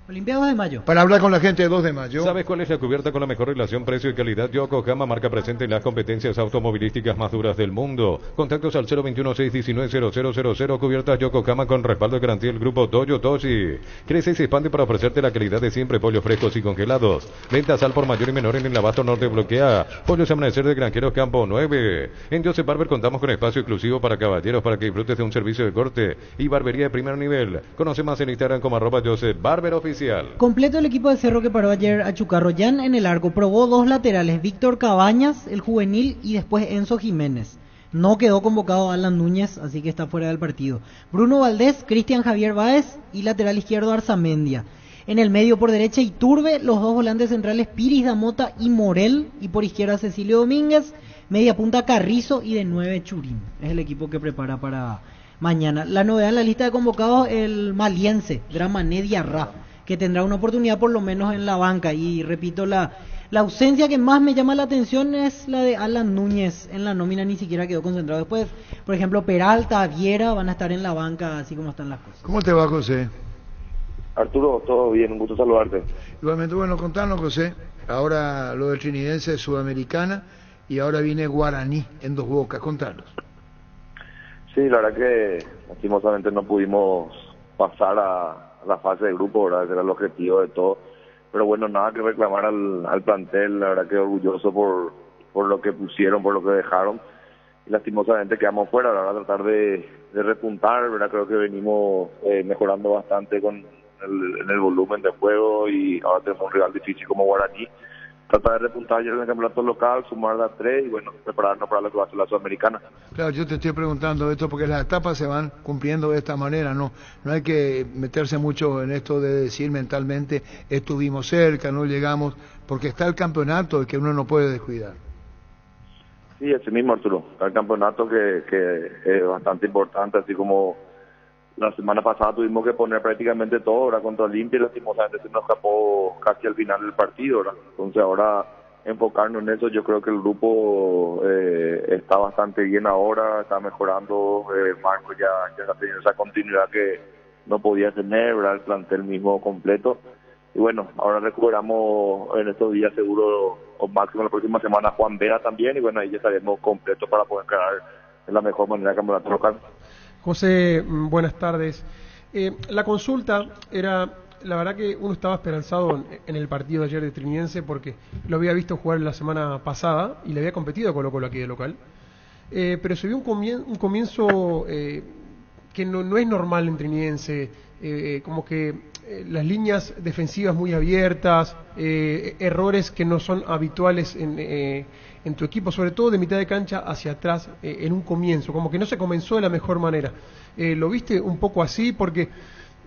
Olimpia 2 de mayo. Para hablar con la gente de 2 de mayo. ¿Sabes cuál es la cubierta con la mejor relación precio y calidad? Yokohama, marca presente en las competencias automovilísticas más duras del mundo. Contactos al 021-619-0000. Cubiertas Yokohama con respaldo de garantía del grupo Toyo Toshi. Crece y se expande para ofrecerte la calidad de siempre. Pollos frescos y congelados. Ventas al por mayor y menor en el Abasto Norte Bloquea. Pollos Amanecer de Granjeros Campo 9. En Joseph Barber contamos con espacio exclusivo para caballeros para que disfrutes de un servicio de corte y barbería de primer nivel. Conoce más en Instagram como @Joseph Barber Oficial. Completo el equipo de Cerro que paró ayer a Chucarroyán en el arco. Probó 2 laterales, Víctor Cabañas, el juvenil, y después Enzo Jiménez. No quedó convocado Alan Núñez, así que está fuera del partido. Bruno Valdés, Cristian Javier Báez y lateral izquierdo Arzamendia. En el medio por derecha Iturbe, los 2 volantes centrales Piris Damota y Morel, y por izquierda Cecilio Domínguez, media punta Carrizo y de 9 Churín. Es el equipo que prepara para mañana. La novedad en la lista de convocados, el maliense Dramané Diarra, que tendrá una oportunidad por lo menos en la banca. Y repito, la ausencia que más me llama la atención es la de Alan Núñez. En la nómina ni siquiera quedó concentrado. Después, por ejemplo, Peralta, Viera van a estar en la banca, así como están las cosas. ¿Cómo te va, José? Arturo, todo bien, un gusto saludarte. Igualmente, bueno, contanos, José. Ahora lo del Trinidense Sudamericana y ahora viene Guaraní en Dos Bocas. Contanos. Sí, la verdad que lastimosamente no pudimos pasar a la fase de grupo, ¿verdad? Ese era el objetivo de todo, pero bueno, nada que reclamar al plantel, la verdad que orgulloso por lo que pusieron, por lo que dejaron, lastimosamente quedamos fuera. Ahora tratar de repuntar, ¿verdad? Creo que venimos mejorando bastante en el volumen de juego y ahora tenemos un rival difícil como Guaraní. Tratar de repuntar ayer en el campeonato local, sumar a 3 y bueno, prepararnos para lo que va a ser la Sudamericana. Claro, yo te estoy preguntando esto porque las etapas se van cumpliendo de esta manera, no hay que meterse mucho en esto de decir mentalmente estuvimos cerca, no llegamos, porque está el campeonato que uno no puede descuidar. Sí, así mismo, Arturo, está el campeonato que es bastante importante, así como la semana pasada tuvimos que poner prácticamente todo, ahora contra Olimpia y lastimosamente se nos escapó casi al final del partido, ¿verdad? Entonces ahora enfocarnos en eso, yo creo que el grupo está bastante bien ahora, está mejorando, Marco ya está teniendo esa continuidad que no podía tener, ¿verdad? El plantel mismo completo. Y bueno, ahora recuperamos en estos días seguro o máximo la próxima semana Juan Vera también y bueno, ahí ya estaremos completos para poder crear de la mejor manera el campeonato local. José, buenas tardes. La consulta era, la verdad que uno estaba esperanzado en el partido de ayer de Trinidense porque lo había visto jugar la semana pasada y le había competido a Colo-Colo aquí de local. Pero se vio un comienzo que no es normal en Trinidense, como que las líneas defensivas muy abiertas, errores que no son habituales en tu equipo, sobre todo de mitad de cancha hacia atrás en un comienzo, como que no se comenzó de la mejor manera. ¿Lo viste un poco así? Porque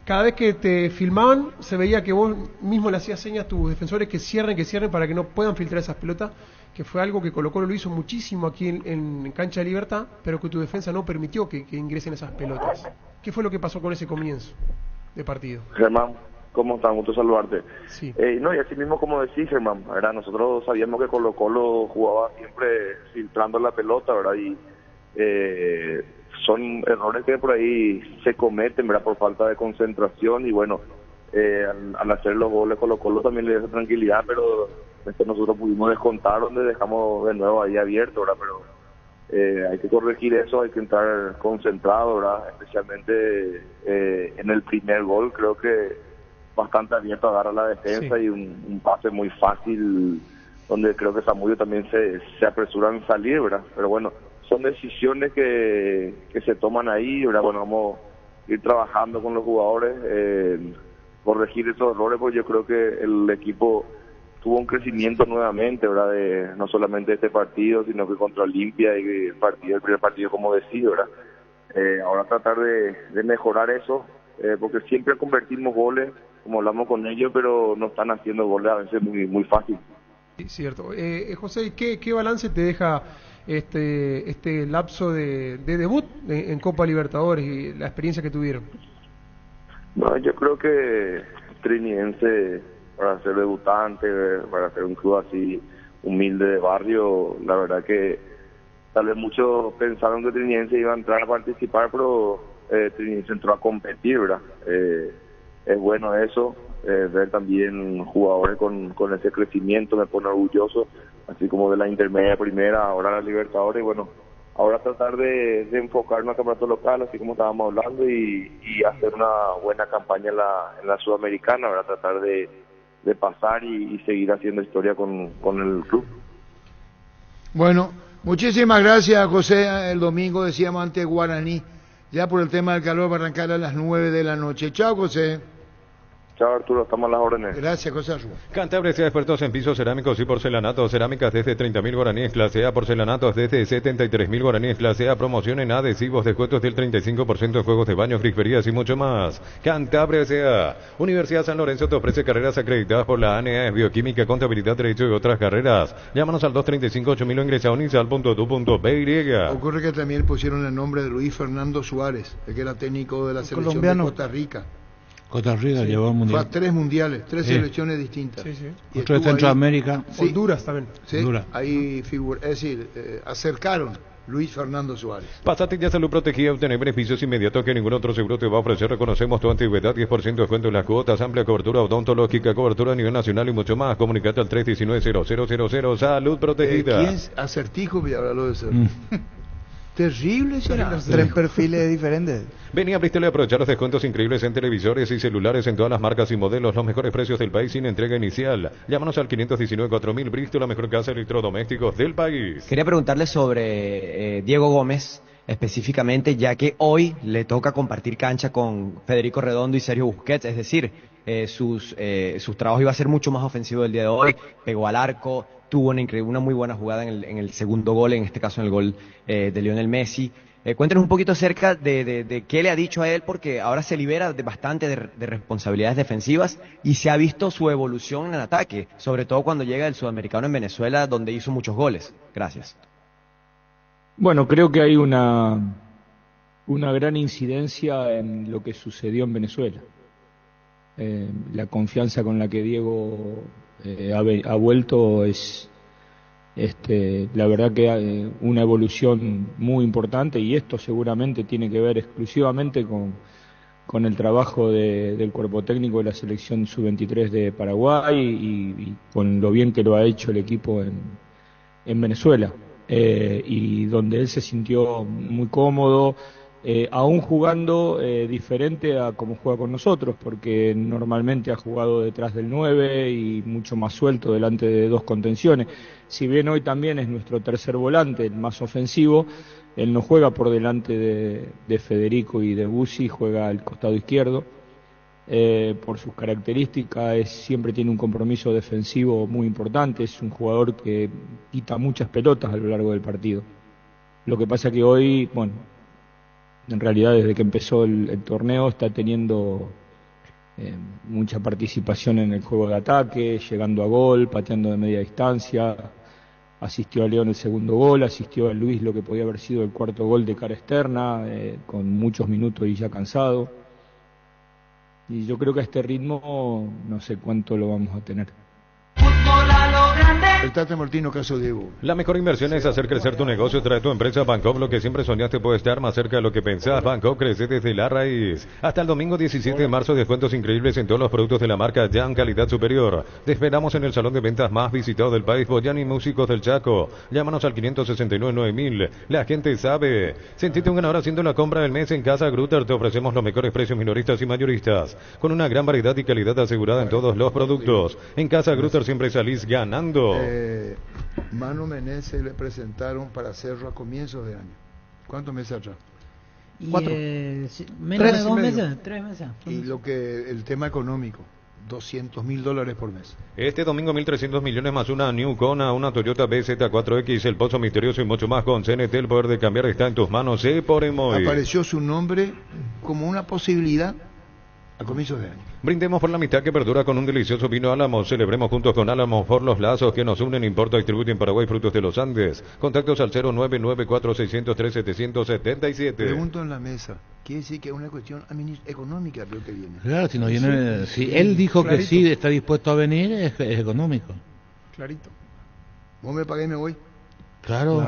cada vez que te filmaban se veía que vos mismo le hacías señas a tus defensores que cierren para que no puedan filtrar esas pelotas, que fue algo que Colo-Colo lo hizo muchísimo aquí en Cancha de Libertad, pero que tu defensa no permitió que ingresen esas pelotas. ¿Qué fue lo que pasó con ese comienzo de partido? Germán, ¿cómo estás? Gusto saludarte. Sí. No, y así mismo como decís, Germán, ¿verdad? Nosotros sabíamos que Colo-Colo jugaba siempre filtrando la pelota, ¿verdad? Y son errores que por ahí se cometen, ¿verdad? Por falta de concentración y bueno, al hacer los goles Colo-Colo también le dio esa tranquilidad, pero después nosotros pudimos descontar donde dejamos de nuevo ahí abierto, ¿verdad? Pero hay que corregir eso, hay que entrar concentrado, ¿verdad? Especialmente en el primer gol, creo que bastante abierto agarra la defensa sí. Y un pase muy fácil donde creo que Zamudio también se apresura en salir, ¿verdad? Pero bueno, son decisiones que se toman ahí, ¿verdad? Bueno, vamos a ir trabajando con los jugadores, corregir esos errores, porque yo creo que el equipo tuvo un crecimiento nuevamente, ¿verdad? No solamente este partido, sino que contra Olimpia y el primer partido, como decía, ¿verdad? Ahora tratar de mejorar eso, porque siempre convertimos goles, como hablamos con ellos, pero no están haciendo goles a veces muy fácil. Sí, cierto. José, ¿qué balance te deja este lapso de debut en Copa Libertadores y la experiencia que tuvieron? No, yo creo que Trinidense, para ser debutante, para ser un club así humilde de barrio, la verdad que tal vez muchos pensaron que Trinidense iba a entrar a participar, pero Trinidense entró a competir, ¿verdad? Es bueno eso, ver también jugadores con ese crecimiento me pone orgulloso, así como de la intermedia primera, ahora la Libertadores, y bueno, ahora tratar de enfocarnos al campeonato local, así como estábamos hablando, y hacer una buena campaña en la Sudamericana, ahora tratar de pasar y seguir haciendo historia con el club. Bueno, muchísimas gracias, José. El domingo decíamos ante Guaraní, ya por el tema del calor va a arrancar a las 9 de la noche. Chao, José. Chao, Arturo, estamos a las órdenes. Gracias, José. Cantabria sea expertos en pisos cerámicos y porcelanatos. Cerámicas desde 30.000 guaraníes clase A, porcelanatos desde 73.000 guaraníes clase A. Promoción en adhesivos, descuentos del 35% en juegos de baños, griferías y mucho más. Cantabria sea. Universidad San Lorenzo te ofrece carreras acreditadas por la ANEA, bioquímica, contabilidad, derecho y otras carreras. Llámanos al 235-8000 o ingresa a unisal.edu.by. Ocurre que también pusieron el nombre de Luis Fernando Suárez, el que era técnico de la selección colombiano de Costa Rica. Costa Rica llevó al mundial. Fue a 3 mundiales, 3 selecciones distintas. Sí. Y otro de Centroamérica. Honduras también. Sí, Honduras. Ahí figura, es decir, acercaron Luis Fernando Suárez. Pasatilla Salud Protegida, obtener beneficios inmediatos que ningún otro seguro te va a ofrecer. Reconocemos tu antigüedad, 10% de descuento en las cuotas, amplia cobertura odontológica, cobertura a nivel nacional y mucho más. Comunicate al 319-0000. Salud Protegida. ¿Quién es Acertijo? Ya habló de ser. Terrible será. Tres perfiles diferentes. Vení a Bristol y aprovechar los descuentos increíbles en televisores y celulares en todas las marcas y modelos, los mejores precios del país sin entrega inicial. Llámanos al 519-4000 Bristol, la mejor casa de electrodomésticos del país. Quería preguntarle sobre Diego Gómez, específicamente, ya que hoy le toca compartir cancha con Federico Redondo y Sergio Busquets, es decir, sus trabajos iba a ser mucho más ofensivo el día de hoy, pegó al arco, tuvo una muy buena jugada en el segundo gol, en este caso en el gol de Lionel Messi. Cuéntenos un poquito acerca de qué le ha dicho a él, porque ahora se libera bastante de responsabilidades defensivas y se ha visto su evolución en el ataque, sobre todo cuando llega el sudamericano en Venezuela, donde hizo muchos goles. Gracias. Bueno, creo que hay una gran incidencia en lo que sucedió en Venezuela. La confianza con la que Diego ha vuelto es la verdad que hay una evolución muy importante, y esto seguramente tiene que ver exclusivamente con el trabajo del cuerpo técnico de la selección sub-23 de Paraguay y con lo bien que lo ha hecho el equipo en Venezuela, y donde él se sintió muy cómodo, aún jugando diferente a como juega con nosotros, porque normalmente ha jugado detrás del 9 y mucho más suelto delante de dos contenciones. Si bien hoy también es nuestro tercer volante, el más ofensivo, él no juega por delante de Federico y de Bussi, juega al costado izquierdo. Por sus características siempre tiene un compromiso defensivo muy importante, es un jugador que quita muchas pelotas a lo largo del partido. Lo que pasa que hoy, bueno, en realidad desde que empezó el torneo está teniendo mucha participación en el juego de ataque, llegando a gol, pateando de media distancia, asistió a León el segundo gol, asistió a Luis lo que podía haber sido el cuarto gol de cara externa, con muchos minutos y ya cansado. Y yo creo que a este ritmo no sé cuánto lo vamos a tener. El Tata Martino, caso Diego. La mejor inversión es hacer crecer tu negocio. Trae tu empresa Bancopp. Lo que siempre soñaste puede estar más cerca de lo que pensás. Bancopp crece desde la raíz. Hasta el domingo 17 de marzo, descuentos increíbles en todos los productos de la marca Jan, calidad superior. Te esperamos en el salón de ventas más visitado del país, Boyan y Músicos del Chaco. Llámanos al 569-9000. La gente sabe. Sentite un ganador haciendo la compra del mes en Casa Grutter. Te ofrecemos los mejores precios minoristas y mayoristas, con una gran variedad y calidad asegurada en todos los productos. En Casa Grutter siempre salís ganando. Manu Menezes le presentaron para Cerro a comienzos de año. ¿Cuántos meses atrás? Menos de 2 meses, 3 meses. Y el tema económico, $200,000 por mes. Este domingo 1.300 millones más una New Kona, una Toyota BZ4X, el pozo misterioso y mucho más con CNT. El poder de cambiar está en tus manos. Por Emoy. Apareció su nombre como una posibilidad a comienzos de año. Brindemos por la amistad que perdura con un delicioso vino Álamos. Celebremos juntos con Álamos por los lazos que nos unen. Importa y distribuye en Paraguay frutos de los Andes. Contactos al 0994603-777. Pregunto en la mesa. Quiere decir que es una cuestión económica lo que viene. Claro, si no viene, si él dijo clarito, que sí está dispuesto a venir, es económico. Clarito. Vos me pagué y me voy. Claro.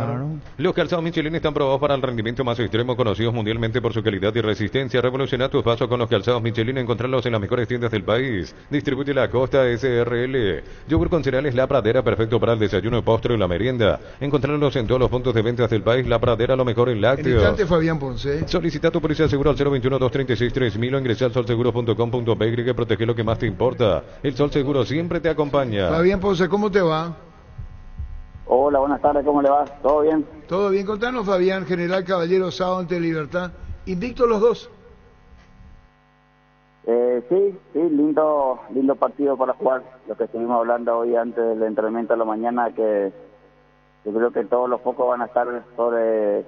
Los calzados Michelin están probados para el rendimiento más extremo, conocidos mundialmente por su calidad y resistencia. Revoluciona tus pasos con los calzados Michelin. Encontrarlos en las mejores tiendas del país. Distribuye la Costa SRL. Yogur con cereales La Pradera, perfecto para el desayuno, el postre y la merienda. Encontrarlos en todos los puntos de ventas del país. La Pradera, lo mejor en lácteos. En instante, Fabián Ponce. Solicita tu póliza de seguro al 021-236-3000 o ingresa al solseguro.com.py, que protege lo que más te importa. El Sol Seguro siempre te acompaña. Fabián Ponce, ¿cómo te va? Hola, buenas tardes, ¿cómo le va? ¿Todo bien? Todo bien, contanos, Fabián. General Caballero, sábado ante Libertad. Invictos los dos. Sí, lindo partido para jugar. Lo que estuvimos hablando hoy antes del entrenamiento de la mañana, que yo creo que todos los focos van a estar sobre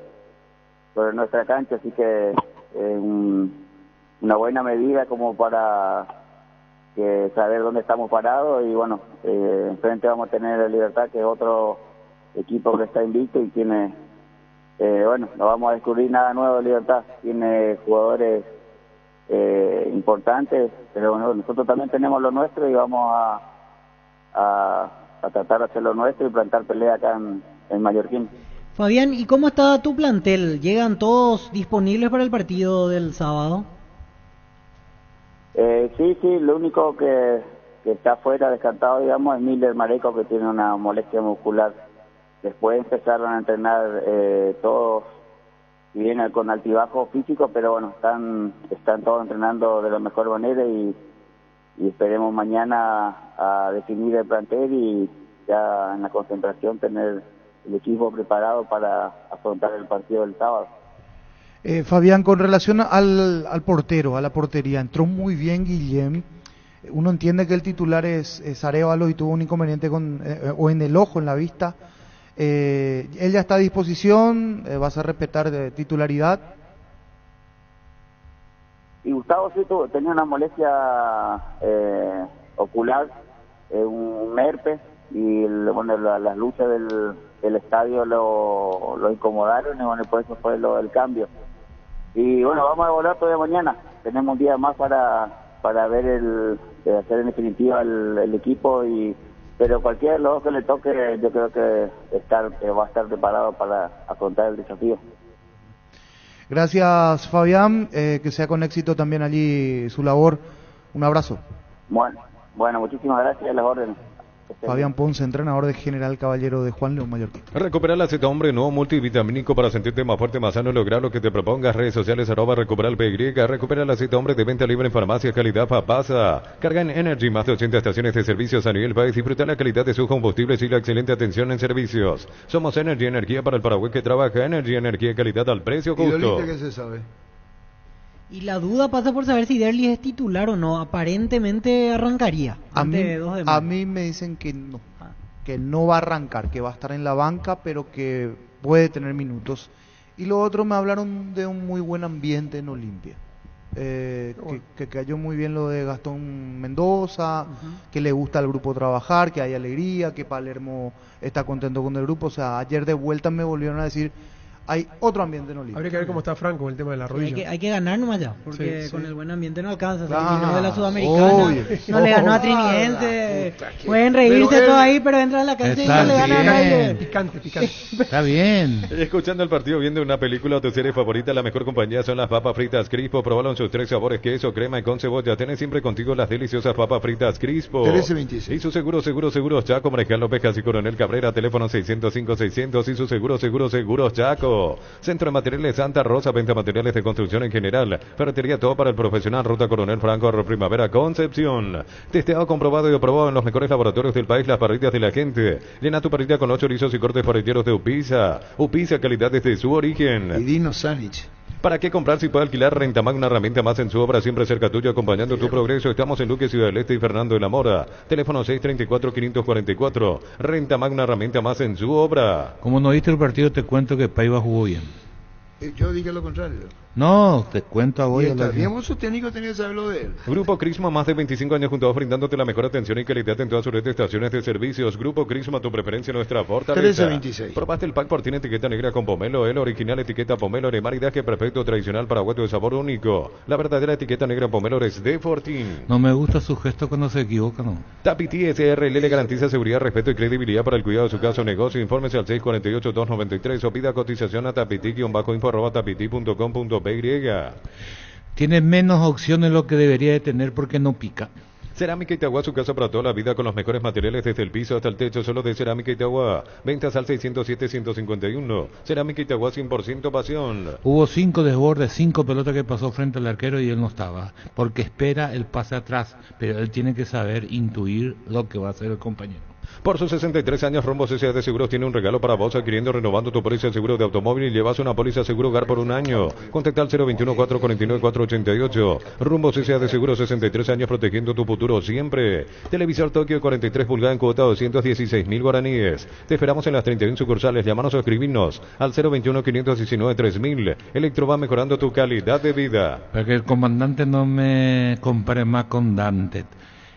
nuestra cancha, así que una buena medida como para saber dónde estamos parados. Y bueno, enfrente vamos a tener la Libertad, que es otro equipo que está invicto y tiene, no vamos a descubrir nada nuevo de Libertad, tiene jugadores importantes, pero bueno, nosotros también tenemos lo nuestro y vamos a tratar de hacer lo nuestro y plantar pelea acá en Mallorquín. Fabián, ¿y cómo está tu plantel? ¿Llegan todos disponibles para el partido del sábado? Sí, lo único que está fuera descartado, digamos, es Miller Mareco, que tiene una molestia muscular. Después empezaron a entrenar todos si bien con altibajo físico, pero bueno, están todos entrenando de la mejor manera y esperemos mañana a definir el plantel y ya en la concentración tener el equipo preparado para afrontar el partido del sábado. Fabián, con relación al portero, a la portería, entró muy bien Guillem. Uno entiende que el titular es Arévalo y tuvo un inconveniente o en el ojo, en la vista. Él ya está a disposición, vas a respetar de titularidad. Y Gustavo sí tenía una molestia ocular, un herpes, y bueno, las luces del estadio lo incomodaron, y bueno, por eso fue lo del cambio. Y bueno, vamos a volar todavía mañana, tenemos un día más para ver hacer en definitiva el equipo, pero cualquiera de los dos que le toque, yo creo que va a estar preparado para afrontar el desafío. Gracias, Fabián, que sea con éxito también allí su labor. Un abrazo. Bueno, muchísimas gracias a las órdenes. Fabián Ponce, entrenador de General Caballero de Juan León Mallorquín. Recupera la Z Hombre nuevo multivitamínico para sentirte más fuerte, más sano y lograr lo que te propongas. Redes sociales @recupera el PY. Recupera la Z Hombre de venta libre en farmacia, calidad Papasa. Carga en Energy, más de 80 estaciones de servicios a nivel país. Disfruta la calidad de sus combustibles y la excelente atención en servicios. Somos Energy, energía para el Paraguay que trabaja. Energy, energía, calidad al precio justo. ¿Y Dolite qué se sabe? Y la duda pasa por saber si Derlis es titular o no. Aparentemente arrancaría. A mí me dicen que no va a arrancar, que va a estar en la banca, pero que puede tener minutos. Y lo otro, me hablaron de un muy buen ambiente en Olimpia. Que cayó muy bien lo de Gastón Mendoza, que le gusta al grupo trabajar, que hay alegría, que Palermo está contento con el grupo. O sea, ayer de vuelta me volvieron a decir, hay otro ambiente en Olimpia. Habría que ver cómo está Franco con el tema de la rodilla. Hay que ganar nomás ya, porque con el buen ambiente no alcanza. Se Claro. eliminó de la Sudamericana, no le ganó a Triniense. Pueden reírse todo ahí, pero entra a la cancha y no le gana a nadie. Picante. Está bien. Escuchando el partido, viendo una película o tu serie favorita, la mejor compañía son las papas fritas Crispo. Probalo en sus 3 sabores, queso, crema y con cebolla. Tenés siempre contigo las deliciosas papas fritas Crispo. 1326. Y su seguros Chaco, Marejal López, Casi Coronel Cabrera, teléfono 605-600. Y su seguros Chaco. Centro de Materiales Santa Rosa, venta materiales de construcción en general. Ferretería todo para el profesional. Ruta Coronel Franco, Primavera, Concepción. Testeado, comprobado y aprobado en los mejores laboratorios del país. Las parrillas de la gente. Llena tu parrilla con los chorizos y cortes parrilleros de Upisa. Upisa, calidad desde su origen. Y Dino Sanich. ¿Para qué comprar si puede alquilar? Rentamag, una herramienta más en su obra, siempre cerca tuyo, acompañando tu progreso. Estamos en Luque, Ciudad del Este y Fernando de la Mora. Teléfono 634-544. Rentamag, una herramienta más en su obra. Como no viste el partido, te cuento que Paiva jugó bien. Yo dije lo contrario. No, te cuento a vos. Y está bien, su técnico tenía que saberlo de él. Grupo Crisma, más de 25 años juntos, brindándote la mejor atención y calidad en todas sus redes de estaciones de servicios. Grupo Crisma, tu preferencia, nuestra fortaleza. 1326. Probaste el pack por tiene etiqueta negra con pomelo, el original etiqueta pomelo de maridaje perfecto, tradicional, paraguayo de sabor único. La verdadera etiqueta negra pomelo es de Fortín. No me gusta su gesto cuando se equivoca, ¿no? Tapiti SRL le garantiza seguridad, respeto y credibilidad para el cuidado de su caso o negocio. Infórmese al 648-293 o pida cotización a tapiti-info@tapiti.com.py. Tiene menos opciones de lo que debería de tener porque no pica. Cerámica Itagua, su casa para toda la vida con los mejores materiales desde el piso hasta el techo, solo de Cerámica Itagua. Ventas al 607-151. Cerámica Itagua, 100% pasión. Hubo 5 desbordes, 5 pelotas que pasó frente al arquero y él no estaba, porque espera el pase atrás, pero él tiene que saber intuir lo que va a hacer el compañero. Por sus 63 años, Rumbo CCA de Seguros tiene un regalo para vos, adquiriendo, renovando tu póliza de seguro de automóvil y llevas una póliza seguro hogar por un año. Contacta al 021-449-488. Rumbo CCA de Seguros, 63 años protegiendo tu futuro siempre. Televisor Tokio 43 pulgadas en cuota 216.000 guaraníes. Te esperamos en las 31 sucursales. Llámanos o escribirnos al 021-519-3000. Electro va mejorando tu calidad de vida. Para que el comandante no me compare más con Dante.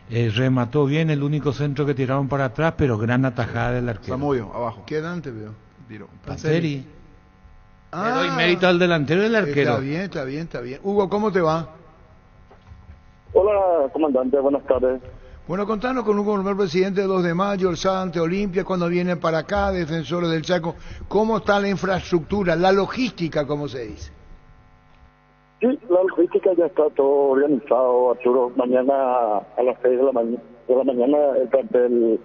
Remató bien el único centro que tiraron para atrás, pero gran atajada del arquero. Samudio, abajo. ¿Qué Dante veo? Panseri. Le doy mérito al delantero y al arquero. Está bien. Hugo, ¿cómo te va? Hola, comandante, buenas tardes. Bueno, contanos con Hugo Normal, presidente de 2 de mayo, el Sante Olimpia, cuando vienen para acá, defensores del Chaco. ¿Cómo está la infraestructura, la logística, como se dice? Sí, la logística ya está todo organizado, Arturo. Mañana a las 6 de la mañana el cartel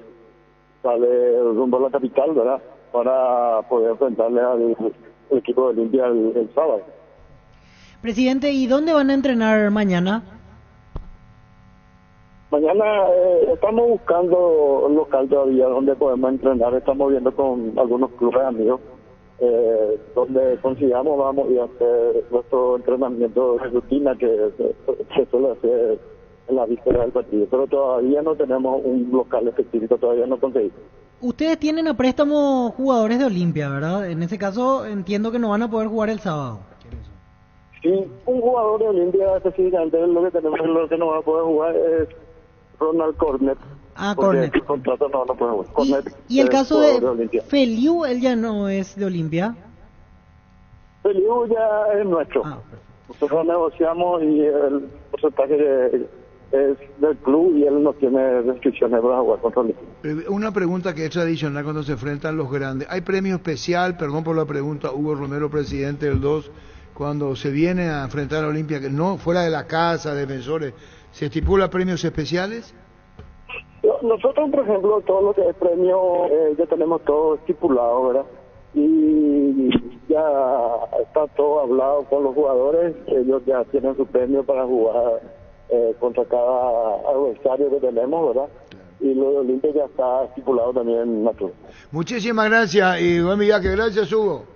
sale rumbo a la capital, ¿verdad? Para poder enfrentarle al el equipo de Olimpia el sábado. Presidente, ¿y dónde van a entrenar mañana? Mañana estamos buscando un local todavía donde podemos entrenar. Estamos viendo con algunos clubes amigos donde consigamos vamos a hacer nuestro entrenamiento de rutina que se suele hacer en la víspera del partido. Pero todavía no tenemos un local específico, todavía no conseguimos. Ustedes tienen a préstamo jugadores de Olimpia, ¿verdad? En ese caso entiendo que no van a poder jugar el sábado. Sí, un jugador de Olimpia específicamente lo que tenemos, lo que no va a poder jugar es Ronald Cornet. Cornet. El contrato no puede jugar. Cornet, ¿Y el caso de Feliu, él ya no es de Olimpia? Feliu ya es nuestro. Nosotros negociamos y el porcentaje es del club y él no tiene restricciones para jugar contra Olimpia. Una pregunta que es tradicional cuando se enfrentan los grandes. ¿Hay premio especial, perdón por la pregunta, Hugo Romero, presidente del 2, cuando se viene a enfrentar a Olimpia, que no fuera de la casa, defensores, se estipula premios especiales? Nosotros, por ejemplo, todo lo que es premio, ya tenemos todo estipulado, ¿verdad? Y ya está todo hablado con los jugadores, ellos ya tienen su premio para jugar contra cada adversario que tenemos, ¿verdad? Y lo de Olimpia ya está estipulado también en la club. Muchísimas gracias y buen viaje. Gracias, Hugo.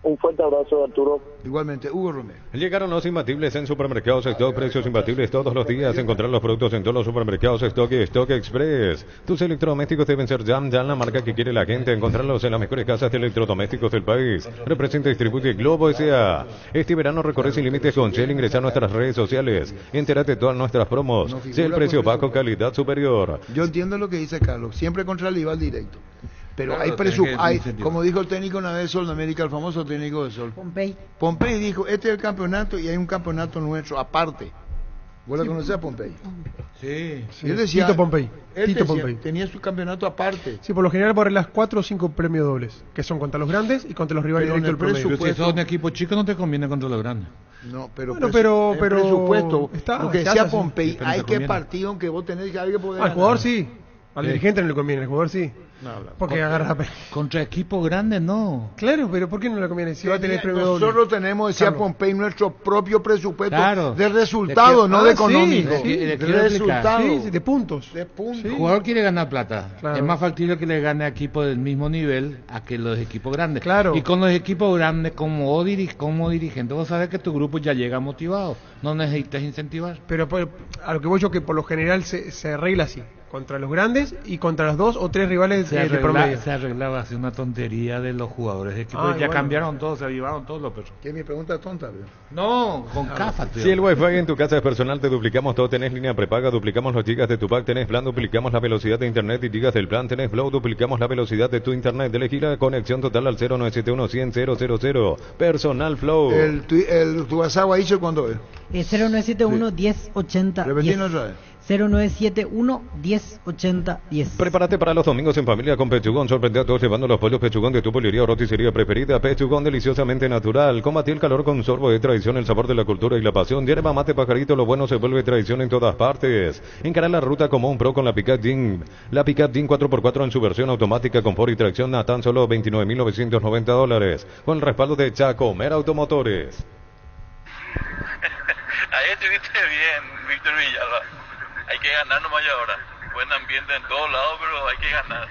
Un fuerte abrazo, Arturo. Igualmente, Hugo Romero. Llegaron los imbatibles en Supermercados Stock, precios imbatibles todos los días. Encontrar los productos en todos los supermercados Stock y Stock Express. Tus electrodomésticos deben ser Jam la marca que quiere la gente. Encontrarlos en las mejores casas de electrodomésticos del país. Representa y distribuye Globo S.A. Este verano recorre sin límites con Shell. Ingresa a nuestras redes sociales. Entérate de todas nuestras promos. Sea el precio bajo, calidad superior. Yo entiendo lo que dice Carlos. Siempre contra el rival directo. Pero claro, hay como dijo el técnico una vez Sol de América, el famoso técnico de Sol. Pompey dijo, este es el campeonato y hay un campeonato nuestro aparte. ¿Vos la conocés a Pompey? Sí. Él decía, Tito Pompey. Tito Pompey. Tenía su campeonato aparte. Sí, por lo general por las 4 o 5 premios dobles, que son contra los grandes y contra los rivales directos del promedio. Pero si sos un equipo chico no te conviene contra los grandes. No, pero, bueno, pero presupuesto, está, lo que decía Pompey, hay que partido aunque vos tenés que poder al jugador sí. Al dirigente no le conviene, al jugador sí. Porque agarra contra equipos grandes no. Claro, pero ¿por qué no le conviene? Si va a tener premio doble. Nosotros tenemos, decía Pompey, nuestro propio presupuesto de resultado, no de económico. De resultado. Sí, de puntos. El jugador quiere ganar plata. Claro. Es más factible que le gane a equipos del mismo nivel a que los equipos grandes. Claro. Y con los equipos grandes, como dirigente, vos sabés que tu grupo ya llega motivado. No necesitas incentivar. Pero a lo que voy yo, que por lo general se arregla así. Contra los grandes y contra los 2 o 3 rivales de promedio. Se arreglaba así una tontería de los jugadores de equipo. Ya cambiaron todos, se llevaron todos los perros. ¿Qué es mi pregunta tonta? Bro? No, con CAFA. Si el Wi-Fi en tu casa es personal, te duplicamos todo. Tenés línea prepaga, duplicamos los gigas de tu pack. Tenés plan, duplicamos la velocidad de internet y gigas del plan. Tenés Flow, duplicamos la velocidad de tu internet. Elegir la conexión total al 0971-100-000. Personal Flow. ¿Tu WhatsApp ahí cuándo es? 0971-1080-10. Repetimos otra vez. 0971-1080-10. Prepárate para los domingos en familia con Pechugón. Sorprende a todos llevando los pollos Pechugón de tu pollería o roticería preferida. Pechugón, deliciosamente natural. Combate el calor con un sorbo de tradición, el sabor de la cultura y la pasión. Yerba mate pajarito, lo bueno se vuelve tradición en todas partes. Encara la ruta como un pro con la Pickup Jean. La Pickup Jean 4x4 en su versión automática, confort y tracción a tan solo $29,990. Con el respaldo de Chacomer Automotores. Ahí estuviste bien, Víctor Villalba. Hay que ganar nomás ahora. Buen ambiente en todos lados, pero hay que ganar.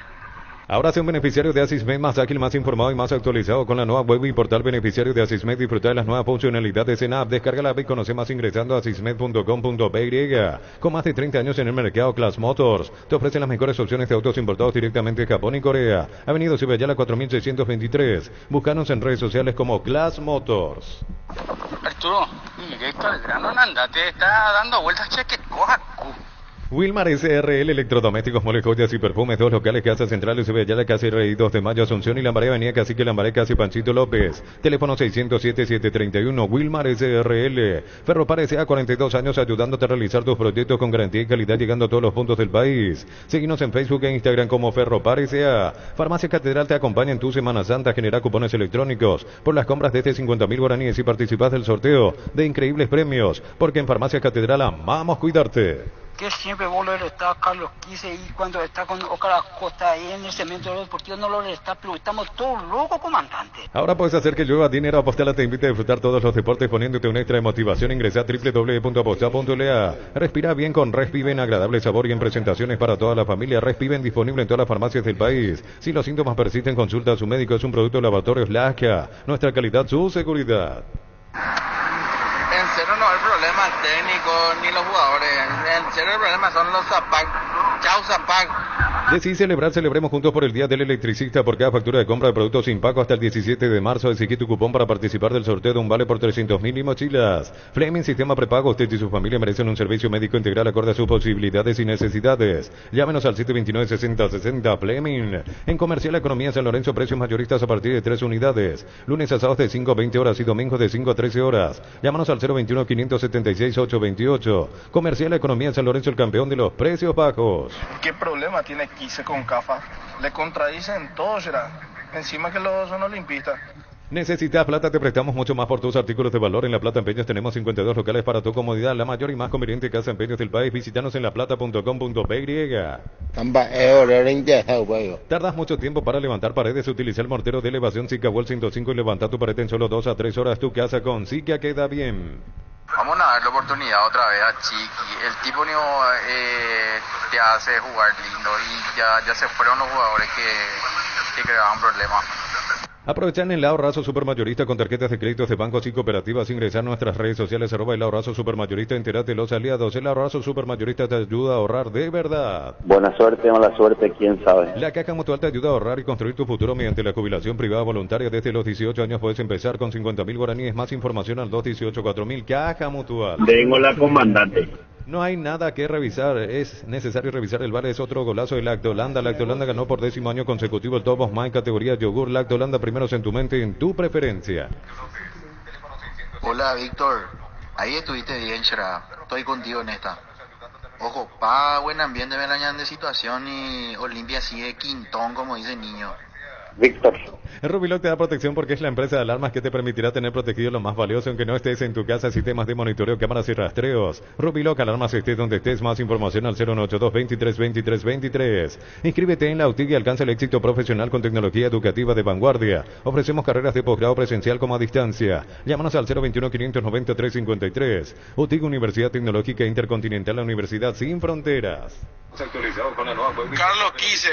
Ahora sea un beneficiario de Asismed más ágil, más informado y más actualizado con la nueva web y portal beneficiario de Asismed. Disfruta de las nuevas funcionalidades en app. Descarga la app y conoce más ingresando a asismed.com.py. Con más de 30 años en el mercado, Class Motors te ofrece las mejores opciones de autos importados directamente de Japón y Corea. Avenida Cibayala 4623. Búscanos en redes sociales como Class Motors. Arturo, Héctor, el grano andate está dando vueltas, cheque, coja. Wilmar SRL, electrodomésticos, moles, joyas y perfumes, 2 locales, Casa Central, Cibayala, Casi Rey 2 de Mayo, Asunción y Lambaré, Avenida Cacique Lambaré, Casi Panchito López. Teléfono 607-731, Wilmar SRL. Ferropar S.A., 42 años ayudándote a realizar tus proyectos con garantía y calidad, llegando a todos los puntos del país. Síguenos en Facebook e Instagram como Ferropar S.A. Farmacia Catedral te acompaña en tu Semana Santa, genera cupones electrónicos por las compras de 50.000 guaraníes y participas del sorteo de increíbles premios, porque en Farmacia Catedral amamos cuidarte. que siempre vos lo está Carlos Quise y cuando está con Oscar Acosta ahí en el cemento de los deportivos no lo está, pero estamos todos locos, comandante. Ahora puedes hacer que llueva dinero. Apostala te invita a disfrutar todos los deportes poniéndote un extra de motivación. Ingresa a www.aposta.la. Respira bien con Respiven, agradable sabor y en presentaciones para toda la familia. Respiven disponible en todas las farmacias del país. Si los síntomas persisten, consulta a su médico. Es un producto de Laboratorios Lasca. Nuestra calidad, su seguridad. En serio no hay problema técnico ni los jugadores. En serio el problema son los Zapac. Chau Zapac. Decí celebrar, celebremos juntos por el Día del Electricista. Por cada factura de compra de productos sin pago hasta el 17 de marzo, exigí tu cupón para participar del sorteo de un vale por 300.000 y mochilas. Fleming Sistema Prepago. Usted y su familia merecen un servicio médico integral acorde a sus posibilidades y necesidades. Llámenos al 729-6060 Fleming. En Comercial Economía San Lorenzo, precios mayoristas a partir de 3 unidades. Lunes a sábados de 5 a 20 horas y domingos de 5 a 13 horas. Llámanos al 021-576-828. Comercial Economía San Lorenzo, el campeón de los precios bajos. ¿Qué problema tiene Quise con CAFA? Le contradicen todo, será. Encima que los son olimpistas. ¿Necesitas plata? Te prestamos mucho más por tus artículos de valor. En La Plata Empeños tenemos 52 locales para tu comodidad. La mayor y más conveniente casa de empeños del país. Visítanos en laplata.com.py. ¿Tardas mucho tiempo para levantar paredes? Utiliza el mortero de elevación Zika Wall 105 y levanta tu pared en solo 2 a 3 horas. Tu casa con Zika queda bien. Vamos a dar la oportunidad otra vez a Chiqui. El tipo no te hace jugar lindo y ya se fueron los jugadores que creaban problemas. Aprovechan el ahorrazo supermayorista con tarjetas de créditos de bancos y cooperativas. Ingresar a nuestras redes sociales @ el ahorrazo supermayorista. Entérate de los aliados. El ahorrazo supermayorista te ayuda a ahorrar de verdad. Buena suerte, mala suerte, quién sabe. La Caja Mutual te ayuda a ahorrar y construir tu futuro mediante la jubilación privada voluntaria. Desde los 18 años puedes empezar con 50.000 guaraníes. Más información al 218-4000. Caja Mutual. Tengo la comandante. No hay nada que revisar, es necesario revisar el vale. Es otro golazo de Lactolanda. Lactolanda ganó por 10º año consecutivo el Top of Mind categoría yogur. Lactolanda, primeros en tu mente, en tu preferencia. Hola Víctor, ahí estuviste bien, Shra. Estoy contigo en esta. Ojo, buen ambiente, me la de situación y Olimpia sigue quintón, como dice el niño. Víctor. Rubiloc te da protección porque es la empresa de alarmas que te permitirá tener protegido lo más valioso aunque no estés en tu casa. Sistemas de monitoreo, cámaras y rastreos. Rubiloc, alarmas estés donde estés. Más información al 082-23-23-23. Inscríbete en la UTIG y alcanza el éxito profesional con tecnología educativa de vanguardia. Ofrecemos carreras de posgrado presencial como a distancia. Llámanos al 021-593-53. UTIG, Universidad Tecnológica Intercontinental, la Universidad Sin Fronteras. Carlos Quise,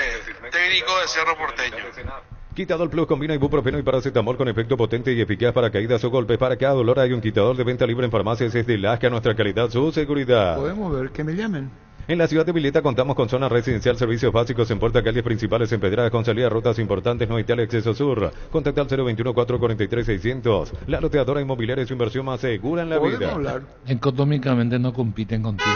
técnico de Cerro Porteño. Quitador Plus combina ibuprofeno y paracetamol con efecto potente y eficaz para caídas o golpes. Para cada dolor hay un quitador de venta libre en farmacias. Es de Lasca, nuestra calidad, su seguridad. Podemos ver, que me llamen. En la ciudad de Vileta contamos con zona residencial, servicios básicos en puerta, calles principales empedradas con salida a rutas importantes, no hay tal acceso sur. Contacta al 021-443-600. La loteadora inmobiliaria es su inversión más segura en la vida. Hablar. Económicamente no compiten contigo.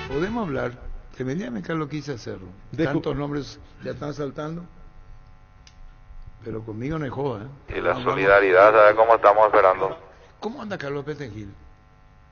Podemos hablar. Que me llame, Carlos, quise hacerlo. Tantos nombres ya están saltando. Pero conmigo no hay joda. Y la solidaridad, ¿sabes cómo estamos esperando? ¿Cómo anda Carlos Petengil?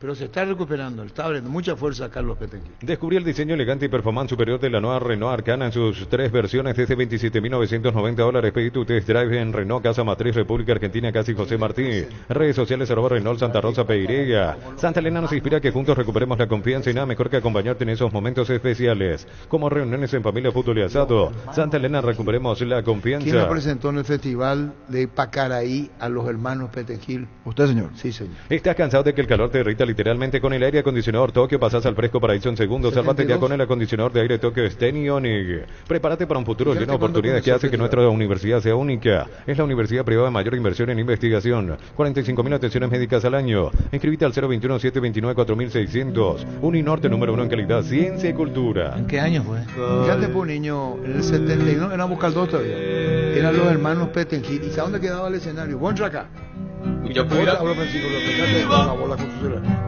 Pero se está recuperando, está abriendo mucha fuerza Carlos Petengil. Descubrí el diseño elegante y performance superior de la nueva Renault Arcana en sus 3 versiones desde $27.990. Pedí tu test drive en Renault Casa Matriz, República Argentina, Casi José Martí. Redes sociales @Renault Santa Rosa Peirega. Santa Elena nos inspira a que juntos recuperemos la confianza y nada mejor que acompañarte en esos momentos especiales, como reuniones en familia, fútbol y asado. Santa Elena, recuperemos la confianza. ¿Quién la presentó en el festival de Pacaraí a los hermanos Petengil? ¿Usted, señor? Sí, señor. ¿Estás cansado de que el calor te irrita literalmente? Con el aire acondicionador Tokio pasas al fresco paraíso en segundos. Sálvate ya con el acondicionador de aire Tokio Stenionic. Prepárate para un futuro lleno de oportunidades que hace que nuestra universidad sea única. Es la universidad privada de mayor inversión en investigación. 45.000 atenciones médicas al año. Inscríbete al 021-729-4600. Uninorte, número 1 en calidad, ciencia y cultura. ¿En qué año fue? Fíjate, pues, niño, en el 71 eran Buscaldós todavía. Eran los hermanos Petengil. ¿Y sabes dónde quedaba el escenario? Poncha acá.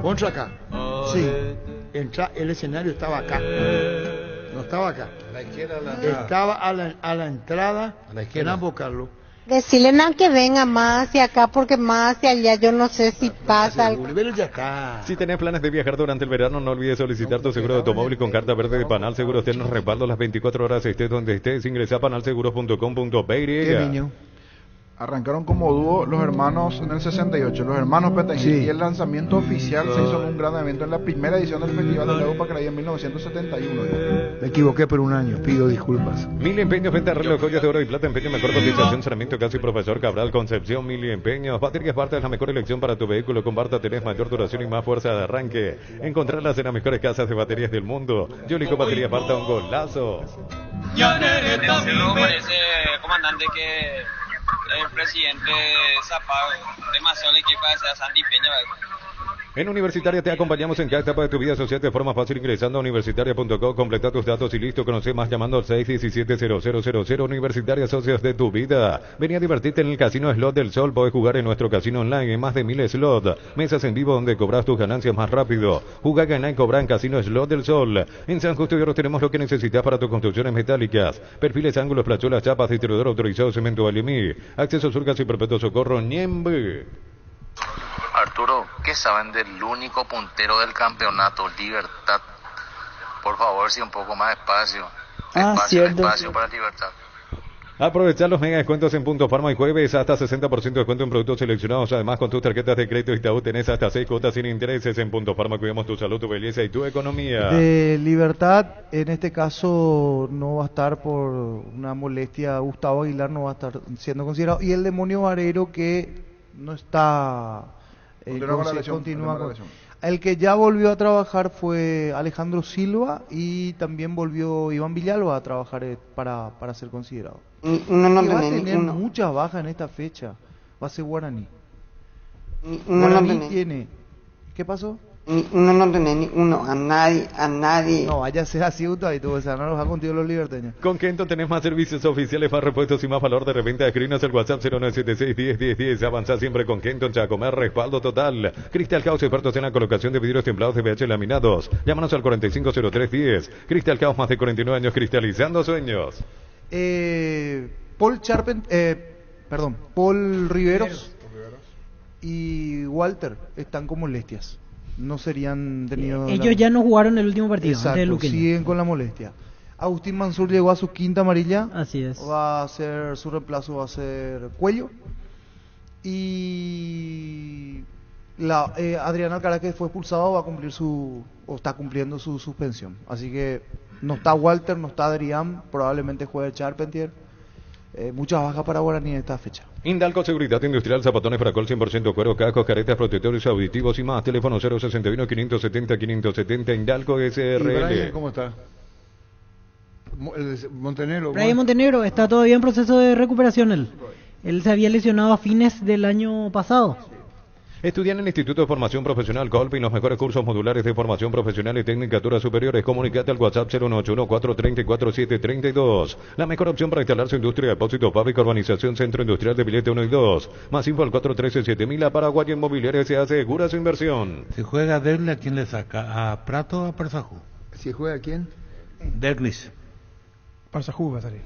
Poncha acá. Sí. El escenario estaba acá. No estaba acá. Estaba a la entrada. A la izquierda. En Carlos. Decirle que venga más hacia acá porque más hacia allá yo no sé si pasa algo. Si tenés planes de viajar durante el verano, no olvides solicitar tu seguro de automóvil con carta verde de Panal Seguros. Tennos respaldo las 24 horas, estés donde estés. Ingresa a panalseguros.com.py. ¿Qué niño? Arrancaron como dúo los hermanos en el 68, los hermanos Pettengill, y el lanzamiento oficial se hizo en un gran evento en la primera edición del Festival del Lago Pacaraí en 1971. Me equivoqué por un año, pido disculpas. Mil Empeños, venta reloj, joyas de oro y plata, empeño, mejor cotización, cerramiento, casi Profesor Cabral, Concepción, Mil Empeños. Baterías Barta es la mejor elección para tu vehículo. Con Barta tenés mayor duración y más fuerza de arranque. Encontrarlas en las mejores casas de baterías del mundo. Yo elijo Baterías Barta, un golazo. No parece, comandante, que el presidente Zapag demasiado le quiere parecer a Santi Peña. En Universitaria te acompañamos en cada etapa de tu vida social de forma fácil ingresando a universitaria.com, completa tus datos y listo. Conoce más llamando al 617-0000. Universitaria, socios de tu vida. Vení a divertirte en el Casino Slot del Sol. Podés jugar en nuestro casino online en más de 1000 slots. Mesas en vivo donde cobras tus ganancias más rápido. Jugá, ganá y cobra en Casino Slot del Sol. En San Justo y Oro tenemos lo que necesitas para tus construcciones metálicas. Perfiles, ángulos, plachuelas, chapas, distribuidor autorizado, cemento Valimí. Acceso Surgas y Perpetuo Socorro, Ñembe. Arturo, ¿qué saben del único puntero del campeonato, Libertad? Por favor, si un poco más espacio. Espacio para Libertad. Aprovechar los mega descuentos en Punto Farma y jueves, hasta 60% de descuento en productos seleccionados. Además, con tus tarjetas de crédito Itaú tenés hasta 6 cuotas sin intereses. En Punto Farma cuidamos tu salud, tu belleza y tu economía. De Libertad, en este caso, no va a estar por una molestia. Gustavo Aguilar no va a estar siendo considerado. Y el demonio Varero, que no está... continúa con... El que ya volvió a trabajar fue Alejandro Silva, y también volvió Iván Villalba a trabajar para ser considerado. No va a tener muchas bajas en esta fecha. Va a ser Guaraní. Tiene... ¿Qué pasó? No tenés ni uno, a nadie. No, vaya a ser así, y tú, o sea, no los va contigo los liberteños. Con Kento tenés más servicios oficiales, más repuestos y más valor de reventa. Escribinos el WhatsApp 0976-101010. Avanzá siempre con Kento, Chacomer, respaldo total. Crystal House, expertos en la colocación de vidrios templados de PH laminados. Llámanos al 450310. Crystal House, más de 49 años cristalizando sueños. Paul Riveros y Walter están con molestias. No serían tenido... Ellos ya no jugaron el último partido. Exacto, siguen con la molestia. Agustín Mansur llegó a su quinta amarilla. Así es. Va a ser su reemplazo, va a ser Cuello. Y Adrián Alcaraz, que fue expulsado, va a cumplir está cumpliendo su suspensión. Así que no está Walter, no está Adrián, probablemente juegue Charpentier. Muchas bajas para Guaraní en esta fecha. Indalco Seguridad Industrial, zapatones Fracol 100% cuero, cascos, caretas, protectores auditivos y más. Teléfono 061-570-570, Indalco SRL. Brian, ¿cómo está? Montenegro. Brian Montenegro está todavía en proceso de recuperación. Él se había lesionado a fines del año pasado. Estudia en el Instituto de Formación Profesional Colpin los mejores cursos modulares de formación profesional y tecnicaturas superiores. Comunicate al WhatsApp 091-434-732. La mejor opción para instalar su industria de depósitos, fábrica, urbanización, centro industrial de billete 1 y 2. Más info al 413-7000. A Paraguay Inmobiliaria se asegura su inversión. Si juega Derli, ¿a quién le saca? ¿A Prato o a Parsajú? ¿Si juega quién? Derlis. Parsajú va a salir.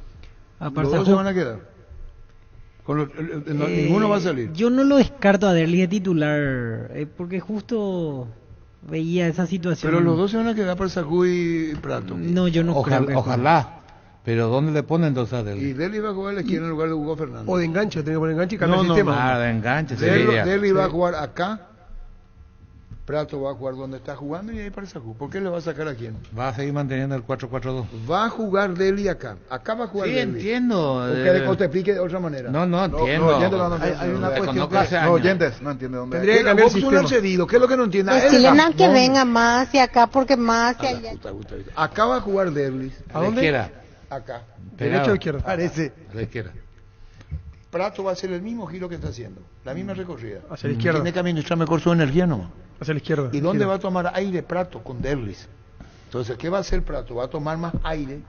¿Los dos se van a quedar? Ninguno va a salir. Yo no lo descarto a Derli de titular, porque justo veía esa situación. Pero los dos se van a quedar para Sacú y Prato. No, yo no creo. Ojalá. Pero ¿dónde le ponen entonces a Derli? Y Derli va a jugar a la esquina en lugar de Hugo Fernández. O de enganche, tiene que poner enganche y cambiar el sistema. De enganche. Derli va a jugar acá. Prato va a jugar donde está jugando y ahí para Sacú. ¿Por qué le va a sacar a quién? Va a seguir manteniendo el 4-4-2. Va a jugar Derli acá. Acá va a jugar Derli. Sí, entiendo. ¿O querés que te explique de otra manera? No entiendo. Hay una cuestión no oyentes, no entiende dónde. Tendría que cambiar el sistema. Cedido, ¿qué es lo que no entiende? Pues Silena que venga más y acá, porque más y allá. Acá va a jugar Derli. ¿A dónde? Acá. ¿Derecha o izquierda? Parece. A la izquierda. Prato va a hacer el mismo giro que está haciendo, la misma recorrida. Hacia la izquierda. Tiene que administrar mejor su energía nomás. Hacia la izquierda. ¿Y dónde va a tomar aire Prato? Con Derlis. Entonces, ¿qué va a hacer Prato? Va a tomar más aire,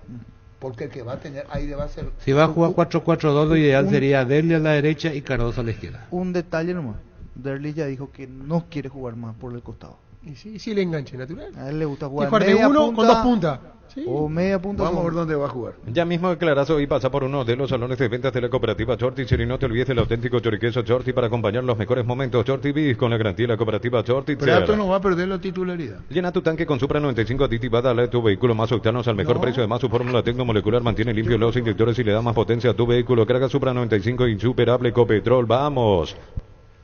porque el que va a tener aire va a ser... Si va a jugar 4-4-2, lo ideal sería Derli a la derecha y Cardoso a la izquierda. Un detalle nomás. Derli ya dijo que no quiere jugar más por el costado. Y sí le enganche, natural. A él le gusta jugar de uno punta, con dos puntas. Sí. O media punta. Vamos a ver dónde va a jugar. Ya mismo declarazo y pasa por uno de los salones de ventas de la cooperativa Chortis y no te olvides del auténtico choriqueso Chortis para acompañar los mejores momentos. Chortis Bis con la garantía de la cooperativa Chortis. Prato no va a perder la titularidad. Llena tu tanque con Supra 95 aditiva, dale a tu vehículo más octanos al mejor precio. Además, su fórmula tecnomolecular mantiene limpios los inyectores y le da más potencia a tu vehículo. Carga Supra 95 insuperable Copetrol. ¡Vamos!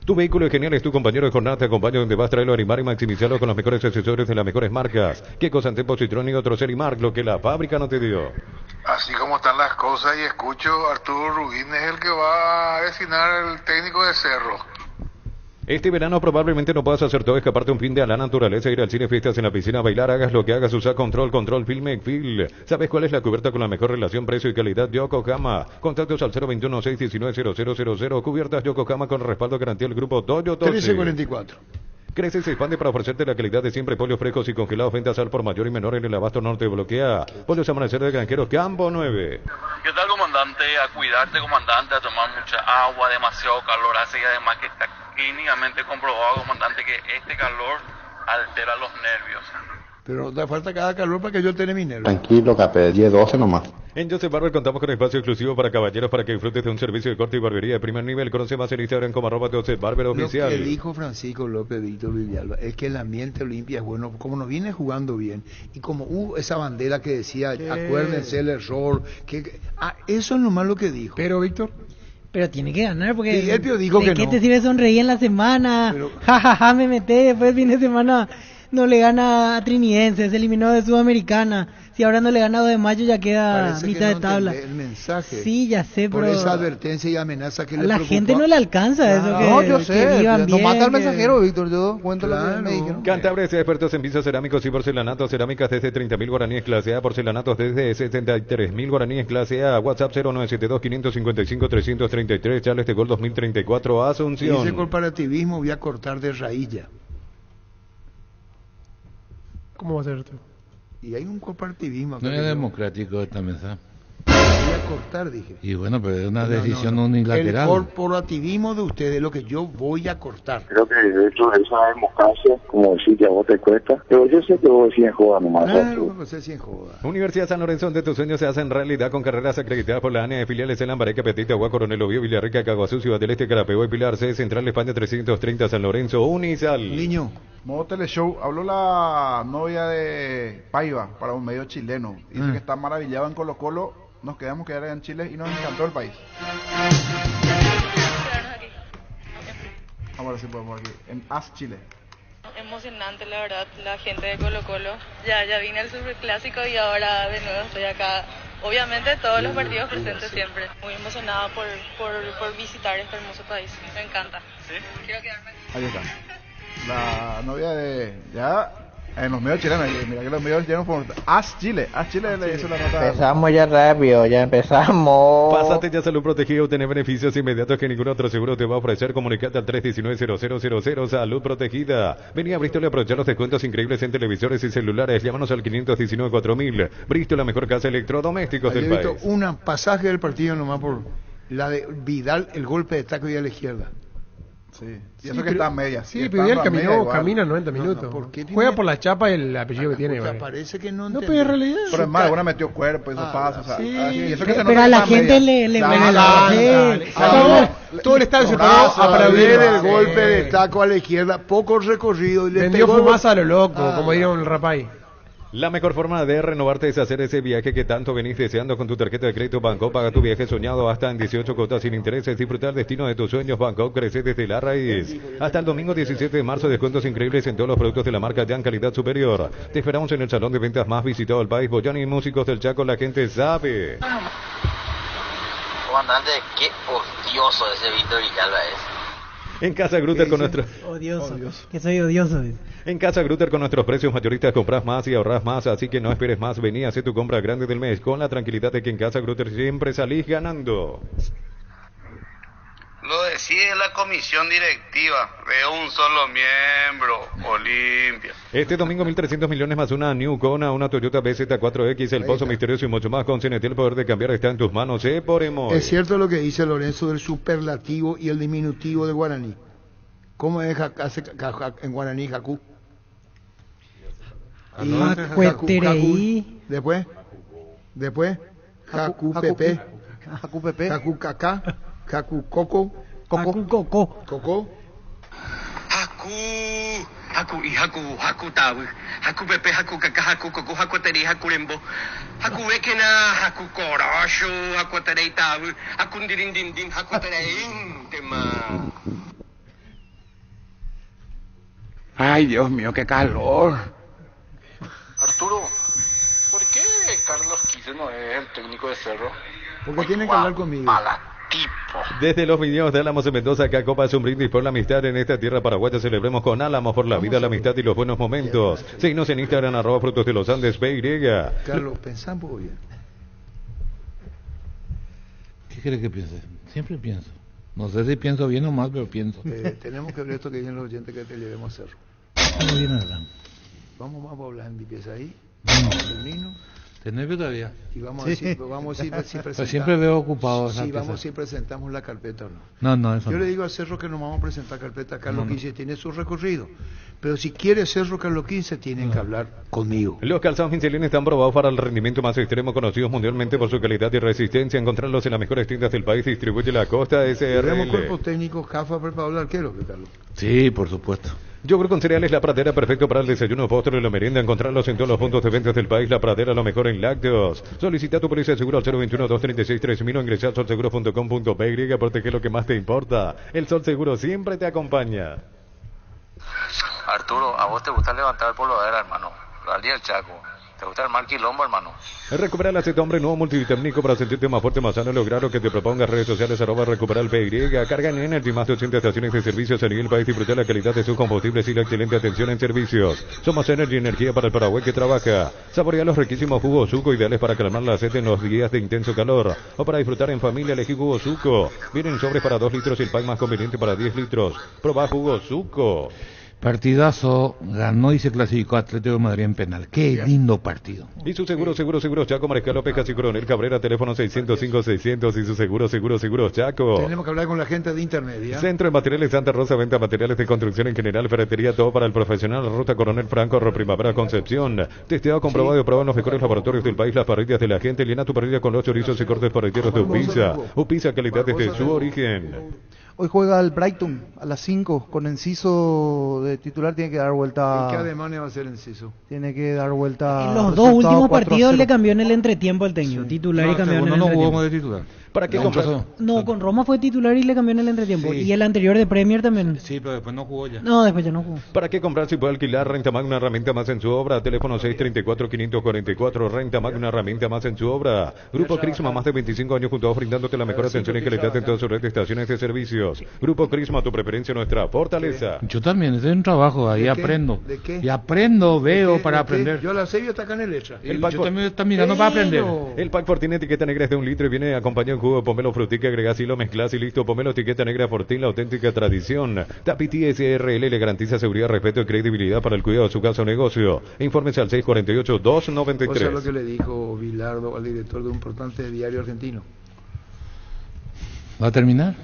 Tu vehículo es genial, es tu compañero de jornada, te acompaña donde vas a traerlo a animar y maximizarlo con los mejores accesorios de las mejores marcas. Kiko, Santempo, Citroën y otros Serimark, lo que la fábrica no te dio. Así como están las cosas y escucho, Arturo Rubín es el que va a designar el técnico de Cerro. Este verano probablemente no puedas hacer todo, escaparte un fin de a la naturaleza, ir al cine, fiestas en la piscina, bailar, hagas lo que hagas, usa control, Filmec, Fil. ¿Sabes cuál es la cubierta con la mejor relación precio y calidad? Yokohama. Contactos al 021-619-0000. Cubiertas Yokohama con respaldo garantía del grupo Toyo Tosi. 1344. Crece y se expande para ofrecerte la calidad de siempre. Pollos frescos y congelados, ventas al por mayor y menor en el abasto norte. Bloquea. Pollos Amanecer de Granjeros, Campo 9. ¿Qué tal, comandante? A cuidarte, comandante, a tomar mucha agua, demasiado calor hace y además que está clínicamente comprobado, comandante, que este calor altera los nervios. Pero da falta cada calor para que yo tenga mi nervio. Tranquilo, Capé, 10-12 nomás. En Joseph Barber contamos con espacio exclusivo para caballeros para que disfrutes de un servicio de corte y barbería de primer nivel. Conoce más en Instagram como @JosepHarber_oficial. Lo que dijo Francisco López Víctor Villalba es que el ambiente Olimpia es bueno, como nos viene jugando bien y como hubo esa bandera que decía, acuérdense el error, eso es nomás lo que dijo. Pero Víctor, pero tiene que ganar porque y él dijo que ¿qué no? te sirve sonreír en la semana? Jajaja, me meté, después el fin de semana no le gana a Trinidense, se eliminó de Sudamericana. Si ahora no le gana 2 de mayo ya queda Parece mitad que de tabla. El mensaje. Sí, ya sé, por pero esa advertencia y amenaza que a le la preocupa. gente no le alcanza eso. No, yo sé. No mata al que... mensajero, Víctor. Yo cuento lo que me dijeron. Cantabria sea expertos en pisos cerámicos y porcelanatos. Cerámicas desde 30.000 guaraníes clase A. Porcelanatos desde 73.000 guaraníes clase A. WhatsApp 0972-555-333. Charles de Gol 2034 Asunción. Ese corporativismo voy a cortar de raíz ya. ¿Cómo va a ser esto? Y hay un corporativismo. No es democrático esta mesa. Voy a cortar, dije. Y bueno, pero es una decisión unilateral. El corporativismo de ustedes es lo que yo voy a cortar. Creo que de hecho esa democracia, como decir que a vos te cuesta, pero yo sé que vos decís en joda nomás. Claro, no sé si en joda. Universidad San Lorenzo, donde tus sueños se hacen realidad con carreras acreditadas por la ANEA de filiales en Lambareque, Petita, Agua, Coronel Oviedo, Villarrica, Caguazú, Ciudad del Este, Carapeguá y Pilar C, Central España 330, San Lorenzo, Unisal. Niño. Modo Teleshow, habló la novia de Paiva para un medio chileno. Dice que está maravillado en Colo Colo. Nos quedamos quedar en Chile y nos encantó el país. Ahora sí podemos aquí, en AS Chile. Emocionante, la verdad, la gente de Colo Colo. Ya vine al Superclásico y ahora de nuevo estoy acá. Obviamente todos los partidos presentes siempre. Muy emocionada por visitar este hermoso país. Me encanta. ¿Sí? Quiero quedarme aquí. Ahí está. La novia de... Ya... En los medios chilenos, mira que los medios chilenos fueron AS Chile le hizo la nota. Empezamos ya rápido, ya empezamos. Pásate ya Salud Protegida, obtener beneficios inmediatos que ningún otro seguro te va a ofrecer. Comunicate al 319-0000, Salud Protegida. Vení a Bristol y aprovechar los descuentos increíbles en televisores y celulares. Llámanos al 519-4000. Bristol, la mejor casa de electrodomésticos del país. Un pasaje del partido nomás por la de Vidal, el golpe de taco y a la izquierda. Sí, y eso que está a media. Sí, pero él camina 90 minutos. ¿Por qué juega por la chapa y el apellido que tiene. Parece que no pero en realidad. Pero es más, alguna metió cuerpo y eso pasa. O sea, sí, y eso que se pero a la gente le todo el estadio se pegó a aplaudir el golpe de taco a la izquierda, poco recorrido. Y le vendió fumaza a lo loco, como dijeron el rapay. La mejor forma de renovarte es hacer ese viaje que tanto venís deseando con tu tarjeta de crédito Banco. Paga tu viaje soñado hasta en 18 cuotas sin intereses. Disfrutar el destino de tus sueños. Banco crece desde la raíz. Hasta el domingo 17 de marzo, descuentos increíbles en todos los productos de la marca ya en calidad superior. Te esperamos en el salón de ventas más visitado del país. Boyani Músicos del Chaco, la gente sabe. Comandante, qué odioso ese Víctor Villalba es. En Casa Grutter con nuestro... Odioso. Que soy odioso. En Casa Grutter con nuestros precios mayoristas compras más y ahorras más, así que no esperes más. Vení a hacer tu compra grande del mes con la tranquilidad de que en Casa Grutter siempre salís ganando. Lo decide la comisión directiva de un solo miembro, Olimpia. Este domingo 1.300 millones más una New Kona, una Toyota BZ4X, el pozo misterioso y mucho más. Con CNT el poder de cambiar está en tus manos, por emoy. Es cierto lo que dice Lorenzo del superlativo y el diminutivo de guaraní. ¿Cómo es en guaraní, Jacú? Jacueterei. Después, Jacupepe. Jacucacá. Jacucoco. Coco. Haku tabu, haku pepe, haku kaka, haku koko, haku teri, haku lembo, haku wekena, haku korosho, haku terei tabu, haku ndirindindim, haku terei tema. Ay, Dios mío, qué calor. Arturo, ¿por qué Carlos Quise no es el técnico de Cerro? Porque tienen que hablar conmigo. Desde los viñedos de Álamos en Mendoza, acá Copa es un brindis por la amistad en esta tierra paraguaya. Celebremos con Álamos por la vida, la amistad y los buenos momentos. Síguenos en Instagram, @Frutos de los Andes, PY. Carlos, pensamos bien. ¿Qué crees que piense? Siempre pienso. No sé si pienso bien o mal, pero pienso. Tenemos que ver esto que dicen los oyentes que te llevemos a Cerro. Vamos a hablar en limpieza ahí. ¿Te nervio todavía? Y vamos a decir si presentamos. Siempre veo ocupado. Si presentamos la carpeta o no. No, eso Yo le digo a Cerro que nos vamos a presentar carpeta. Carlos Quince tiene su recorrido. Pero si quiere Cerro Carlos Quince, tienen que hablar conmigo. Los calzados Michelin están probados para el rendimiento más extremo, conocidos mundialmente por su calidad y resistencia. Encontrarlos en las mejores tiendas del país. Distribuye la Costa SRL. Tenemos cuerpos técnicos, CAFA, preparado el arquero, Carlos. Sí, por supuesto. Yogur con cereales La Pradera, perfecto para el desayuno, postre y la merienda. Encontrarlos en todos los puntos de venta del país. La Pradera, lo mejor en lácteos. Solicita tu póliza de seguro al 021-236-3000 o ingresa al solseguro.com.py. Protege lo que más te importa. El Sol Seguro siempre te acompaña. Arturo, ¿a vos te gusta levantar por lo de hermano? Rally el Chaco. ¿Te gusta armar quilombo, hermano? Recupera el aceite hombre nuevo multivitamínico para sentirte más fuerte, más sano. Lograr lo que te propongas. Redes sociales @Recupera el PY. Carga en Energy, más de 80 estaciones de servicios a nivel país. Disfruta la calidad de sus combustibles y la excelente atención en servicios. Somos Energy, energía para el Paraguay que trabaja. Saborea los riquísimos jugos Suco, ideales para calmar la sed en los días de intenso calor. O para disfrutar en familia, elegí jugo Suco. Vienen sobres para 2 litros y el pack más conveniente para 10 litros. Proba jugo Suco. Partidazo, ganó y se clasificó Atlético de Madrid en penal. Qué lindo partido. Y su seguro Chaco, Mariscal López, Casi Coronel Cabrera, teléfono 605-600 y su seguro Chaco. Tenemos que hablar con la gente de Intermedia. Centro de Materiales Santa Rosa, venta materiales de construcción en general, ferretería, todo para el profesional. Ruta Coronel Franco, Primavera, Concepción. Testeado, comprobado y aprobado en los mejores laboratorios del país. Las parrillas de la gente. Llena tu parrilla con los chorizos y cortes parrilleros de Upisa. Upisa, calidad desde su origen. Hoy juega el Brighton a las 5 con Enciso de titular. Tiene que dar vuelta. ¿En qué Alemania va a ser Enciso? Tiene que dar vuelta. En los dos últimos partidos le cambió en el entretiempo el técnico. Titular y cambió en el entretiempo. No jugó de titular. ¿Para qué compras? No, con Roma fue titular y le cambió en el entretiempo. Sí. Y el anterior de Premier también. Sí, pero después no jugó ya. No, después ya no jugó. ¿Para qué comprar si puede alquilar? Renta Mag, una herramienta más en su obra. Teléfono 634-544. Renta Mag, una herramienta más en su obra. Grupo Crisma, más de 25 años juntos brindándote la mejor atención y calidad en toda su red de estaciones de servicios. Grupo Crisma, tu preferencia, nuestra fortaleza. Yo también, estoy en trabajo, ahí aprendo. ¿De qué? Y aprendo, veo para aprender. Yo la sé, yo está acá en el letra. Yo también estoy mirando para aprender. El pack Fortín etiqueta negra es de 1 litro y viene acompañado en jugo de pomelo frutica. Agregás y lo mezclas y listo. Pomelo etiqueta negra Fortín, la auténtica tradición. Tapiti SRL le garantiza seguridad, respeto y credibilidad para el cuidado de su casa o negocio. Infórmese al 648-293. O sea, lo que le dijo Bilardo al director de un importante diario argentino. ¿Va a terminar?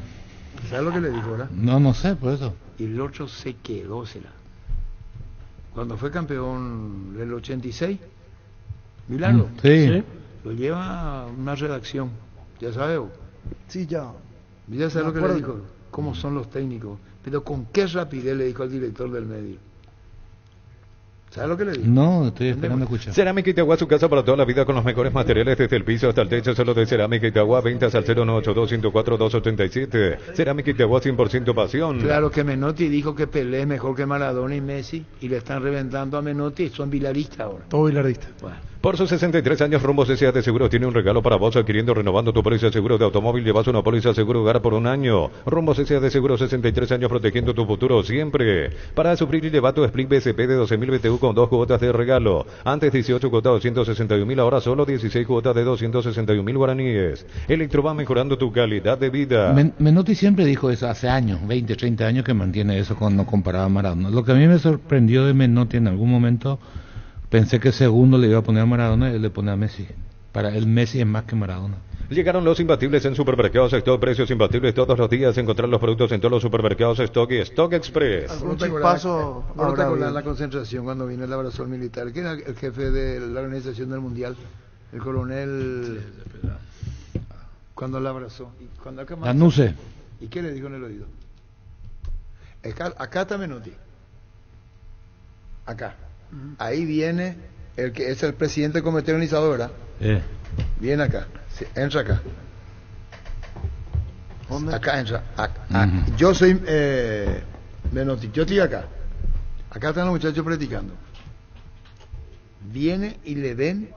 ¿Sabes lo que le dijo, verdad? No sé, por eso. Y el otro se quedó, cuando fue campeón del 86, Bilardo. Sí. Lo lleva a una redacción. ¿Ya sabes? Sí, ya. ¿Ya sabes lo que le dijo? ¿Cómo son los técnicos? Pero con qué rapidez le dijo al director del medio. ¿Sabes lo que le digo? No, estoy esperando escuchar. Cerámica Itagua, su casa para toda la vida con los mejores materiales desde el piso hasta el techo, solo de Cerámica Itagua. Ventas al 098-204-287. Cerámica Itagua, 100% pasión. Claro que Menotti dijo que Pelé es mejor que Maradona y Messi y le están reventando a Menotti y son bilaristas ahora. Todo bilarista. Bueno. Por sus 63 años, Rumbos S.A. de Seguros tiene un regalo para vos. Adquiriendo, renovando tu póliza de seguro de automóvil, llevas una póliza de seguro hogar por 1 año. Rumbos S.A. de Seguros, 63 años protegiendo tu futuro siempre. Para sufrir y llevar tu Spring BSP de 12.000 BTU con 2 cuotas de regalo. Antes 18 cuotas de 261.000, ahora solo 16 cuotas de 261.000 guaraníes. Electro va mejorando tu calidad de vida. Menotti siempre dijo eso hace años, 20, 30 años que mantiene eso cuando comparaba a Maradona. Lo que a mí me sorprendió de Menotti en algún momento, pensé que segundo le iba a poner a Maradona y él le pone a Messi. Para él Messi es más que Maradona. Llegaron los imbatibles en Supermercados Stock, precios imbatibles todos los días. Encontrar los productos en todos los supermercados Stock y Stock Express. ¿Algún chispazo? ¿No te acordás la concentración cuando vino el abrazón militar? ¿Quién era el jefe de la organización del mundial? El coronel. Cuando la abrazó. Danuse. ¿Y qué le dijo en el oído? Acá está Menotti. Acá. Ahí viene el que es el presidente del comité organizador, ¿verdad? Viene acá. Sí, entra acá. ¿Dónde? Acá entra. Yo soy Menotti. Yo estoy acá. Acá están los muchachos practicando. Viene y le ven.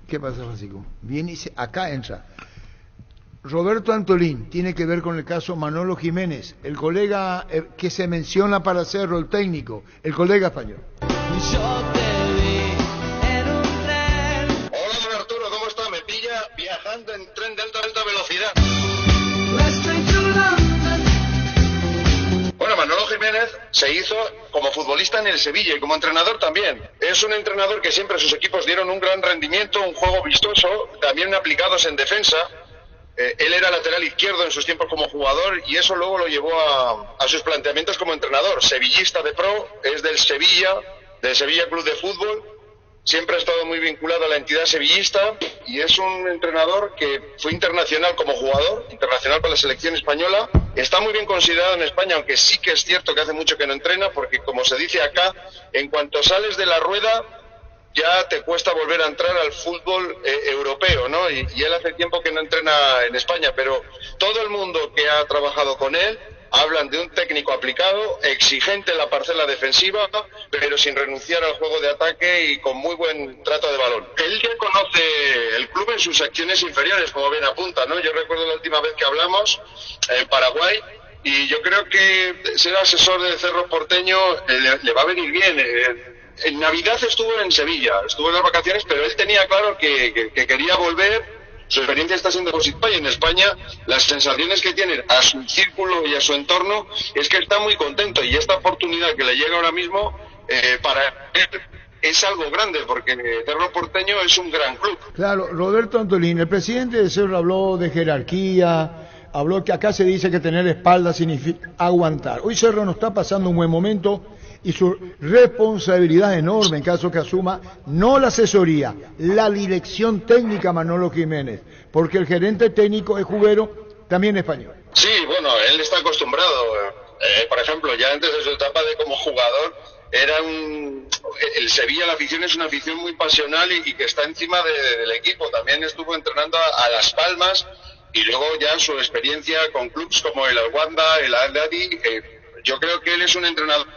¿Qué pasa, Francisco? Viene y acá entra. Roberto Antolín tiene que ver con el caso Manolo Jiménez, el colega que se menciona para Cerro, el técnico, el colega español. Yo te vi en un tren. Hola, don Arturo, ¿cómo está? Me pilla viajando en tren de alta velocidad. Bueno, Manolo Jiménez se hizo como futbolista en el Sevilla y como entrenador también. Es un entrenador que siempre a sus equipos dieron un gran rendimiento, un juego vistoso, también aplicados en defensa. Él era lateral izquierdo en sus tiempos como jugador y eso luego lo llevó a sus planteamientos como entrenador. Sevillista de pro, es del Sevilla Club de Fútbol, siempre ha estado muy vinculado a la entidad sevillista y es un entrenador que fue internacional como jugador, internacional con la selección española. Está muy bien considerado en España, aunque sí que es cierto que hace mucho que no entrena, porque como se dice acá, en cuanto sales de la rueda ya te cuesta volver a entrar al fútbol europeo, ¿no? Y él hace tiempo que no entrena en España, pero todo el mundo que ha trabajado con él hablan de un técnico aplicado, exigente en la parcela defensiva, pero sin renunciar al juego de ataque y con muy buen trato de balón. Él ya conoce el club en sus secciones inferiores, como bien apunta, ¿no? Yo recuerdo la última vez que hablamos en Paraguay, y yo creo que ser asesor de Cerro Porteño le va a venir bien. En Navidad estuvo en Sevilla, estuvo en las vacaciones, pero él tenía claro que quería volver. Su experiencia está siendo positiva y en España las sensaciones que tiene a su círculo y a su entorno es que está muy contento, y esta oportunidad que le llega ahora mismo para él es algo grande, porque Cerro Porteño es un gran club. Claro, Roberto Antolín, el presidente de Cerro habló de jerarquía, habló que acá se dice que tener espalda significa aguantar. Hoy Cerro no está pasando un buen momento y su responsabilidad es enorme en caso que asuma no la asesoría, la dirección técnica Manolo Jiménez, porque el gerente técnico es juguero, también español. Sí, bueno, él está acostumbrado. Por ejemplo, ya antes de su etapa de como jugador, el Sevilla, la afición es una afición muy pasional y que está encima del equipo. También estuvo entrenando a Las Palmas y luego ya su experiencia con clubes como el Al-Wanda, el Al-Ahly. Yo creo que él es un entrenador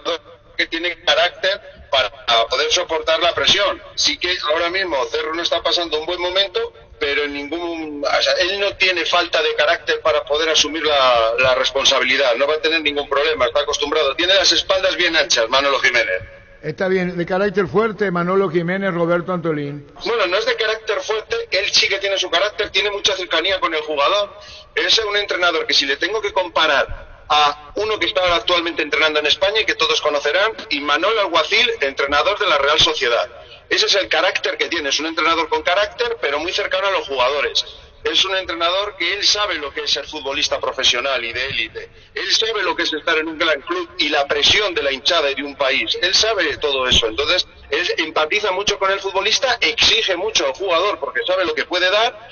que tiene carácter para poder soportar la presión. Sí que ahora mismo Cerro no está pasando un buen momento, pero él no tiene falta de carácter para poder asumir la responsabilidad, no va a tener ningún problema, está acostumbrado, tiene las espaldas bien anchas, Manolo Jiménez. Está bien, de carácter fuerte, Manolo Jiménez, Roberto Antolín. Bueno, no es de carácter fuerte, él sí que tiene su carácter, tiene mucha cercanía con el jugador, es un entrenador que si le tengo que comparar a uno que está actualmente entrenando en España y que todos conocerán, y Manuel Alguacil, entrenador de la Real Sociedad. Ese es el carácter que tiene, es un entrenador con carácter, pero muy cercano a los jugadores. Es un entrenador que él sabe lo que es ser futbolista profesional y de élite. Él sabe lo que es estar en un gran club y la presión de la hinchada y de un país. Él sabe todo eso. Entonces, él empatiza mucho con el futbolista, exige mucho al jugador porque sabe lo que puede dar,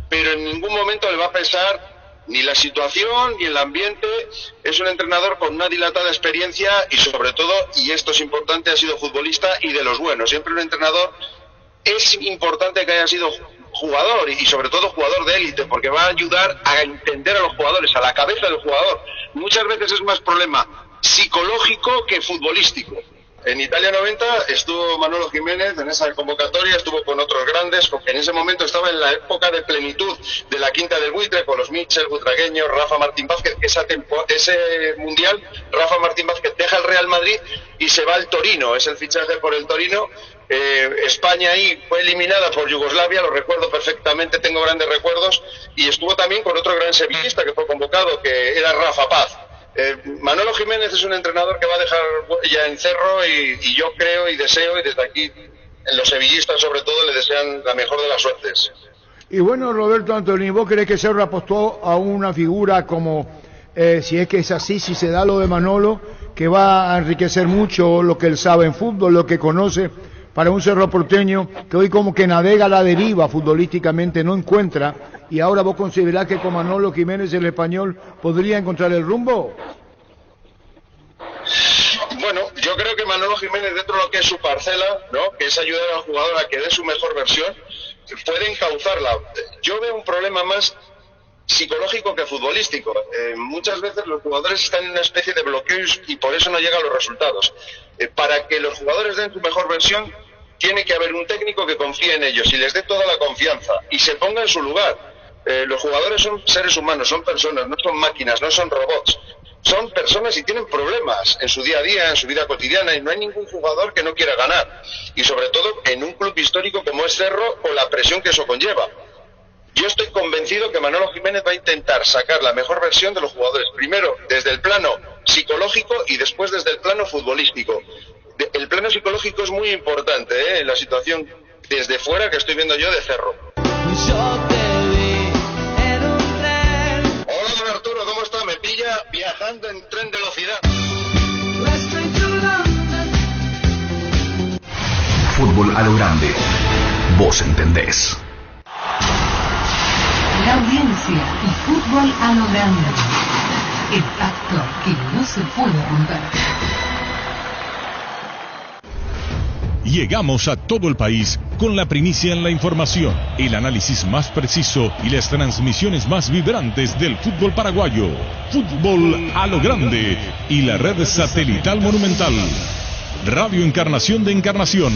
pero en ningún momento le va a pesar ni la situación ni el ambiente. Es un entrenador con una dilatada experiencia y sobre todo, y esto es importante, ha sido futbolista y de los buenos. Siempre un entrenador es importante que haya sido jugador y sobre todo jugador de élite, porque va a ayudar a entender a los jugadores, a la cabeza del jugador. Muchas veces es más problema psicológico que futbolístico. En Italia 90 estuvo Manolo Jiménez en esa convocatoria, estuvo con otros grandes, en ese momento estaba en la época de plenitud de la Quinta del Buitre, con los Michel, Butragueño, Rafa Martín Vázquez. Ese mundial, Rafa Martín Vázquez deja el Real Madrid y se va al Torino, es el fichaje por el Torino. España ahí fue eliminada por Yugoslavia, lo recuerdo perfectamente, tengo grandes recuerdos, y estuvo también con otro gran sevillista que fue convocado, que era Rafa Paz. Manolo Jiménez es un entrenador que va a dejar ya en Cerro y yo creo y deseo, y desde aquí en los sevillistas sobre todo le desean la mejor de las suertes. Y bueno, Roberto Antonini, ¿vos creés que Cerro apostó a una figura como, si es que es así, si se da lo de Manolo, que va a enriquecer mucho lo que él sabe en fútbol, lo que conoce, para un Cerro Porteño que hoy como que navega a la deriva futbolísticamente, no encuentra, y ahora vos considerás que con Manolo Jiménez el Español podría encontrar el rumbo? Bueno, yo creo que Manolo Jiménez, dentro de lo que es su parcela, ¿no?, que es ayudar al jugador a que dé su mejor versión, puede encauzarla. Yo veo un problema más psicológico que futbolístico. Muchas veces los jugadores están en una especie de bloqueos y por eso no llegan los resultados. Para que los jugadores den su mejor versión, tiene que haber un técnico que confíe en ellos y les dé toda la confianza y se ponga en su lugar. Los jugadores son seres humanos, son personas, no son máquinas, no son robots. Son personas y tienen problemas en su día a día, en su vida cotidiana, y no hay ningún jugador que no quiera ganar. Y sobre todo en un club histórico como es Cerro, con la presión que eso conlleva. Yo estoy convencido que Manolo Jiménez va a intentar sacar la mejor versión de los jugadores. Primero desde el plano psicológico y después desde el plano futbolístico. El plano psicológico es muy importante, en la situación desde fuera que estoy viendo yo de Cerro. Hola, don Arturo, ¿cómo está? Me pilla viajando en tren de velocidad. Fútbol a lo grande. Vos entendés. La audiencia y fútbol a lo grande. El pacto que no se puede romper. Llegamos a todo el país con la primicia en la información, el análisis más preciso y las transmisiones más vibrantes del fútbol paraguayo. Fútbol a lo grande y la red satelital Monumental. Radio Encarnación de Encarnación.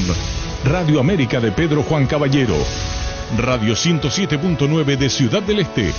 Radio América de Pedro Juan Caballero. Radio 107.9 de Ciudad del Este.